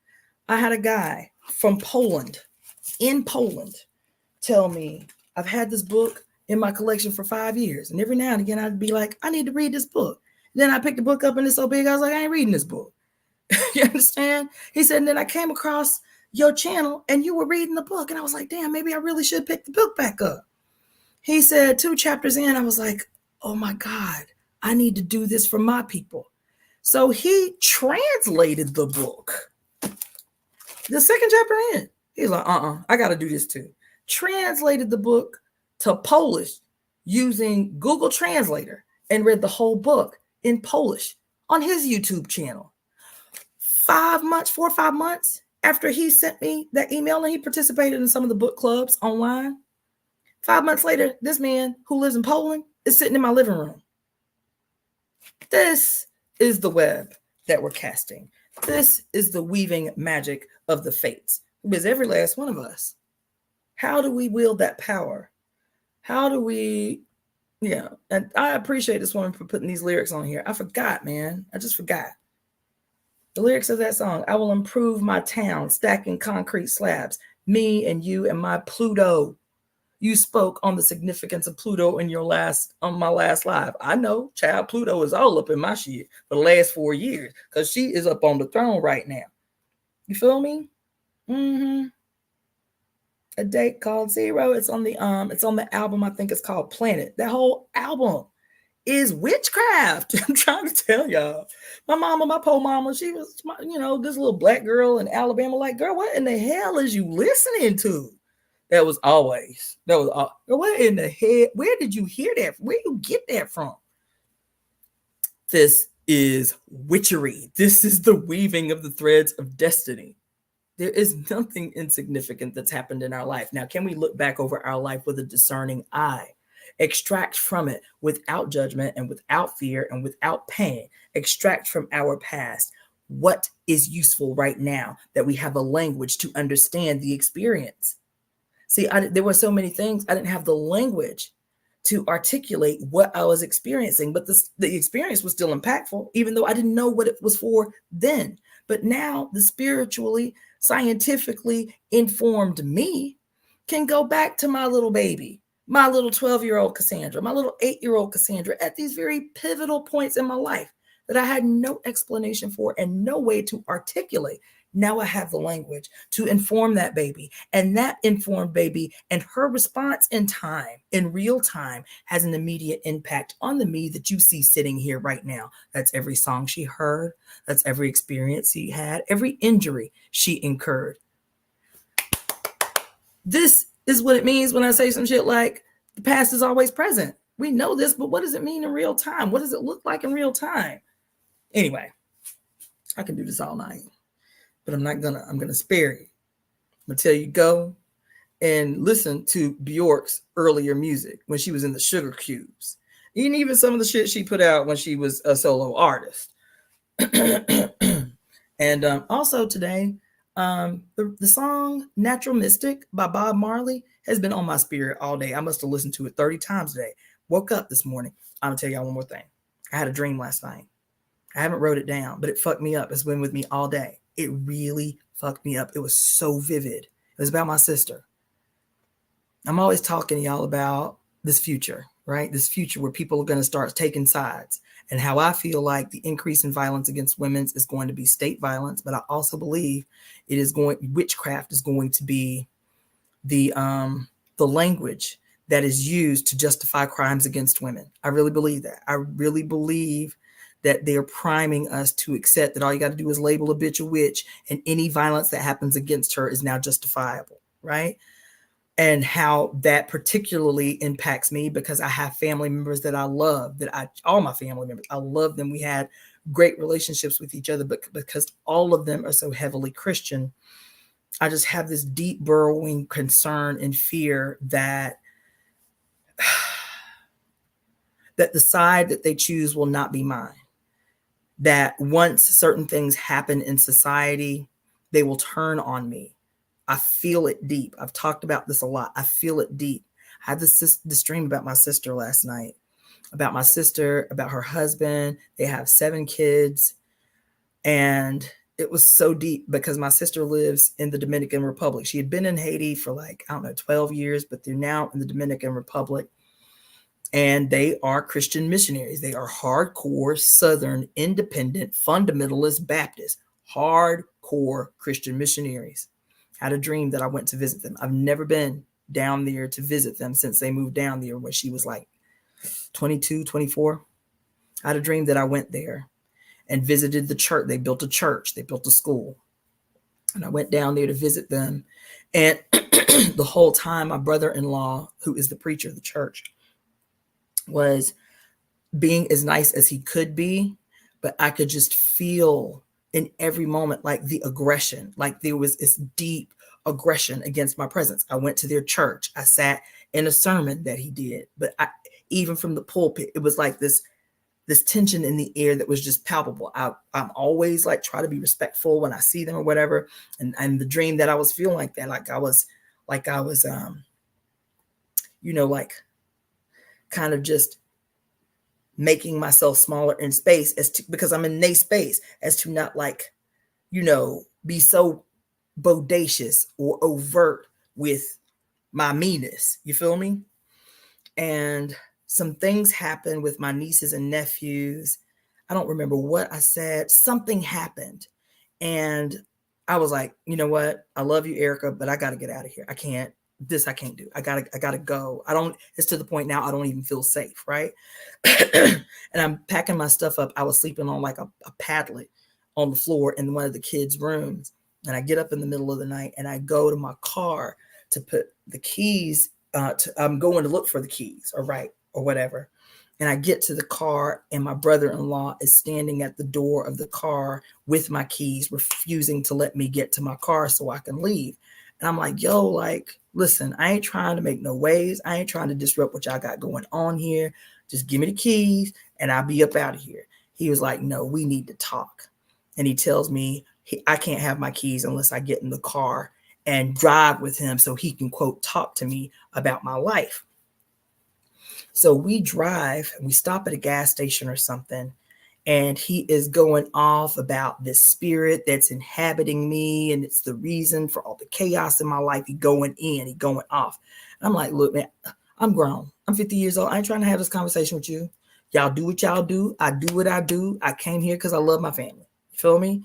I had a guy from Poland, in Poland, tell me, I've had this book in my collection for 5 years. And every now and again, I'd be like, I need to read this book. Then I picked the book up and it's so big, I was like, I ain't reading this book. You understand? He said, and then I came across your channel and you were reading the book. And I was like, damn, maybe I really should pick the book back up. He said 2 chapters in, I was like, oh my God, I need to do this for my people. So he translated the book. The second chapter in, he's like, I got to do this too. Translated the book to Polish using Google Translator and read the whole book in Polish on his YouTube channel. 4 or 5 months after he sent me that email and he participated in some of the book clubs online. 5 months later, this man who lives in Poland is sitting in my living room. This is the web that we're casting. This is the weaving magic of the fates. Because every last one of us, how do we wield that power? How do we, and I appreciate this woman for putting these lyrics on here. I forgot, man. I just forgot. The lyrics of that song, I will improve my town, stacking concrete slabs, me and you and my Pluto. You spoke on the significance of Pluto on my last live. I know, child, Pluto is all up in my shit for the last 4 years because she is up on the throne right now. You feel me? A date called Zero. It's on the album. I think it's called Planet. That whole album is witchcraft. I'm trying to tell y'all. My poor mama, she was, this little black girl in Alabama. Like, girl, what in the hell is you listening to? What in the head? Where did you hear that? Where you get that from? This is witchery. This is the weaving of the threads of destiny. There is nothing insignificant that's happened in our life. Now, can we look back over our life with a discerning eye? Extract from it without judgment and without fear and without pain. Extract from our past what is useful right now that we have a language to understand the experience. See, there were so many things I didn't have the language to articulate what I was experiencing, but the experience was still impactful, even though I didn't know what it was for then. But now the spiritually, scientifically informed me can go back to my little baby, my little 12-year-old Cassandra, my little 8-year-old Cassandra at these very pivotal points in my life that I had no explanation for and no way to articulate. Now I have the language to inform that baby, and that informed baby and her response in real time, has an immediate impact on the me that you see sitting here right now. That's every song she heard. That's every experience she had, every injury she incurred. This is what it means when I say some shit like the past is always present. We know this, but what does it mean in real time? What does it look like in real time? Anyway, I can do this all night. But I'm gonna spare you. I'm gonna tell you, go and listen to Bjork's earlier music when she was in the Sugar Cubes. And even some of the shit she put out when she was a solo artist. And also today, the song Natural Mystic by Bob Marley has been on my spirit all day. I must have listened to it 30 times today. Woke up this morning. I'm gonna tell y'all one more thing. I had a dream last night. I haven't wrote it down, but it fucked me up. It's been with me all day. It really fucked me up. It was so vivid. It was about my sister. I'm always talking to y'all about this future. right? This future where people are going to start taking sides. And how I feel like the increase in violence against women is going to be state violence, but I also believe witchcraft is going to be the language that is used to justify crimes against women. I really believe that. I really believe that they're priming us to accept that all you got to do is label a bitch a witch, and any violence that happens against her is now justifiable, right? And how that particularly impacts me, because I have family members that I love, all my family members, I love them. We had great relationships with each other, but because all of them are so heavily Christian, I just have this deep burrowing concern and fear that the side that they choose will not be mine. That once certain things happen in society, they will turn on me. I feel it deep. I've talked about this a lot. I feel it deep. I had this dream about my sister last night, about her husband. They have 7 kids. And it was so deep because my sister lives in the Dominican Republic. She had been in Haiti for 12 years, but they're now in the Dominican Republic. And they are Christian missionaries. They are hardcore Southern independent fundamentalist Baptists, hardcore Christian missionaries. I had a dream that I went to visit them. I've never been down there to visit them since they moved down there when she was 22, 24. I had a dream that I went there and visited the church. They built a church. They built a school. And I went down there to visit them. And the whole time, my brother-in-law, who is the preacher of the church, was being as nice as he could be. But I could just feel in every moment, the aggression, there was this deep aggression against my presence. I went to their church. I sat in a sermon that he did. But even from the pulpit, it was this tension in the air that was just palpable. I'm always try to be respectful when I see them or whatever. And the dream that I was feeling like that, I was kind of just making myself smaller in space because I'm in their space, as to not be so bodacious or overt with my meanness. You feel me? And some things happened with my nieces and nephews. I don't remember what I said. Something happened. And I was like, you know what? I love you, Erica, but I got to get out of here. I can't do. I gotta go. It's to the point now I don't even feel safe, right? And I'm packing my stuff up. I was sleeping on a Padlet on the floor in one of the kids' rooms. And I get up in the middle of the night and I go to my car to put the keys, I'm going to look for the keys or whatever. And I get to the car and my brother-in-law is standing at the door of the car with my keys, refusing to let me get to my car so I can leave. And I'm like, yo, listen, I ain't trying to make no waves. I ain't trying to disrupt what y'all got going on here. Just give me the keys and I'll be up out of here. He was like, no, we need to talk. And he tells me I can't have my keys unless I get in the car and drive with him so he can, quote, talk to me about my life. So we drive and we stop at a gas station or something. And he is going off about this spirit that's inhabiting me. And it's the reason for all the chaos in my life. He going off. And I'm like, look, man, I'm grown. I'm 50 years old. I ain't trying to have this conversation with you. Y'all do what y'all do. I do what I do. I came here because I love my family. You feel me?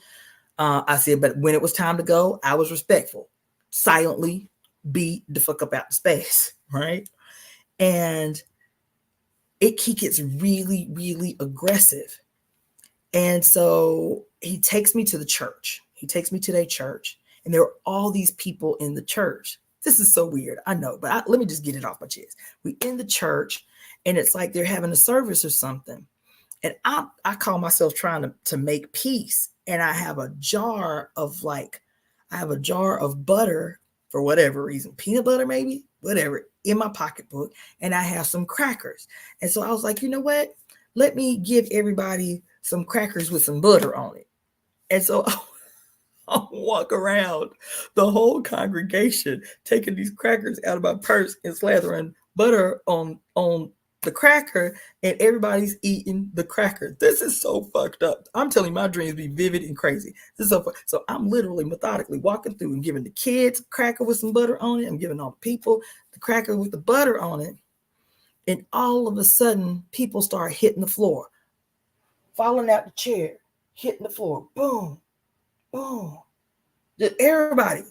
I said, but when it was time to go, I was respectful. Silently beat the fuck up out the space, right? And he gets really, really aggressive. And so he takes me to the church. He takes me to their church. And there are all these people in the church. This is so weird. I know, but let me just get it off my chest. We in the church and it's like they're having a service or something. And I call myself trying to make peace. And I have a jar of butter for whatever reason, peanut butter, maybe, whatever, in my pocketbook. And I have some crackers. And so I was like, you know what? Let me give everybody some crackers with some butter on it. And so I'll walk around the whole congregation, taking these crackers out of my purse and slathering butter on the cracker, and everybody's eating the cracker. This is so fucked up. I'm telling you, my dreams be vivid and crazy. This is so fun. So I'm literally methodically walking through and giving the kids a cracker with some butter on it. I'm giving all the people the cracker with the butter on it. And all of a sudden, people start hitting the floor, falling out the chair, hitting the floor. Boom, boom. Everybody.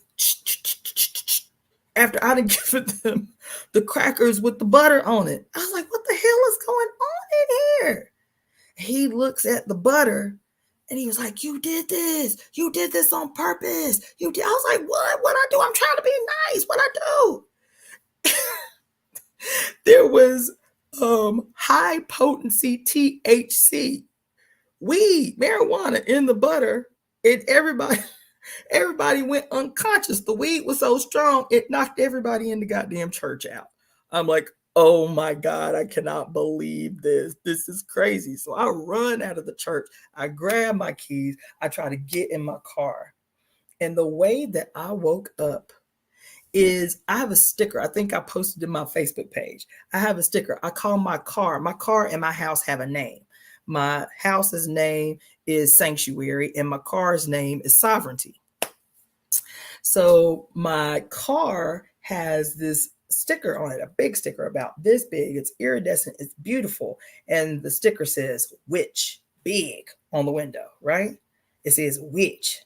After I done given them the crackers with the butter on it, I was like, what the hell is going on in here? He looks at the butter and he was like, you did this. You did this on purpose. You did. I was like, what? What I do? I'm trying to be nice. What I do? There was high potency THC, weed, marijuana in the butter, and everybody went unconscious. The weed was so strong, it knocked everybody in the goddamn church out. I'm like, oh my God, I cannot believe this. This is crazy. So I run out of the church. I grab my keys. I try to get in my car. And the way that I woke up is I have a sticker. I think I posted in my Facebook page. I have a sticker. I call my car and my house have a name. My house's name is Sanctuary and my car's name is Sovereignty. So my car has this sticker on it, a big sticker about this big. It's iridescent. It's beautiful. And the sticker says witch, big, on the window, right? It says witch.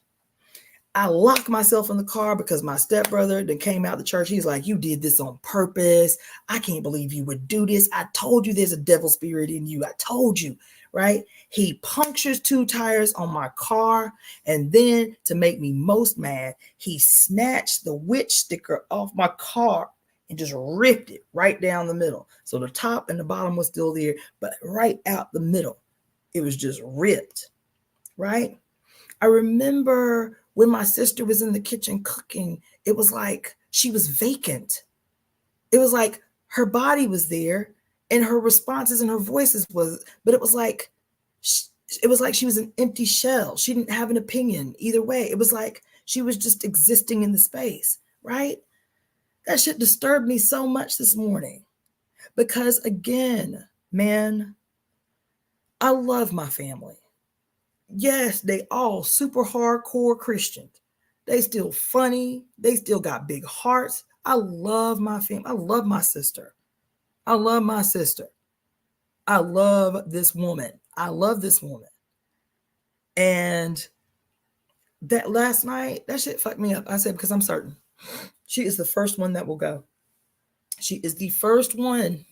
I locked myself in the car because my stepbrother that came out of the church, he's like, you did this on purpose. I can't believe you would do this. I told you there's a devil spirit in you. I told you, right? He punctures 2 tires on my car. And then to make me most mad, he snatched the witch sticker off my car and just ripped it right down the middle. So the top and the bottom was still there, but right out the middle, it was just ripped, right? I remember when my sister was in the kitchen cooking, it was like she was vacant. It was like her body was there and her responses and her voices was, but it was like she was an empty shell. She didn't have an opinion either way. It was like she was just existing in the space, right? That shit disturbed me so much this morning because again, man, I love my family. Yes, they all super hardcore Christians. They still funny. They still got big hearts. I love my family. I love my sister. I love my sister. I love this woman. I love this woman. And that last night, that shit fucked me up. I said, because I'm certain she is the first one that will go. She is the first one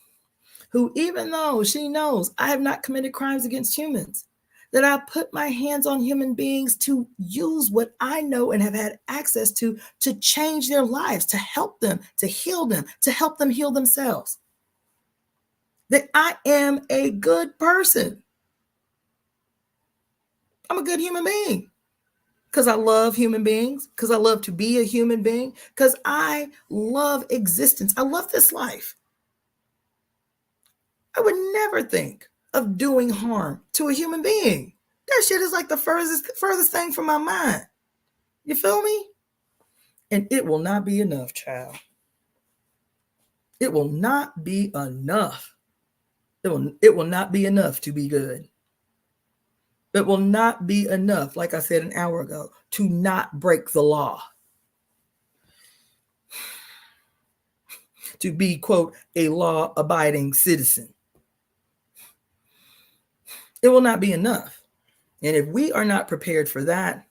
who, even though she knows I have not committed crimes against humans, that I put my hands on human beings to use what I know and have had access to change their lives, to help them, to heal them, to help them heal themselves. That I am a good person. I'm a good human being because I love human beings, because I love to be a human being, because I love existence. I love this life. I would never think of doing harm to a human being. That shit is like the furthest thing from my mind. You feel me? And it will not be enough, child. It will not be enough. It will not be enough to be good. It will not be enough, like I said an hour ago, to not break the law. To be, quote, a law-abiding citizen. It will not be enough. And if we are not prepared for that,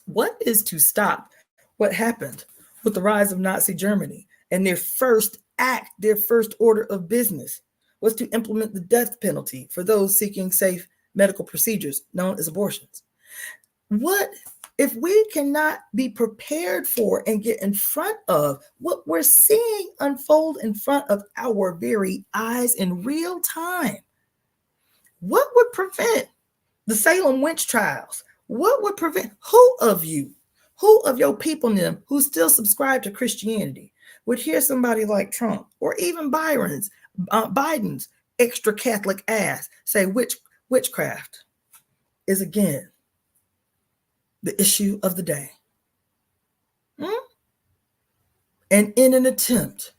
what is to stop what happened with the rise of Nazi Germany and their first act, their first order of business was to implement the death penalty for those seeking safe medical procedures known as abortions? What if we cannot be prepared for and get in front of what we're seeing unfold in front of our very eyes in real time? What would prevent the Salem witch trials? What would prevent who of your people in them who still subscribe to Christianity would hear somebody like Trump or even Biden's extra Catholic ass say witchcraft is again the issue of the day? And in an attempt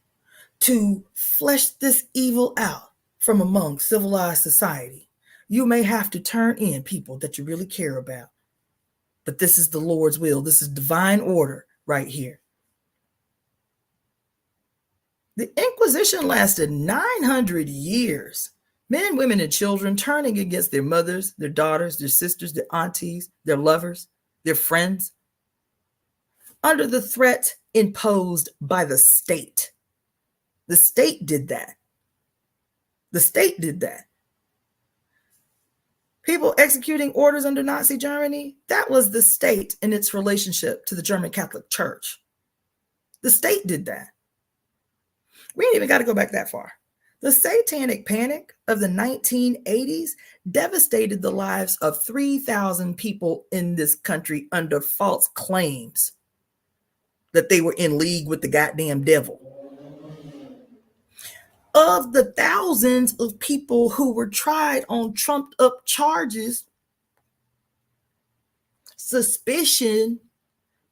to flesh this evil out from among civilized society, you may have to turn in people that you really care about. But this is the Lord's will. This is divine order right here. The Inquisition lasted 900 years. Men, women, and children turning against their mothers, their daughters, their sisters, their aunties, their lovers, their friends, under the threat imposed by the state. The state did that. The state did that. People executing orders under Nazi Germany, that was the state in its relationship to the German Catholic Church. The state did that. We ain't even got to go back that far. The Satanic Panic of the 1980s devastated the lives of 3,000 people in this country under false claims that they were in league with the goddamn devil. Of the thousands of people who were tried on trumped up charges, suspicion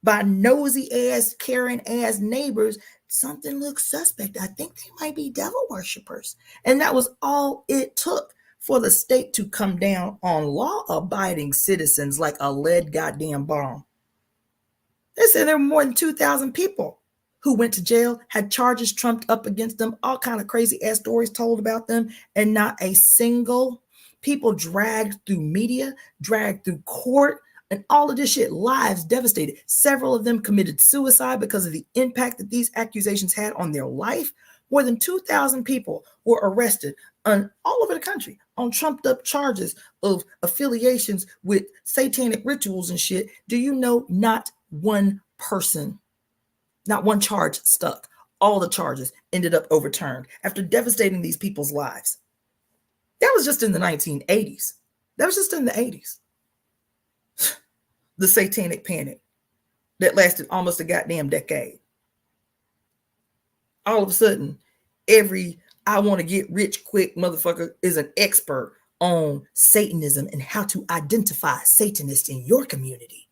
by nosy ass, caring ass neighbors, something looks suspect. I think they might be devil worshipers. And that was all it took for the state to come down on law-abiding citizens like a lead goddamn bomb. They said there were more than 2,000 people who went to jail, had charges trumped up against them, all kind of crazy ass stories told about them, and not a single people dragged through media, dragged through court, and all of this shit, lives devastated. Several of them committed suicide because of the impact that these accusations had on their life. More than 2,000 people were arrested all over the country on trumped up charges of affiliations with satanic rituals and shit. Do you know not one person, not one charge stuck? All the charges ended up overturned after devastating these people's lives. That was just in the 1980s. That was just in the 80s. The Satanic Panic that lasted almost a goddamn decade. All of a sudden, every I want to get rich quick motherfucker is an expert on Satanism and how to identify Satanists in your community.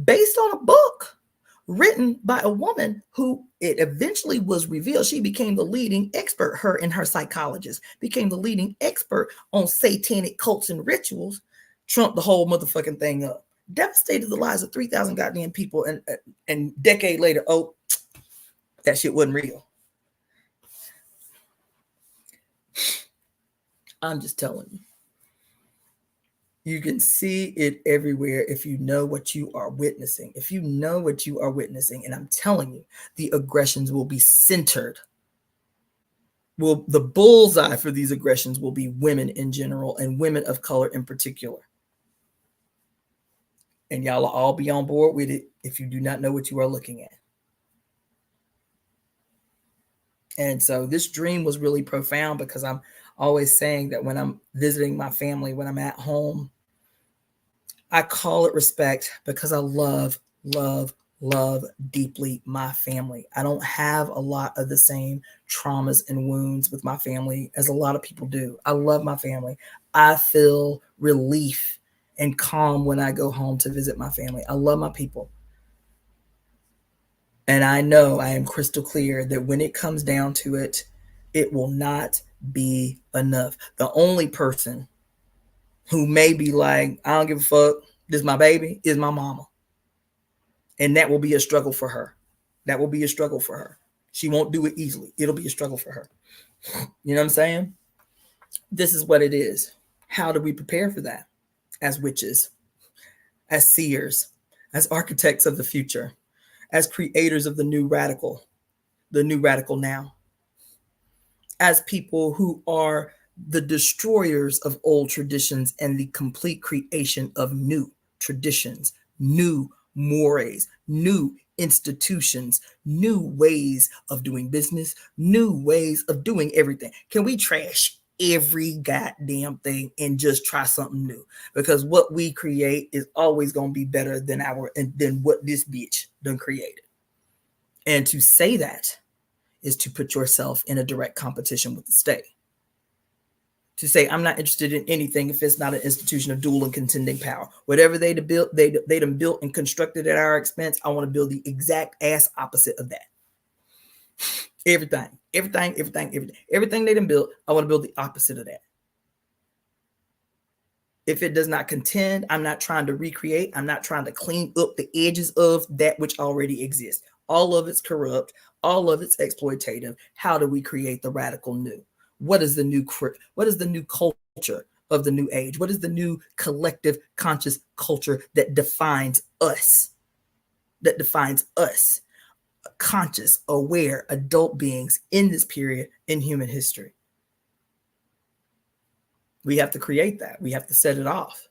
Based on a book written by a woman who it eventually was revealed she became the leading expert, her and her psychologist became the leading expert on satanic cults and rituals, trumped the whole motherfucking thing up. Devastated the lives of 3,000 goddamn people, and decade later, oh, that shit wasn't real. I'm just telling you. You can see it everywhere if you know what you are witnessing. If you know what you are witnessing, and I'm telling you, the aggressions will be centered. Well, the bullseye for these aggressions will be women in general and women of color in particular. And y'all will all be on board with it if you do not know what you are looking at. And so this dream was really profound because I'm always saying that when I'm visiting my family, when I'm at home, I call it respect because I love deeply my family. I don't have a lot of the same traumas and wounds with my family as a lot of people do. I love my family. I feel relief and calm when I go home to visit my family. I love my people. And I know I am crystal clear that when it comes down to it, it will not be enough. The only person who may be like, I don't give a fuck, this is my baby, is my mama. And that will be a struggle for her. That will be a struggle for her. She won't do it easily. It'll be a struggle for her. You know what I'm saying? This is what it is. How do we prepare for that? As witches, as seers, as architects of the future, as creators of the new radical now, as people who are the destroyers of old traditions and the complete creation of new traditions, new mores, new institutions, new ways of doing business, new ways of doing everything. Can we trash every goddamn thing and just try something new? Because what we create is always going to be better than what this bitch done created. And to say that is to put yourself in a direct competition with the state. To say, I'm not interested in anything if it's not an institution of dual and contending power. Whatever they done built and constructed at our expense, I want to build the exact ass opposite of that. Everything they done built, I want to build the opposite of that. If it does not contend, I'm not trying to recreate. I'm not trying to clean up the edges of that which already exists. All of it's corrupt. All of it's exploitative. How do we create the radical new? What is the new culture of the new age? What is the new collective conscious culture that defines us? That defines us, conscious, aware, adult beings in this period in human history. We have to create that. We have to set it off.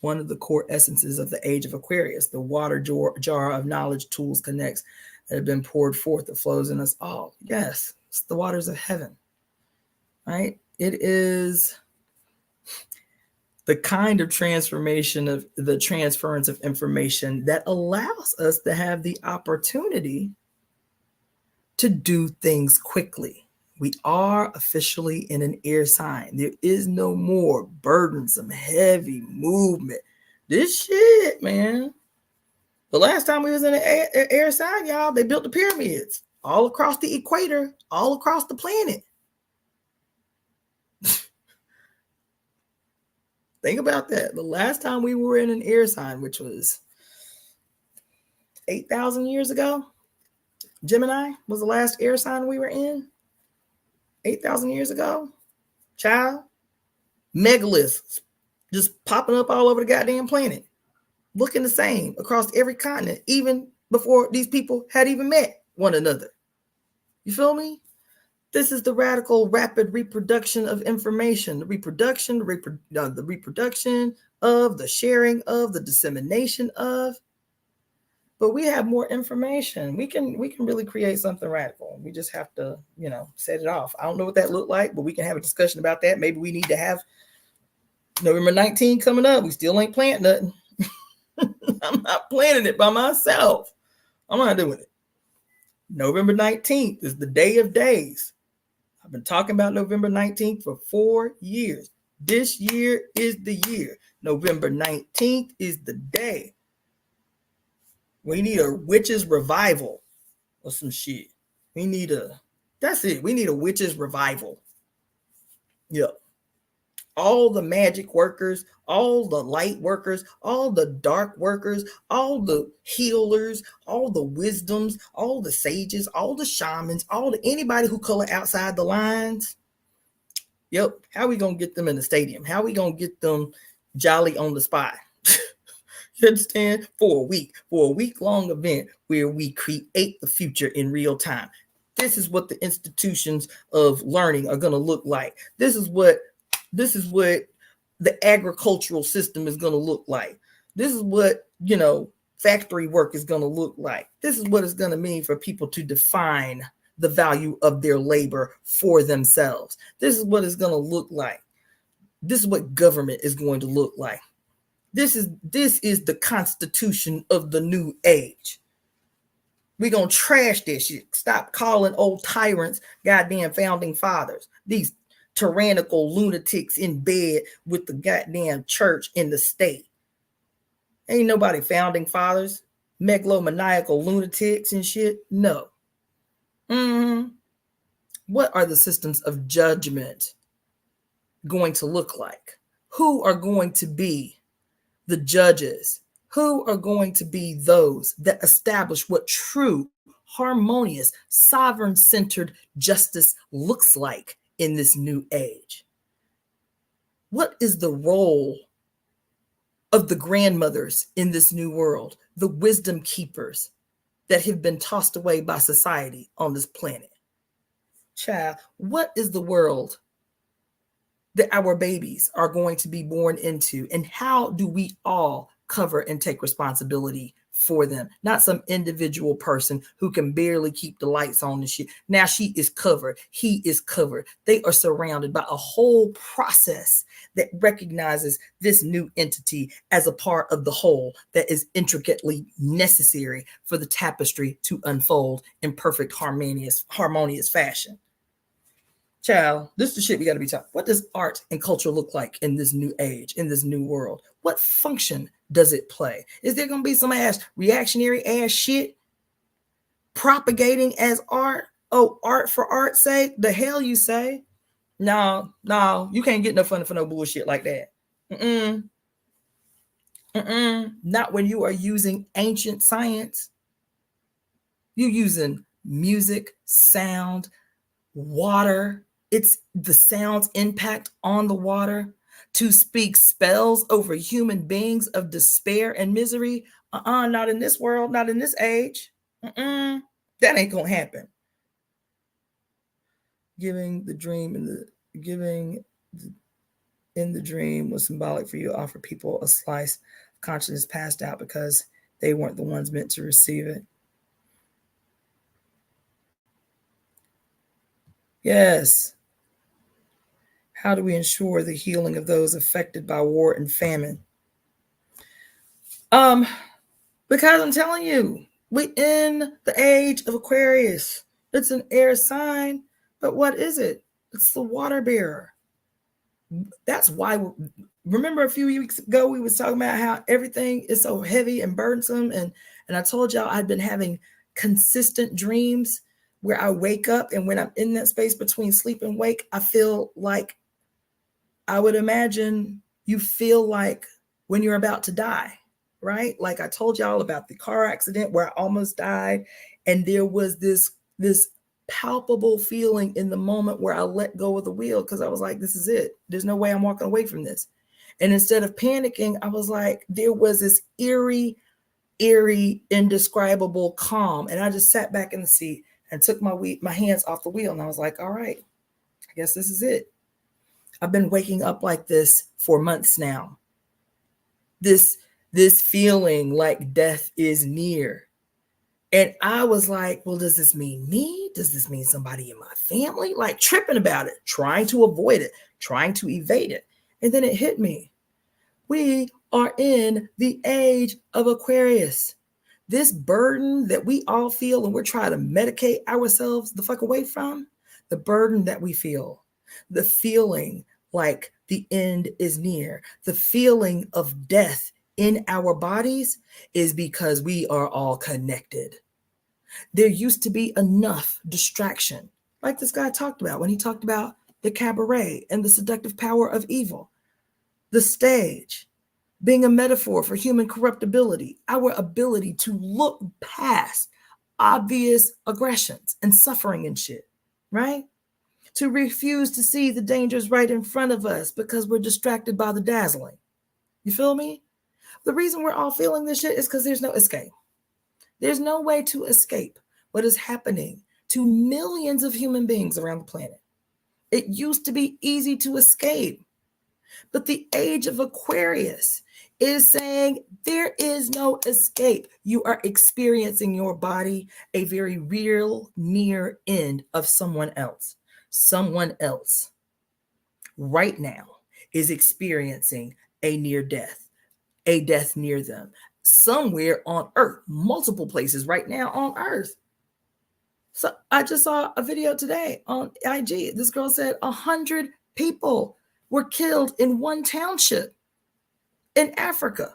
One of the core essences of the age of Aquarius, the water jar of knowledge, tools, connects that have been poured forth that flows in us all. Yes, it's the waters of heaven, right? It is the kind of transformation of the transference of information that allows us to have the opportunity to do things quickly. We are officially in an air sign. There is no more burdensome, heavy movement. This shit, man. The last time we was in an air sign, y'all, they built the pyramids all across the equator, all across the planet. Think about that. The last time we were in an air sign, which was 8,000 years ago, Gemini was the last air sign we were in. 8,000 years ago, child, megaliths just popping up all over the goddamn planet, looking the same across every continent, even before these people had even met one another. You feel me? This is the radical, rapid reproduction of information, the reproduction of, the sharing of, the dissemination of. But we have more information. We can really create something radical. We just have to, set it off. I don't know what that looked like, but we can have a discussion about that. Maybe we need to have November 19 coming up. We still ain't planting nothing. I'm not planning it by myself. I'm not doing it. November 19th is the day of days. I've been talking about November 19th for 4 years. This year is the year. November 19th is the day. We need a witches revival or some shit. That's it. We need a witches revival. Yep. All the magic workers, all the light workers, all the dark workers, all the healers, all the wisdoms, all the sages, all the shamans, anybody who color outside the lines. Yep. How we going to get them in the stadium? How we going to get them jolly on the spot? You understand? For a week-long event where we create the future in real time. This is what the institutions of learning are going to look like. This is what the agricultural system is going to look like. This is what, factory work is going to look like. This is what it's going to mean for people to define the value of their labor for themselves. This is what it's going to look like. This is what government is going to look like. This is the constitution of the new age. We're going to trash this shit. Stop calling old tyrants goddamn founding fathers. These tyrannical lunatics in bed with the goddamn church in the state. Ain't nobody founding fathers. Megalomaniacal lunatics and shit. No. What are the systems of judgment going to look like? Who are going to be the judges? Who are going to be those that establish what true, harmonious, sovereign-centered justice looks like in this new age? What is the role of the grandmothers in this new world, the wisdom keepers that have been tossed away by society on this planet? Child, what is the world that our babies are going to be born into, and how do we all cover and take responsibility for them? Not some individual person who can barely keep the lights on and shit. Now she is covered. He is covered. They are surrounded by a whole process that recognizes this new entity as a part of the whole that is intricately necessary for the tapestry to unfold in perfect harmonious fashion. Child, this is the shit we got to be talking. What does art and culture look like in this new age, in this new world? What function does it play? Is there going to be some ass reactionary ass shit propagating as art? Oh, art for art's sake? The hell you say? No, you can't get no fun for no bullshit like that. Not when you are using ancient science. You're using music, sound, water. It's the sound's impact on the water. To speak spells over human beings of despair and misery. Not in this world, not in this age. That ain't gonna happen. Giving in the dream was symbolic for you to offer people a slice of consciousness passed out because they weren't the ones meant to receive it. Yes. How do we ensure the healing of those affected by war and famine? Because I'm telling you, we're in the age of Aquarius. It's an air sign, but what is it? It's the water bearer. That's why, remember a few weeks ago, we was talking about how everything is so heavy and burdensome. And I told y'all I'd been having consistent dreams where I wake up, and when I'm in that space between sleep and wake, I feel like, I would imagine you feel like when you're about to die, right? Like I told y'all about the car accident where I almost died. And there was this palpable feeling in the moment where I let go of the wheel, because I was like, this is it. There's no way I'm walking away from this. And instead of panicking, I was like, there was this eerie, indescribable calm. And I just sat back in the seat and took my hands off the wheel. And I was like, all right, I guess this is it. I've been waking up like this for months now. This feeling like death is near. And I was like, well, does this mean me? Does this mean somebody in my family? Like tripping about it, trying to avoid it, trying to evade it. And then it hit me. We are in the age of Aquarius. This burden that we all feel and we're trying to medicate ourselves the fuck away from, the burden that we feel, the feeling like the end is near, the feeling of death in our bodies is because we are all connected. There used to be enough distraction, like this guy talked about when he talked about the cabaret and the seductive power of evil, the stage being a metaphor for human corruptibility, our ability to look past obvious aggressions and suffering and shit, right? To refuse to see the dangers right in front of us because we're distracted by the dazzling. You feel me? The reason we're all feeling this shit is because there's no escape. There's no way to escape what is happening to millions of human beings around the planet. It used to be easy to escape, but the age of Aquarius is saying there is no escape. You are experiencing your body a very real near end of someone else. Someone else right now is experiencing a near death, a death near them, somewhere on earth, multiple places right now on earth. So I just saw a video today on IG. This girl said 100 people were killed in one township in Africa,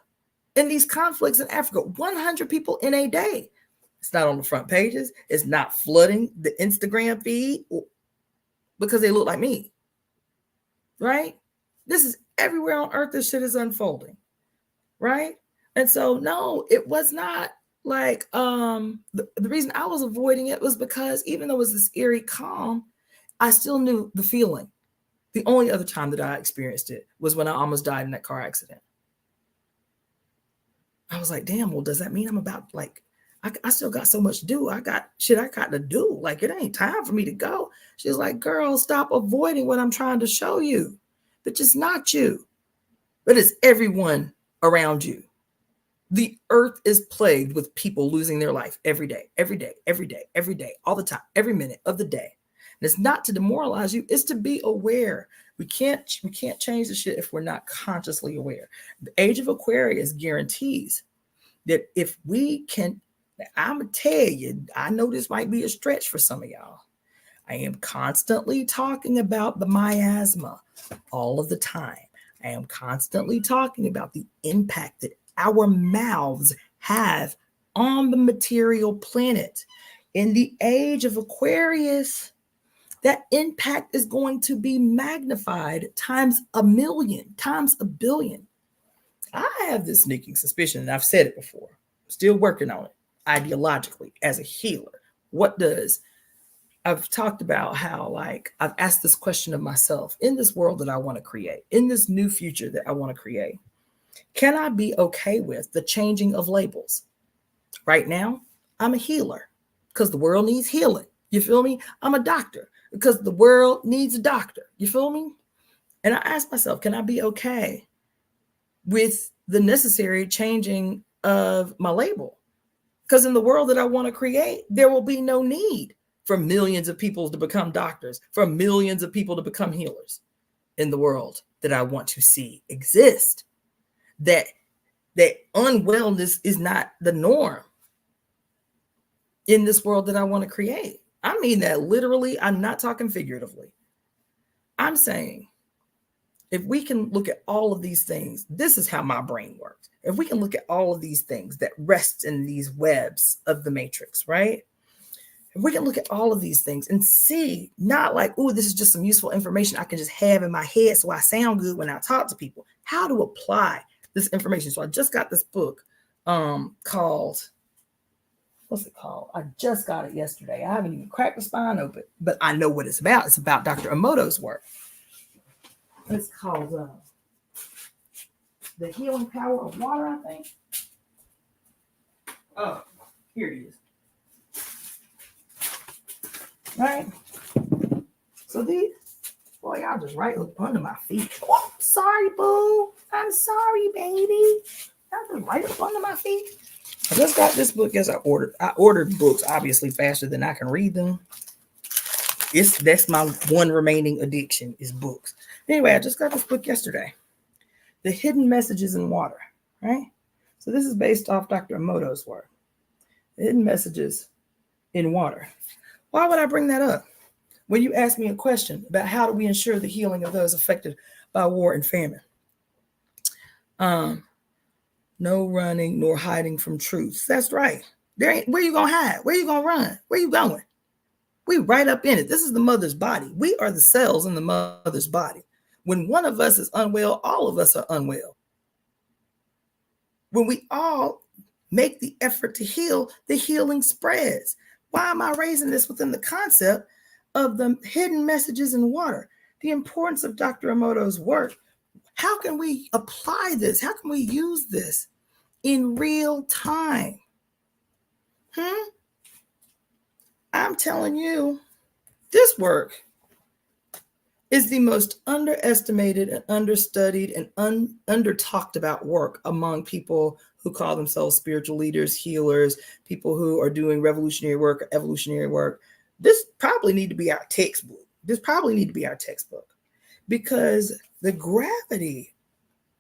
in these conflicts in Africa. 100 people in a day. It's not on the front pages. It's not flooding the Instagram feed because they look like me, right? This is everywhere on earth. This shit is unfolding, right? And so, no, it was not like the reason I was avoiding it was because even though it was this eerie calm, I still knew the feeling. The only other time that I experienced it was when I almost died in that car accident. I was like, damn, well, does that mean I'm about, like, I still got so much to do. I got shit I got to do. Like, it ain't time for me to go. She's like, girl, stop avoiding what I'm trying to show you. But it's not you, but it's everyone around you. The earth is plagued with people losing their life every day, all the time, every minute of the day. And it's not to demoralize you, it's to be aware. We can't change the shit if we're not consciously aware. The age of Aquarius guarantees that if we can, I'm gonna tell you, I know this might be a stretch for some of y'all. I am constantly talking about the miasma all of the time. I am constantly talking about the impact that our mouths have on the material planet. In the age of Aquarius, that impact is going to be magnified times a million, times a billion. I have this sneaking suspicion, and I've said it before, I'm still working on it ideologically as a healer. I've talked about how, like, I've asked this question of myself in this world that I want to create, in this new future that I want to create. Can I be okay with the changing of labels? Right now, I'm a healer because the world needs healing. You feel me? I'm a doctor because the world needs a doctor. You feel me? And I ask myself, can I be okay with the necessary changing of my label? Because in the world that I want to create, there will be no need for millions of people to become doctors, for millions of people to become healers in the world that I want to see exist. That unwellness is not the norm in this world that I want to create. I mean that literally. I'm not talking figuratively. I'm saying if we can look at all of these things, this is how my brain works. If we can look at all of these things that rest in these webs of the matrix, right? If we can look at all of these things and see, not like, oh, this is just some useful information I can just have in my head so I sound good when I talk to people, how to apply this information. So I just got this book called, what's it called? I just got it yesterday. I haven't even cracked the spine open, but I know what it's about. It's about Dr. Emoto's work. It's called The Healing Power of Water, I think. Oh, here it is. Right? So these, boy, y'all just right up under my feet. Oh, sorry, boo. I'm sorry, baby. Y'all just right up under my feet. I just got this book as I ordered. I ordered books, obviously, faster than I can read them. That's my one remaining addiction is books. Anyway, I just got this book yesterday. The Hidden Messages in Water, right? So this is based off Dr. Emoto's work. The Hidden Messages in Water. Why would I bring that up? When you ask me a question about how do we ensure the healing of those affected by war and famine? No running nor hiding from truth. That's right. Where you gonna hide? Where you gonna run? Where you going? We right up in it. This is the mother's body. We are the cells in the mother's body. When one of us is unwell, all of us are unwell. When we all make the effort to heal, the healing spreads. Why am I raising this within the concept of the hidden messages in water? The importance of Dr. Emoto's work. How can we apply this? How can we use this in real time? I'm telling you, this work is the most underestimated and understudied and under talked about work among people who call themselves spiritual leaders, healers, people who are doing revolutionary work, evolutionary work. This probably need to be our textbook. Because the gravity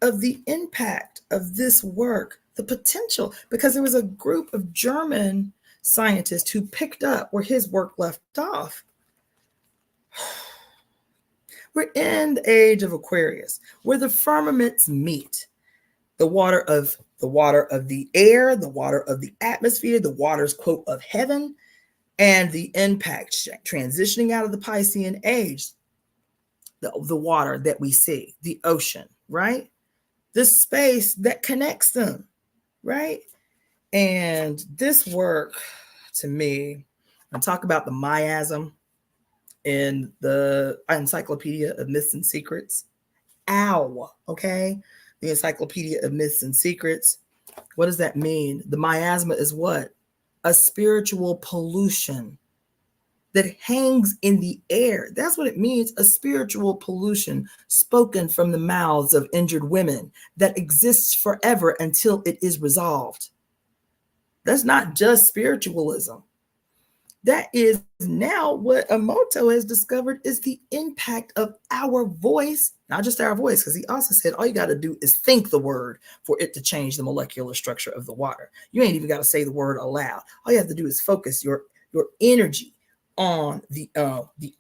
of the impact of this work, the potential, because there was a group of German scientists who picked up where his work left off. We're in the age of Aquarius, where the firmaments meet. The water of the air, the water of the atmosphere, the waters, quote, of heaven, and the impact transitioning out of the Piscean age, the water that we see, the ocean, right? The space that connects them, right? And this work, to me, I talk about the miasm in the Encyclopedia of Myths and Secrets. Okay? The Encyclopedia of Myths and Secrets. What does that mean? The miasma is what? A spiritual pollution that hangs in the air. That's what it means, a spiritual pollution spoken from the mouths of injured women that exists forever until it is resolved. That's not just spiritualism. That is now what Emoto has discovered is the impact of our voice, not just our voice, because he also said all you got to do is think the word for it to change the molecular structure of the water. You ain't even got to say the word aloud. All you have to do is focus your energy on the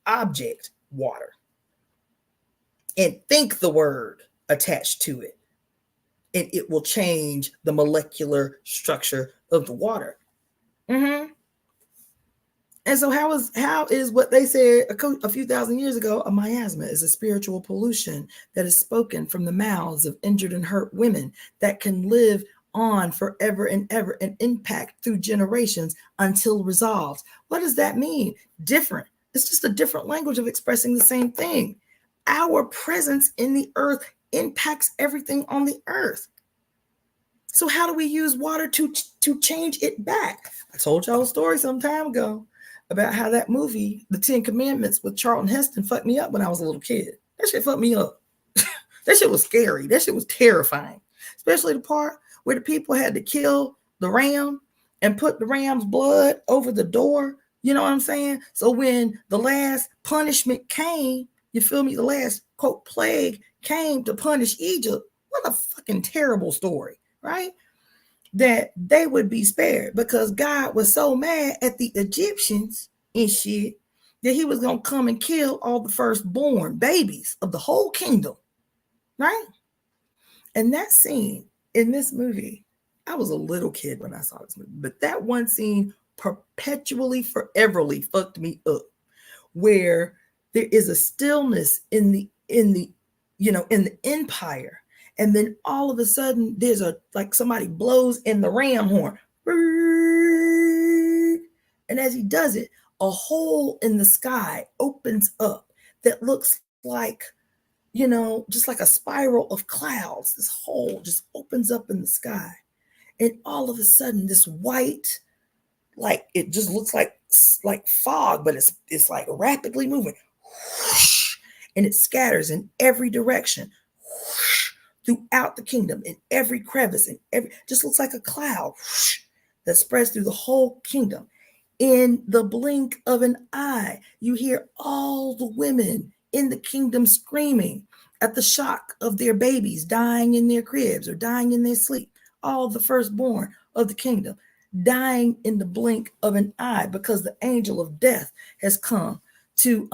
object water and think the word attached to it, and it will change the molecular structure of the water. And so how is what they said a few thousand years ago, a miasma is a spiritual pollution that is spoken from the mouths of injured and hurt women that can live on forever and ever and impact through generations until resolved. What does that mean? Different. It's just a different language of expressing the same thing. Our presence in the earth impacts everything on the earth. So how do we use water to change it back? I told y'all a story some time ago about how that movie, The 10 Commandments with Charlton Heston, fucked me up when I was a little kid. That shit fucked me up. That shit was scary. That shit was terrifying. Especially the part where the people had to kill the ram and put the ram's blood over the door. You know what I'm saying? So when the last punishment came, you feel me? The last, quote, plague came to punish Egypt. What a fucking terrible story, right? That they would be spared because God was so mad at the Egyptians and shit that he was going to come and kill all the firstborn babies of the whole kingdom, right? And that scene in this movie, I was a little kid when I saw this movie, but that one scene perpetually, foreverly fucked me up, where there is a stillness in the empire. And then all of a sudden there's like somebody blows in the ram horn. And as he does it, a hole in the sky opens up that looks like, just like a spiral of clouds. This hole just opens up in the sky. And all of a sudden this white, like it just looks like fog, but it's like rapidly moving. And it scatters in every direction throughout the kingdom, in every crevice, just looks like a cloud that spreads through the whole kingdom. In the blink of an eye, you hear all the women in the kingdom screaming at the shock of their babies dying in their cribs or dying in their sleep. All the firstborn of the kingdom dying in the blink of an eye because the angel of death has come to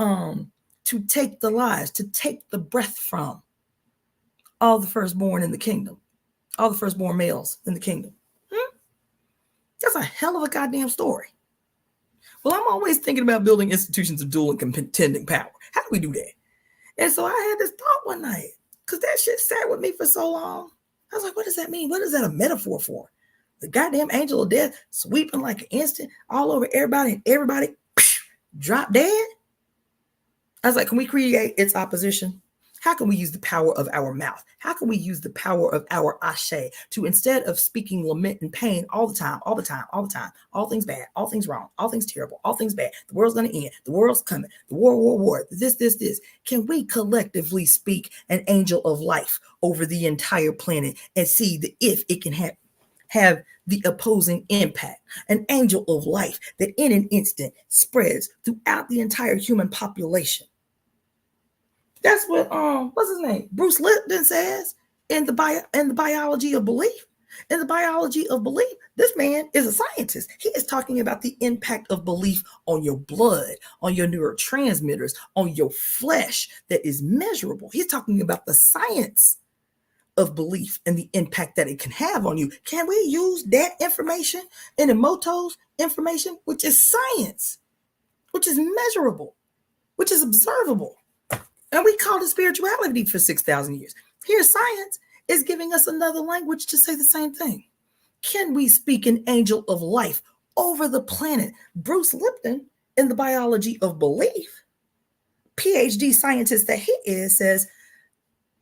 take the lives, to take the breath from all the firstborn in the kingdom, all the firstborn males in the kingdom. That's a hell of a goddamn story. Well, I'm always thinking about building institutions of dual and contending power. How do we do that? And so I had this thought one night, because that shit sat with me for so long. I was like, what does that mean? What is that a metaphor for? The goddamn angel of death sweeping like an instant all over everybody, and everybody drop dead? I was like, can we create its opposition? How can we use the power of our mouth? How can we use the power of our ashe to, instead of speaking lament and pain all the time, all things bad, all things wrong, all things terrible, all things bad, the world's going to end, the world's coming, the war, this, can we collectively speak an angel of life over the entire planet and see if it can have the opposing impact, an angel of life that in an instant spreads throughout the entire human population? That's what what's his name? Bruce Lipton says in the biology of belief. In the biology of belief, this man is a scientist. He is talking about the impact of belief on your blood, on your neurotransmitters, on your flesh that is measurable. He's talking about the science of belief and the impact that it can have on you. Can we use that information in Emoto's information, which is science, which is measurable, which is observable? And we called it spirituality for 6,000 years. Here, science is giving us another language to say the same thing. Can we speak an angel of life over the planet? Bruce Lipton, in the biology of belief, PhD scientist that he is, says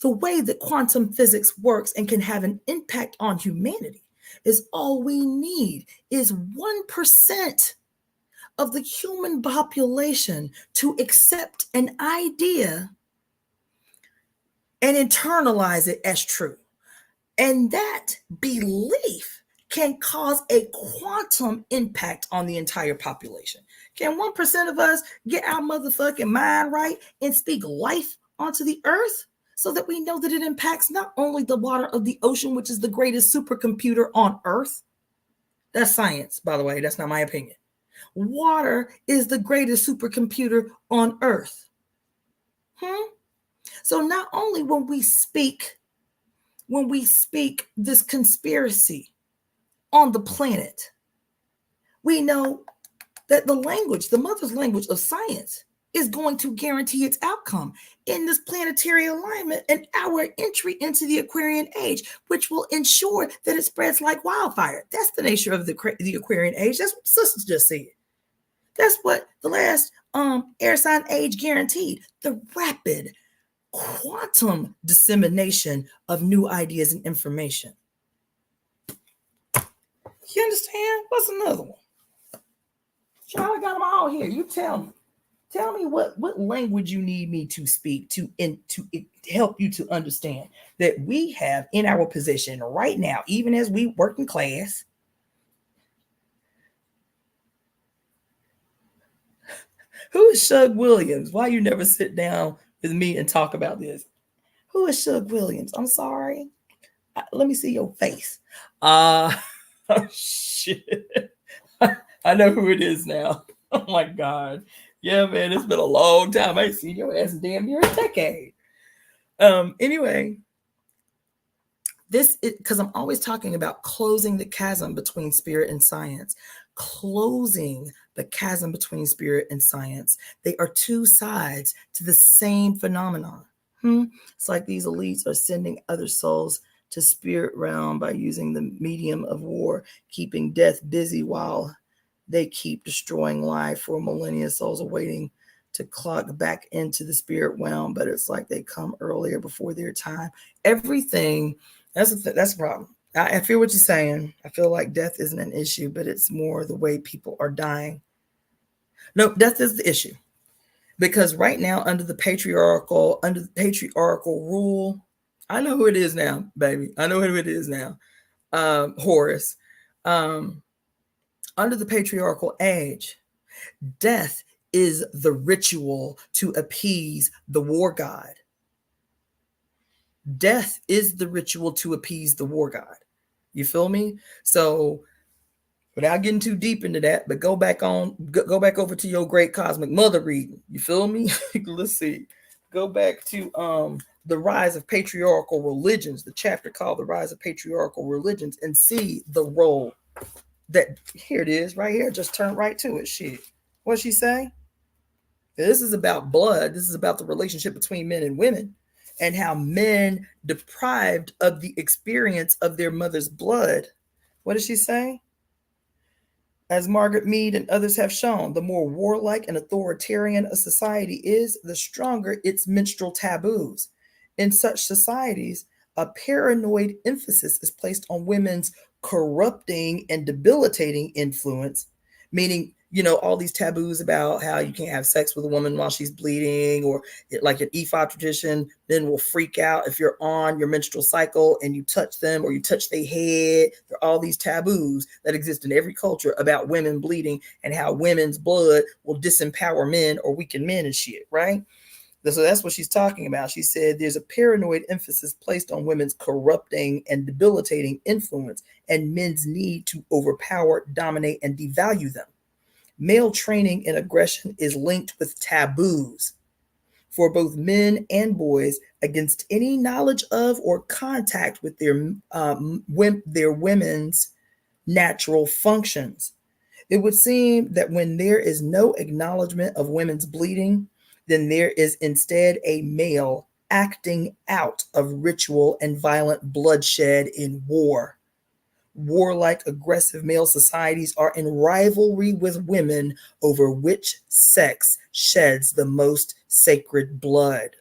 the way that quantum physics works and can have an impact on humanity is all we need is 1% of the human population to accept an idea and internalize it as true. And that belief can cause a quantum impact on the entire population. Can 1% of us get our motherfucking mind right and speak life onto the earth so that we know that it impacts not only the water of the ocean, which is the greatest supercomputer on earth? That's science, by the way. That's not my opinion. Water is the greatest supercomputer on earth. So not only when we speak this conspiracy on the planet, we know that the mother's language of science is going to guarantee its outcome in this planetary alignment and our entry into the Aquarian age, which will ensure that it spreads like wildfire. That's the nature of the Aquarian age. That's what sisters just said. That's what the last air sign age guaranteed. The rapid quantum dissemination of new ideas and information. You understand? What's another one? Child, I got them all here. You tell me. Tell me what language you need me to speak to help you to understand that we have in our position right now, even as we work in class. Who is Shug Williams? Why you never sit down with me and talk about this? Who is Shug Williams? I'm sorry. Let me see your face. Oh shit. I know who it is now. Oh my God. Yeah, man, it's been a long time. I ain't seen your ass in damn near a decade. Anyway, this is because I'm always talking about closing the chasm between spirit and science. Closing the chasm between spirit and science. They are two sides to the same phenomenon. It's like these elites are sending other souls to spirit realm by using the medium of war, keeping death busy while they keep destroying life. For millennia, souls are waiting to clock back into the spirit realm, but it's like they come earlier before their time. Everything, that's a problem. I feel what you're saying. I feel like death isn't an issue, but it's more the way people are dying. No, death is the issue. Because right now, under the patriarchal rule, I know who it is now, baby. I know who it is now. Horus. Under the patriarchal age, death is the ritual to appease the war god. Death is the ritual to appease the war god. You feel me? So without getting too deep into that, but go back over to your great cosmic mother reading. You feel me? Let's see. Go back to the rise of patriarchal religions, the chapter called The Rise of Patriarchal Religions, and see the role that, here it is, right here. Just turn right to it. Shit. What'd she say? This is about blood. This is about the relationship between men and women and how men deprived of the experience of their mother's blood. What does she say? As Margaret Mead and others have shown, the more warlike and authoritarian a society is, the stronger its menstrual taboos. In such societies, a paranoid emphasis is placed on women's corrupting and debilitating influence, meaning, all these taboos about how you can't have sex with a woman while she's bleeding, or like an Ephod tradition, men will freak out if you're on your menstrual cycle and you touch them or you touch their head. There are all these taboos that exist in every culture about women bleeding and how women's blood will disempower men or weaken men and shit, right? So that's what she's talking about. She said there's a paranoid emphasis placed on women's corrupting and debilitating influence and men's need to overpower, dominate, and devalue them. Male training in aggression is linked with taboos for both men and boys against any knowledge of or contact with their women's natural functions. It would seem that when there is no acknowledgement of women's bleeding, then there is instead a male acting out of ritual and violent bloodshed in war. Warlike, aggressive male societies are in rivalry with women over which sex sheds the most sacred blood.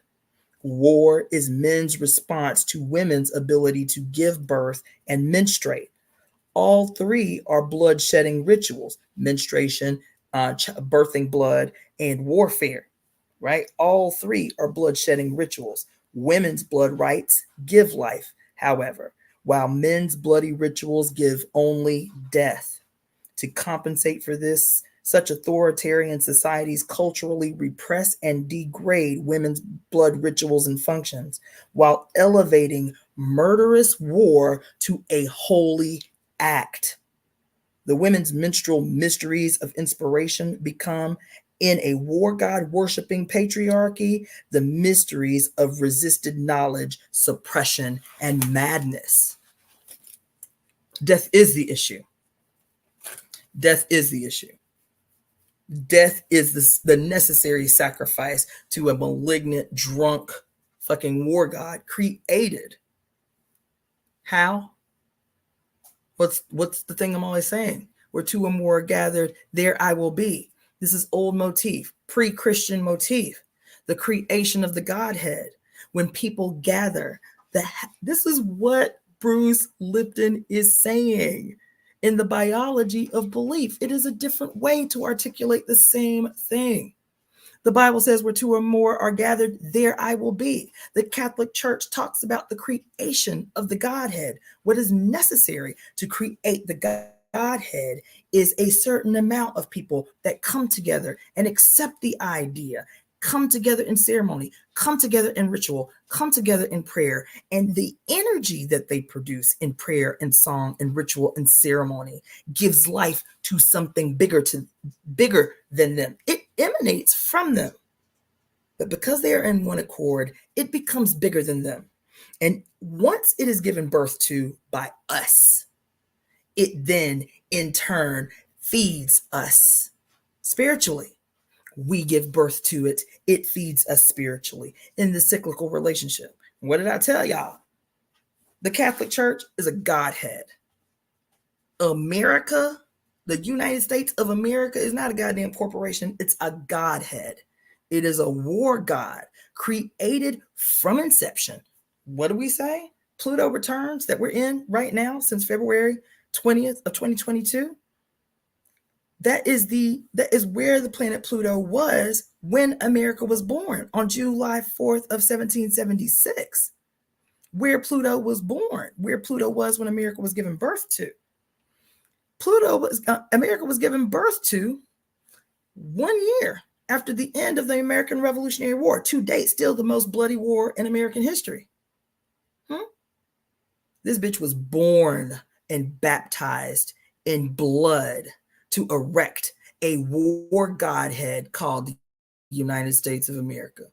War is men's response to women's ability to give birth and menstruate. All three are blood-shedding rituals: menstruation, birthing blood, and warfare, right? All three are blood-shedding rituals. Women's blood rites give life, however, while men's bloody rituals give only death. To compensate for this, such authoritarian societies culturally repress and degrade women's blood rituals and functions, while elevating murderous war to a holy act. The women's menstrual mysteries of inspiration become, in a war god worshiping patriarchy, the mysteries of resisted knowledge, suppression, and madness. Death is the issue. Death is the issue. Death is the necessary sacrifice to a malignant, drunk, fucking war god created. How? What's the thing I'm always saying? Where two or more are gathered, there I will be. This is old motif, pre-Christian motif, the creation of the Godhead. When people gather, this is what Bruce Lipton is saying. In the biology of belief, it is a different way to articulate the same thing. The Bible says where two or more are gathered, there I will be. The Catholic Church talks about the creation of the Godhead. What is necessary to create the Godhead is a certain amount of people that come together and accept the idea, come together in ceremony, come together in ritual, come together in prayer. And the energy that they produce in prayer and song and ritual and ceremony gives life to something bigger than them. It emanates from them. But because they are in one accord, it becomes bigger than them. And once it is given birth to by us, it then in turn feeds us spiritually. We give birth to it. It feeds us spiritually in the cyclical relationship. What did I tell y'all? The Catholic Church is a Godhead. America, the United States of America, is not a goddamn corporation. It's a Godhead. It is a war god created from inception. What do we say? Pluto returns that we're in right now since February 20th of 2022. That is where the planet Pluto was when America was born on July 4th of 1776. Where Pluto was born, where Pluto was when America was given birth to. America was given birth to 1 year after the end of the American Revolutionary War. To date, still the most bloody war in American history. This bitch was born and baptized in blood to erect a war godhead called the United States of America.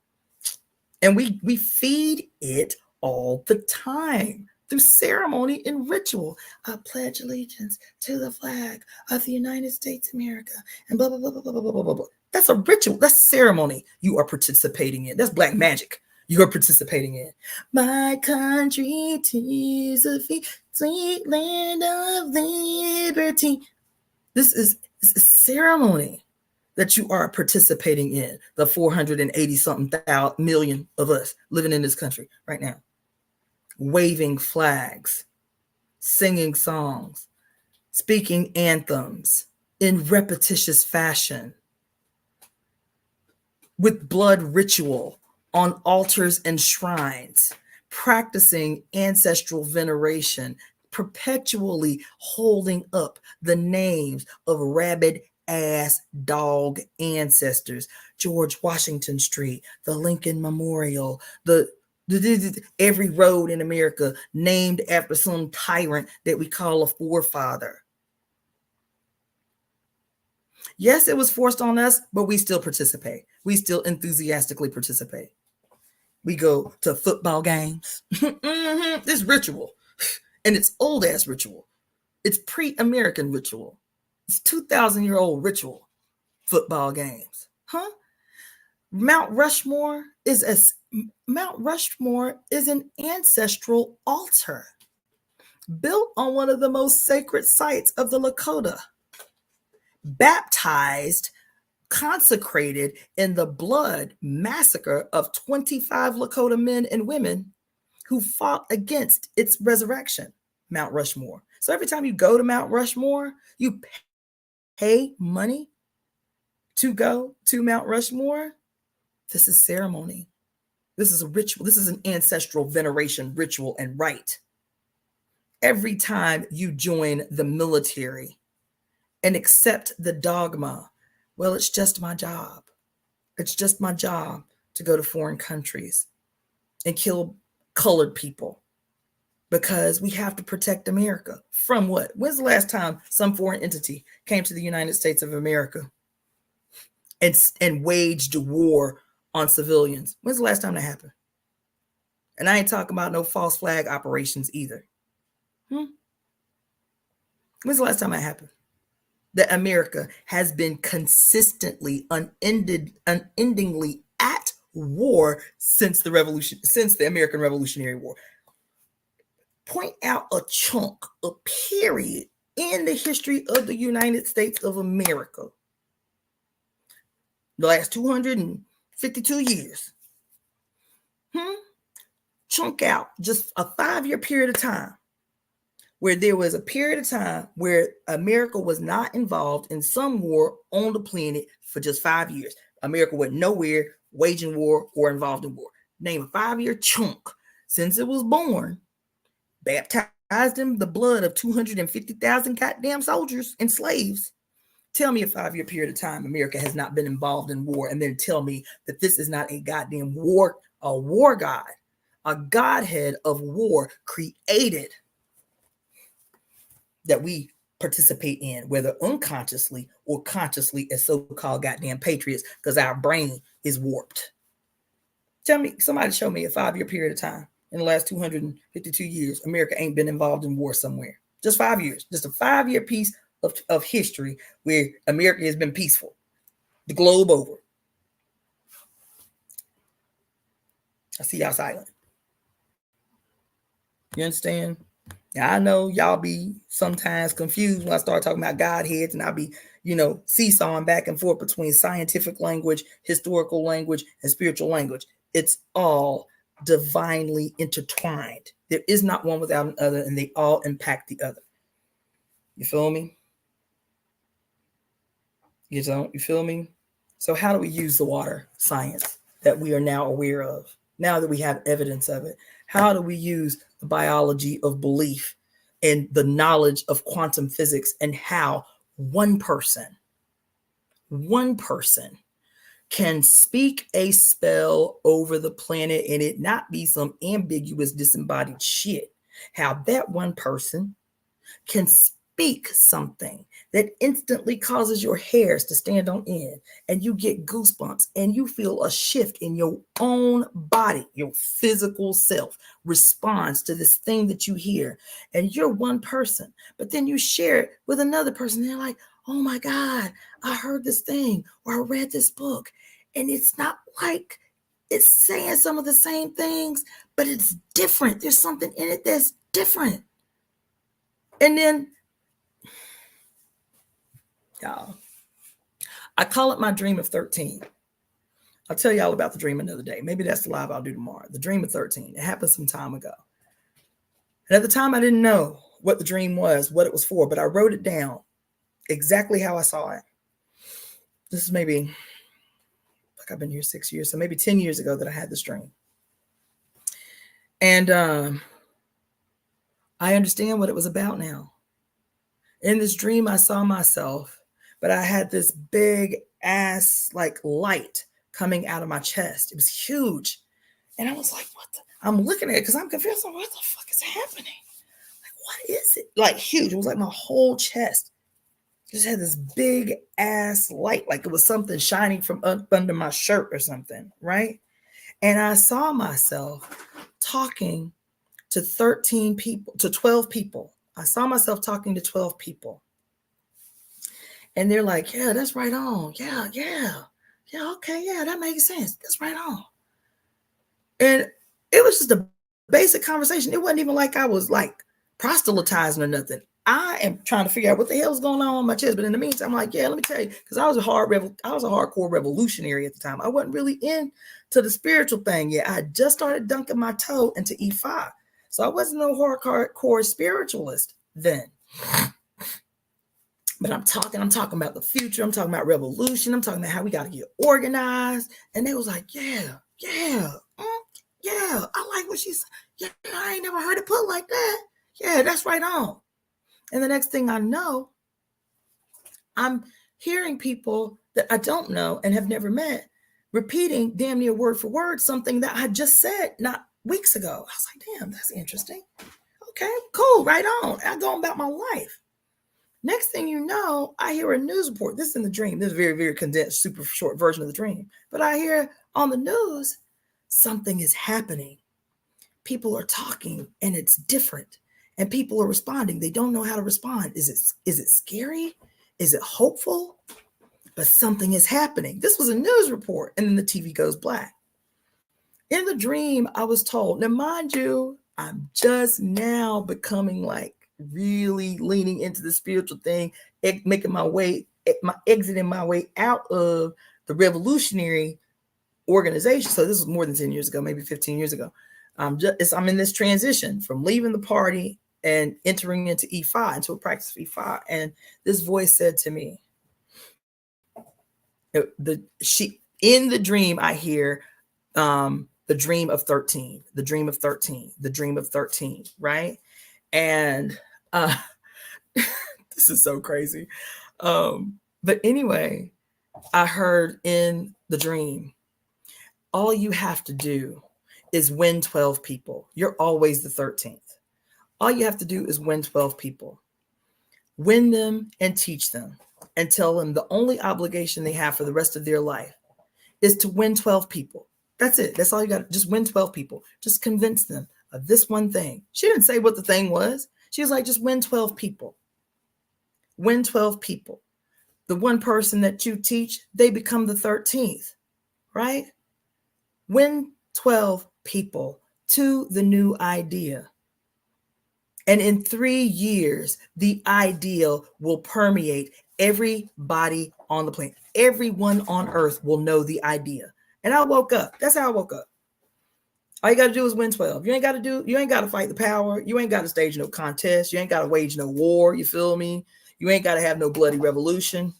And we feed it all the time through ceremony and ritual. I pledge allegiance to the flag of the United States of America and blah, blah, blah, blah, blah, blah, blah, blah. That's a ritual. That's ceremony you are participating in. That's black magic you are participating in. My country, 'tis a sweet land of liberty. This is a ceremony that you are participating in, the 480 something million of us living in this country right now, waving flags, singing songs, speaking anthems in repetitious fashion, with blood ritual on altars and shrines, practicing ancestral veneration, perpetually holding up the names of rabid ass dog ancestors, George Washington Street, the Lincoln Memorial, every road in America named after some tyrant that we call a forefather. Yes, it was forced on us, but we still participate. We still enthusiastically participate. We go to football games. This ritual, and it's old ass ritual. It's pre-American ritual. It's 2,000-year-old ritual. Football games, Mount Rushmore is an ancestral altar built on one of the most sacred sites of the Lakota, baptized, consecrated in the blood massacre of 25 Lakota men and women who fought against its resurrection, Mount Rushmore. So every time you go to Mount Rushmore, you pay money to go to Mount Rushmore. This is ceremony. This is a ritual. This is an ancestral veneration ritual and rite. Every time you join the military and accept the dogma, well, it's just my job. It's just my job to go to foreign countries and kill colored people because we have to protect America. From what? When's the last time some foreign entity came to the United States of America and waged war on civilians? When's the last time that happened? And I ain't talking about no false flag operations either. When's the last time that happened? that America has been consistently, unendingly at war since the revolution, since the American Revolutionary War. Point out a chunk, a period in the history of the United States of America, the last 252 years. Chunk out just a 5-year period of time where there was a period of time where America was not involved in some war on the planet for just 5 years. America went nowhere waging war or involved in war. Name a 5-year chunk since it was born, baptized in the blood of 250,000 goddamn soldiers and slaves. Tell me a 5-year period of time America has not been involved in war, and then tell me that this is not a goddamn war, a war god, a godhead of war created that we participate in, whether unconsciously or consciously, as so-called goddamn patriots, because our brain is warped. Tell me, somebody show me a 5-year period of time in the last 252 years America ain't been involved in war somewhere. Just 5 years, just a 5-year piece of history where America has been peaceful, the globe over. I see y'all silent. You understand? Now, I know y'all be sometimes confused when I start talking about Godheads, and I'll be, seesawing back and forth between scientific language, historical language, and spiritual language. It's all divinely intertwined. There is not one without another, and they all impact the other. You feel me? You feel me? So how do we use the water science that we are now aware of, now that we have evidence of it? How do we use the biology of belief and the knowledge of quantum physics, and how one person can speak a spell over the planet and it not be some ambiguous, disembodied shit? How that one person can speak something that instantly causes your hairs to stand on end, and you get goosebumps, and you feel a shift in your own body. Your physical self responds to this thing that you hear, and you're one person, but then you share it with another person, and they're like, oh my God, I heard this thing, or I read this book, and it's not like it's saying some of the same things, but it's different. There's something in it that's different. And then, y'all, I call it my dream of 13. I'll tell y'all about the dream another day. Maybe that's the live I'll do tomorrow. The dream of 13. It happened some time ago. And at the time, I didn't know what the dream was, what it was for, but I wrote it down exactly how I saw it. This is maybe, like, I've been here 6 years, so maybe 10 years ago that I had this dream. And I understand what it was about now. In this dream, I saw myself, but I had this big ass like light coming out of my chest. It was huge. And I was like, what the? I'm looking at it because I'm confused. Like, what the fuck is happening? Like, what is it? Like, huge. It was like my whole chest. Just had this big ass light, like it was something shining from up under my shirt or something, right? And I saw myself talking to 13 people, to 12 people. I saw myself talking to 12 people. And they're like, yeah, that's right on. Yeah, okay, yeah, that makes sense. That's right on. And it was just a basic conversation. It wasn't even like I was like proselytizing or nothing. I am trying to figure out what the hell's going on my chest. But in the meantime, I'm like, yeah, let me tell you, because I was a hardcore revolutionary at the time. I wasn't really into the spiritual thing yet. I just started dunking my toe into E5. So I wasn't no hardcore spiritualist then. But I'm talking about the future. I'm talking about revolution. I'm talking about how we got to get organized. And they was like, yeah, I like what she said. Yeah, I ain't never heard it put like that. Yeah, that's right on. And the next thing I know, I'm hearing people that I don't know and have never met repeating damn near word for word something that I just said not weeks ago. I was like, damn, that's interesting. Okay, cool, right on. I go about my life. Next thing you know, I hear a news report. This is in the dream. This is a very, very condensed, super short version of the dream. But I hear on the news, something is happening. People are talking and it's different. And people are responding. They don't know how to respond. Is it scary? Is it hopeful? But something is happening. This was a news report. And then the TV goes black. In the dream, I was told, now mind you, I'm just now becoming like really leaning into the spiritual thing, making my way, exiting my way out of the revolutionary organization. So this was more than 10 years ago, maybe 15 years ago. I'm in this transition from leaving the party and entering into E5, into a practice of E5. And this voice said to me, in the dream, I hear the dream of 13, the dream of 13, the dream of 13, right? And this is so crazy. But anyway, I heard in the dream, all you have to do is win 12 people. You're always the 13th. All you have to do is win 12 people. Win them and teach them and tell them the only obligation they have for the rest of their life is to win 12 people. That's it. That's all you got. Just win 12 people. Just convince them of this one thing. She didn't say what the thing was. She was like, just win 12 people. Win 12 people. The one person that you teach, they become the 13th, right? Win 12 people to the new idea. And in 3 years, the ideal will permeate everybody on the planet. Everyone on earth will know the idea. And I woke up. That's how I woke up. All you got to do is win 12. You ain't got to fight the power. You ain't got to stage no contest. You ain't got to wage no war. You feel me? You ain't got to have no bloody revolution.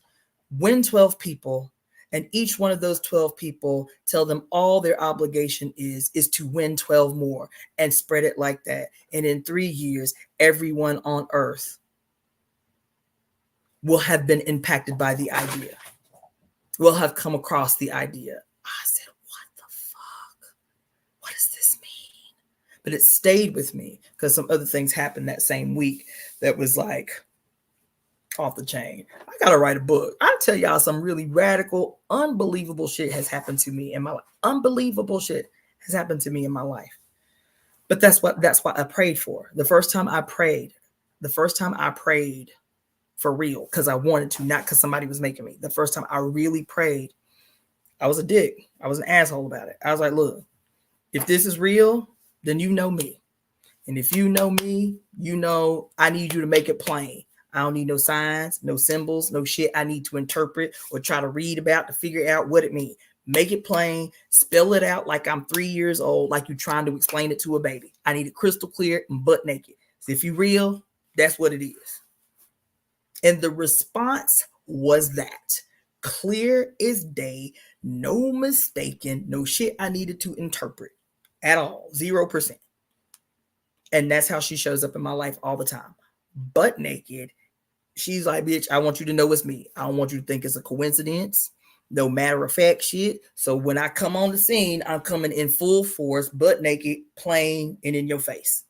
Win 12 people. And each one of those 12 people, tell them all their obligation is to win 12 more and spread it like that. And in 3 years, everyone on earth will have been impacted by the idea, will have come across the idea. I said, what the fuck? What does this mean? But it stayed with me because some other things happened that same week that was like off the chain. I gotta write a book. I'll tell y'all some really radical, unbelievable shit has happened to me in my life. Unbelievable shit has happened to me in my life. But that's what I prayed for. The first time I prayed for real, because I wanted to, not because somebody was making me. The first time I really prayed, I was a dick. I was an asshole about it. I was like, look, if this is real, then you know me. And if you know me, you know I need you to make it plain. I don't need no signs, no symbols, no shit I need to interpret or try to read about to figure out what it means. Make it plain, spell it out like I'm 3 years old, like you're trying to explain it to a baby. I need it crystal clear and butt naked. So if you're real, that's what it is. And the response was that. Clear as day, no mistaken, no shit I needed to interpret at all, 0%. And that's how she shows up in my life all the time. Butt naked. She's like, bitch, I want you to know it's me. I don't want you to think it's a coincidence. No matter of fact shit. So when I come on the scene, I'm coming in full force, butt naked, plain, and in your face.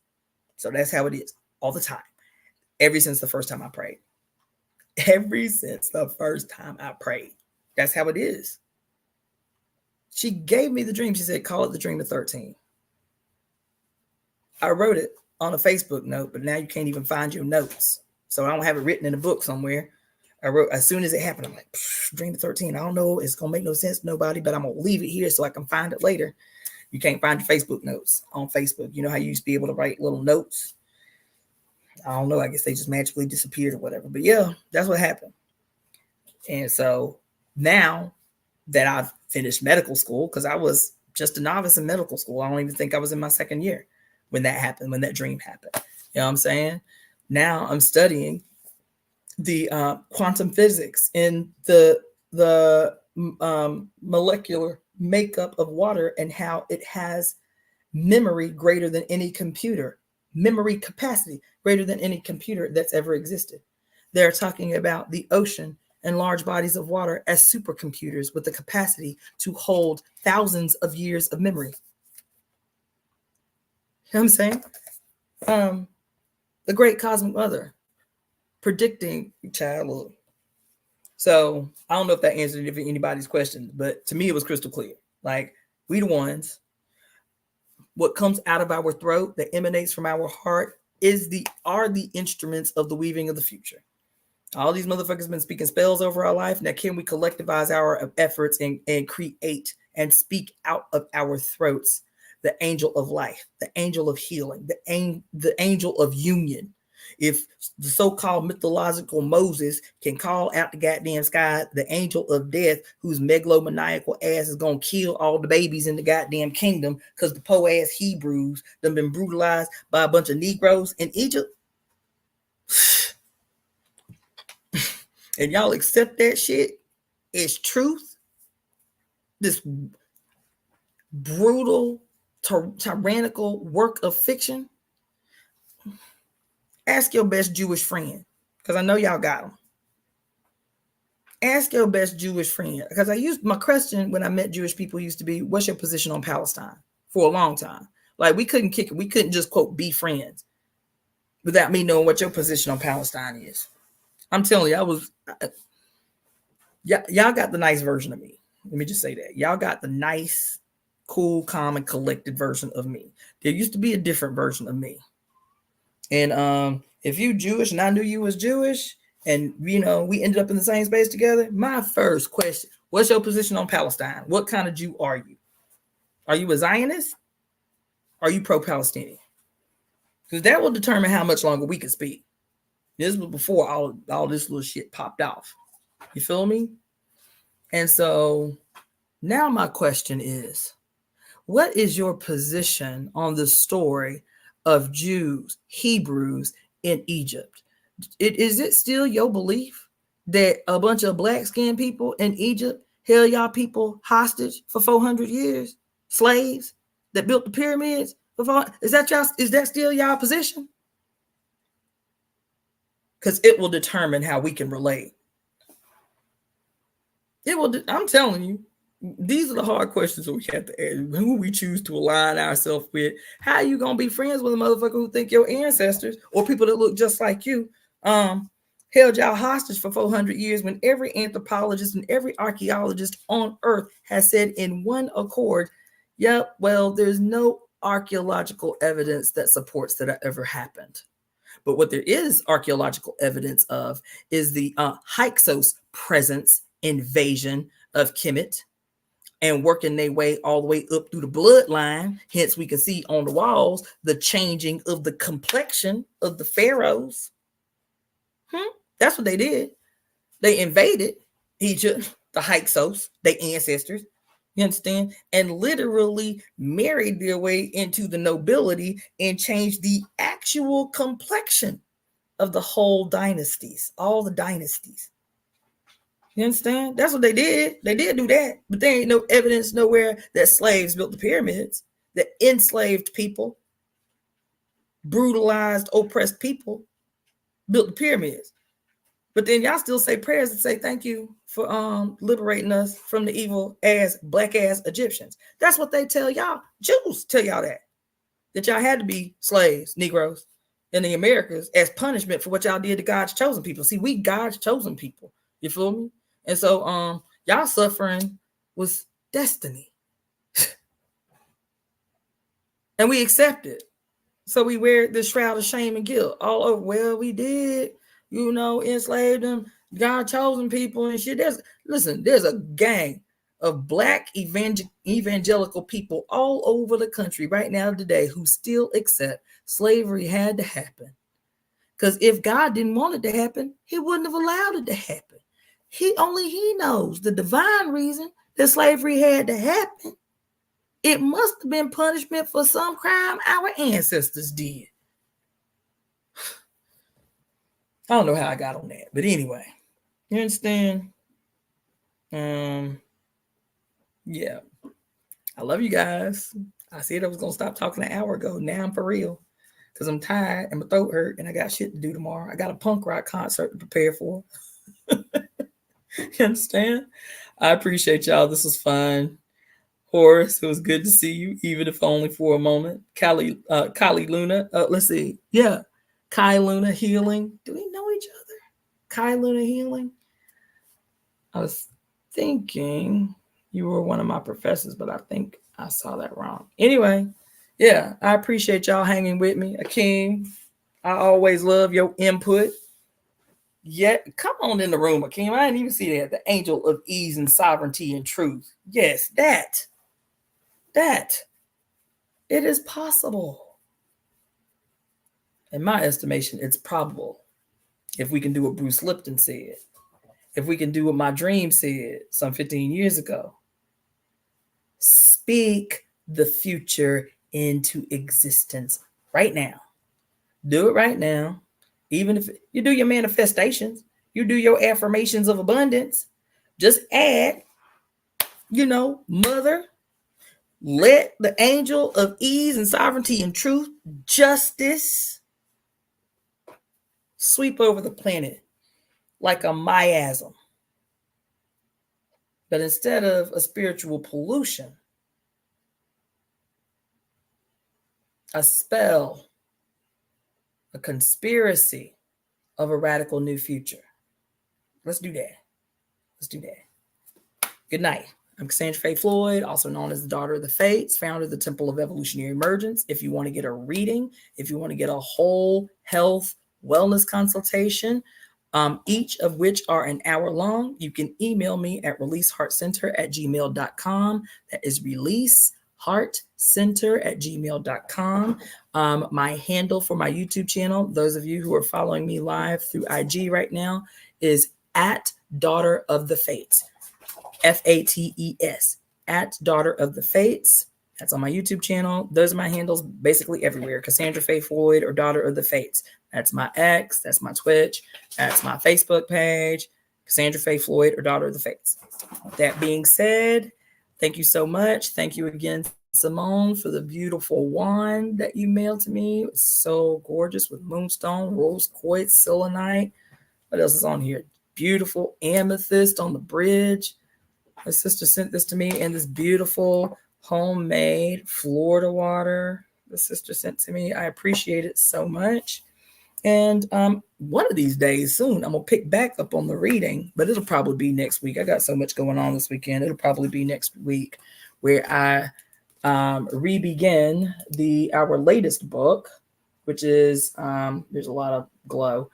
So that's how it is all the time. Ever since the first time I prayed. Ever since the first time I prayed. That's how it is. She gave me the dream. She said, call it the dream of 13. I wrote it on a Facebook note, but now you can't even find your notes. So I don't have it written in a book somewhere. I wrote, as soon as it happened, I'm like, dream of 13. I don't know. It's going to make no sense to nobody, but I'm going to leave it here so I can find it later. You can't find your Facebook notes on Facebook. You know how you used to be able to write little notes? I don't know. I guess they just magically disappeared or whatever. But yeah, that's what happened. And so now that I've finished medical school, because I was just a novice in medical school. I don't even think I was in my second year when that happened, when that dream happened. You know what I'm saying? Now I'm studying the quantum physics in the molecular makeup of water and how it has memory greater than any computer, memory capacity greater than any computer that's ever existed. They're talking about the ocean and large bodies of water as supercomputers with the capacity to hold thousands of years of memory. You know what I'm saying? The great cosmic mother predicting childhood. So I don't know if that answered anybody's question, but to me, it was crystal clear. Like, we the ones, what comes out of our throat that emanates from our heart are the instruments of the weaving of the future. All these motherfuckers been speaking spells over our life. Now, can we collectivize our efforts and create and speak out of our throats the angel of life, the angel of healing, the angel of union? If the so-called mythological Moses can call out the goddamn sky, the angel of death, whose megalomaniacal ass is gonna kill all the babies in the goddamn kingdom because the poor ass Hebrews done been brutalized by a bunch of Negroes in Egypt, and y'all accept that shit as truth, this brutal, tyrannical work of fiction, ask your best Jewish friend, because I know y'all got them. Ask your best Jewish friend, because I used my question when I met Jewish people used to be, what's your position on Palestine? For a long time. Like, we couldn't kick it. We couldn't just, quote, be friends without me knowing what your position on Palestine is. I'm telling you, y'all got the nice version of me. Let me just say that. Y'all got the nice, cool, calm, and collected version of me. There used to be a different version of me. And if you Jewish and I knew you was Jewish and, you know, we ended up in the same space together, my first question, what's your position on Palestine? What kind of Jew are you? Are you a Zionist? Are you pro-Palestinian? Because that will determine how much longer we can speak. This was before all this little shit popped off. You feel me? And so now my question is, what is your position on the story of Jews, Hebrews in Egypt? Is it still your belief that a bunch of black-skinned people in Egypt held y'all people hostage for 400 years? Slaves that built the pyramids? Is that still y'all position? Because it will determine how we can relate. I'm telling you, these are the hard questions that we have to ask. Who we choose to align ourselves with. How are you going to be friends with a motherfucker who think your ancestors or people that look just like you held y'all hostage for 400 years when every anthropologist and every archaeologist on earth has said in one accord, yep, well, there's no archaeological evidence that supports that ever happened. But what there is archaeological evidence of is the Hyksos presence invasion of Kemet and working their way all the way up through the bloodline. Hence, we can see on the walls the changing of the complexion of the pharaohs. That's what they did. They invaded Egypt, the Hyksos, their ancestors. You understand? And literally married their way into the nobility and changed the actual complexion of the whole dynasties, all the dynasties. You understand? That's what they did. They did do that. But there ain't no evidence nowhere that slaves built the pyramids, that enslaved people, brutalized, oppressed people built the pyramids. But then y'all still say prayers and say thank you for liberating us from the evil ass, black ass Egyptians. That's what they tell y'all. Jews tell y'all that y'all had to be slaves, Negroes, in the Americas as punishment for what y'all did to God's chosen people. See, we God's chosen people. You feel me? And so y'all suffering was destiny. And we accept it. So we wear this shroud of shame and guilt all over. Well, we did, enslave them, God chosen people and shit. There's a gang of black evangelical people all over the country right now today who still accept slavery had to happen. Because if God didn't want it to happen, he wouldn't have allowed it to happen. He knows the divine reason that slavery had to happen. It must have been punishment for some crime our ancestors did. I don't know how I got on that, but anyway, you understand? Yeah. I love you guys. I said I was going to stop talking an hour ago. Now I'm for real because I'm tired and my throat hurt and I got shit to do tomorrow. I got a punk rock concert to prepare for. You understand? I appreciate y'all. This was fun. Horace, it was good to see you, even if only for a moment. Kylie Luna, let's see. Yeah. Kai Luna Healing. Do we know each other? Kai Luna Healing. I was thinking you were one of my professors, but I think I saw that wrong. Anyway, yeah, I appreciate y'all hanging with me. Akeem, I always love your input. Yeah, come on in the room, Akeem. I didn't even see that. The angel of ease and sovereignty and truth. Yes, that. It is possible. In my estimation, it's probable. If we can do what Bruce Lipton said, if we can do what my dream said some 15 years ago, speak the future into existence right now. Do it right now. Even if you do your manifestations, you do your affirmations of abundance, just add, mother, let the angel of ease and sovereignty and truth, justice, sweep over the planet like a miasm. But instead of a spiritual pollution, a spell, a conspiracy of a radical new future. Let's do that. Good night. I'm Cassandra-Floyd, also known as the Daughter of the Fates, founder of the Temple of Evolutionary Emergence. If you want to get a reading, if you want to get a whole health wellness consultation, each of which are an hour long, you can email me at releaseheartcenter@gmail.com. That is releaseheartcenter@gmail.com. My handle for my YouTube channel, those of you who are following me live through IG right now, is at Daughter of the Fates. FATES, at Daughter of the Fates. That's on my YouTube channel. Those are my handles basically everywhere. Cassandra-Floyd or Daughter of the Fates. That's my X, that's my Twitch, that's my Facebook page, Cassandra-Floyd or Daughter of the Fates. That being said, thank you so much. Thank you again, Simone, for the beautiful wand that you mailed to me. It was so gorgeous with moonstone, rose quartz, selenite. What else is on here? Beautiful amethyst on the bridge. My sister sent this to me, and this beautiful homemade Florida water the sister sent to me. I appreciate it so much. And one of these days soon, I'm going to pick back up on the reading, but it'll probably be next week. I got so much going on this weekend. It'll probably be next week where I re-begin our latest book, which is, there's a lot of glow,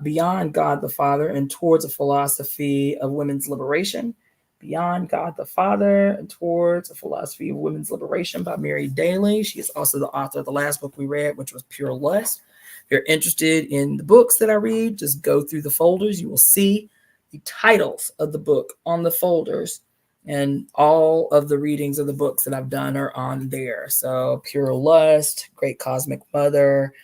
Beyond God the Father and Towards a Philosophy of Women's Liberation. Beyond God the Father and Towards a Philosophy of Women's Liberation by Mary Daly. She is also the author of the last book we read, which was Pure Lust. If you're interested in the books that I read, just go through the folders. You will see the titles of the book on the folders, and all of the readings of the books that I've done are on there. So Pure Lust, Great Cosmic Mother,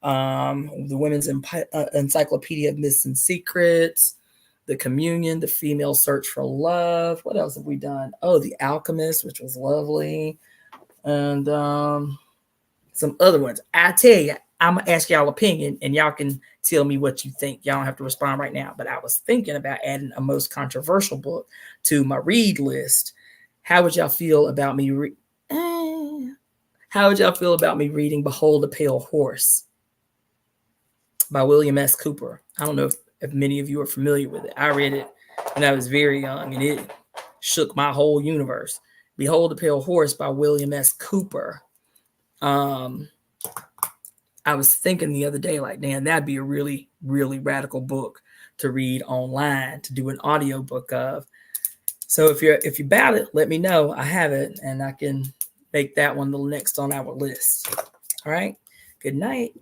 the Women's Encyclopedia of Myths and Secrets, The Communion, The Female Search for Love. What else have we done? Oh, The Alchemist, which was lovely. And some other ones. I tell you, I'm going to ask y'all opinion, and y'all can tell me what you think. Y'all don't have to respond right now. But I was thinking about adding a most controversial book to my read list. How would y'all feel about me? How would y'all feel about me reading Behold a Pale Horse by William S. Cooper? I don't know if many of you are familiar with it. I read it when I was very young, and it shook my whole universe. Behold a Pale Horse by William S. Cooper. I was thinking the other day, like, damn, that'd be a really, really radical book to read online, to do an audio book of. So if you're about it, let me know. I have it, and I can make that one the next on our list. All right. Good night.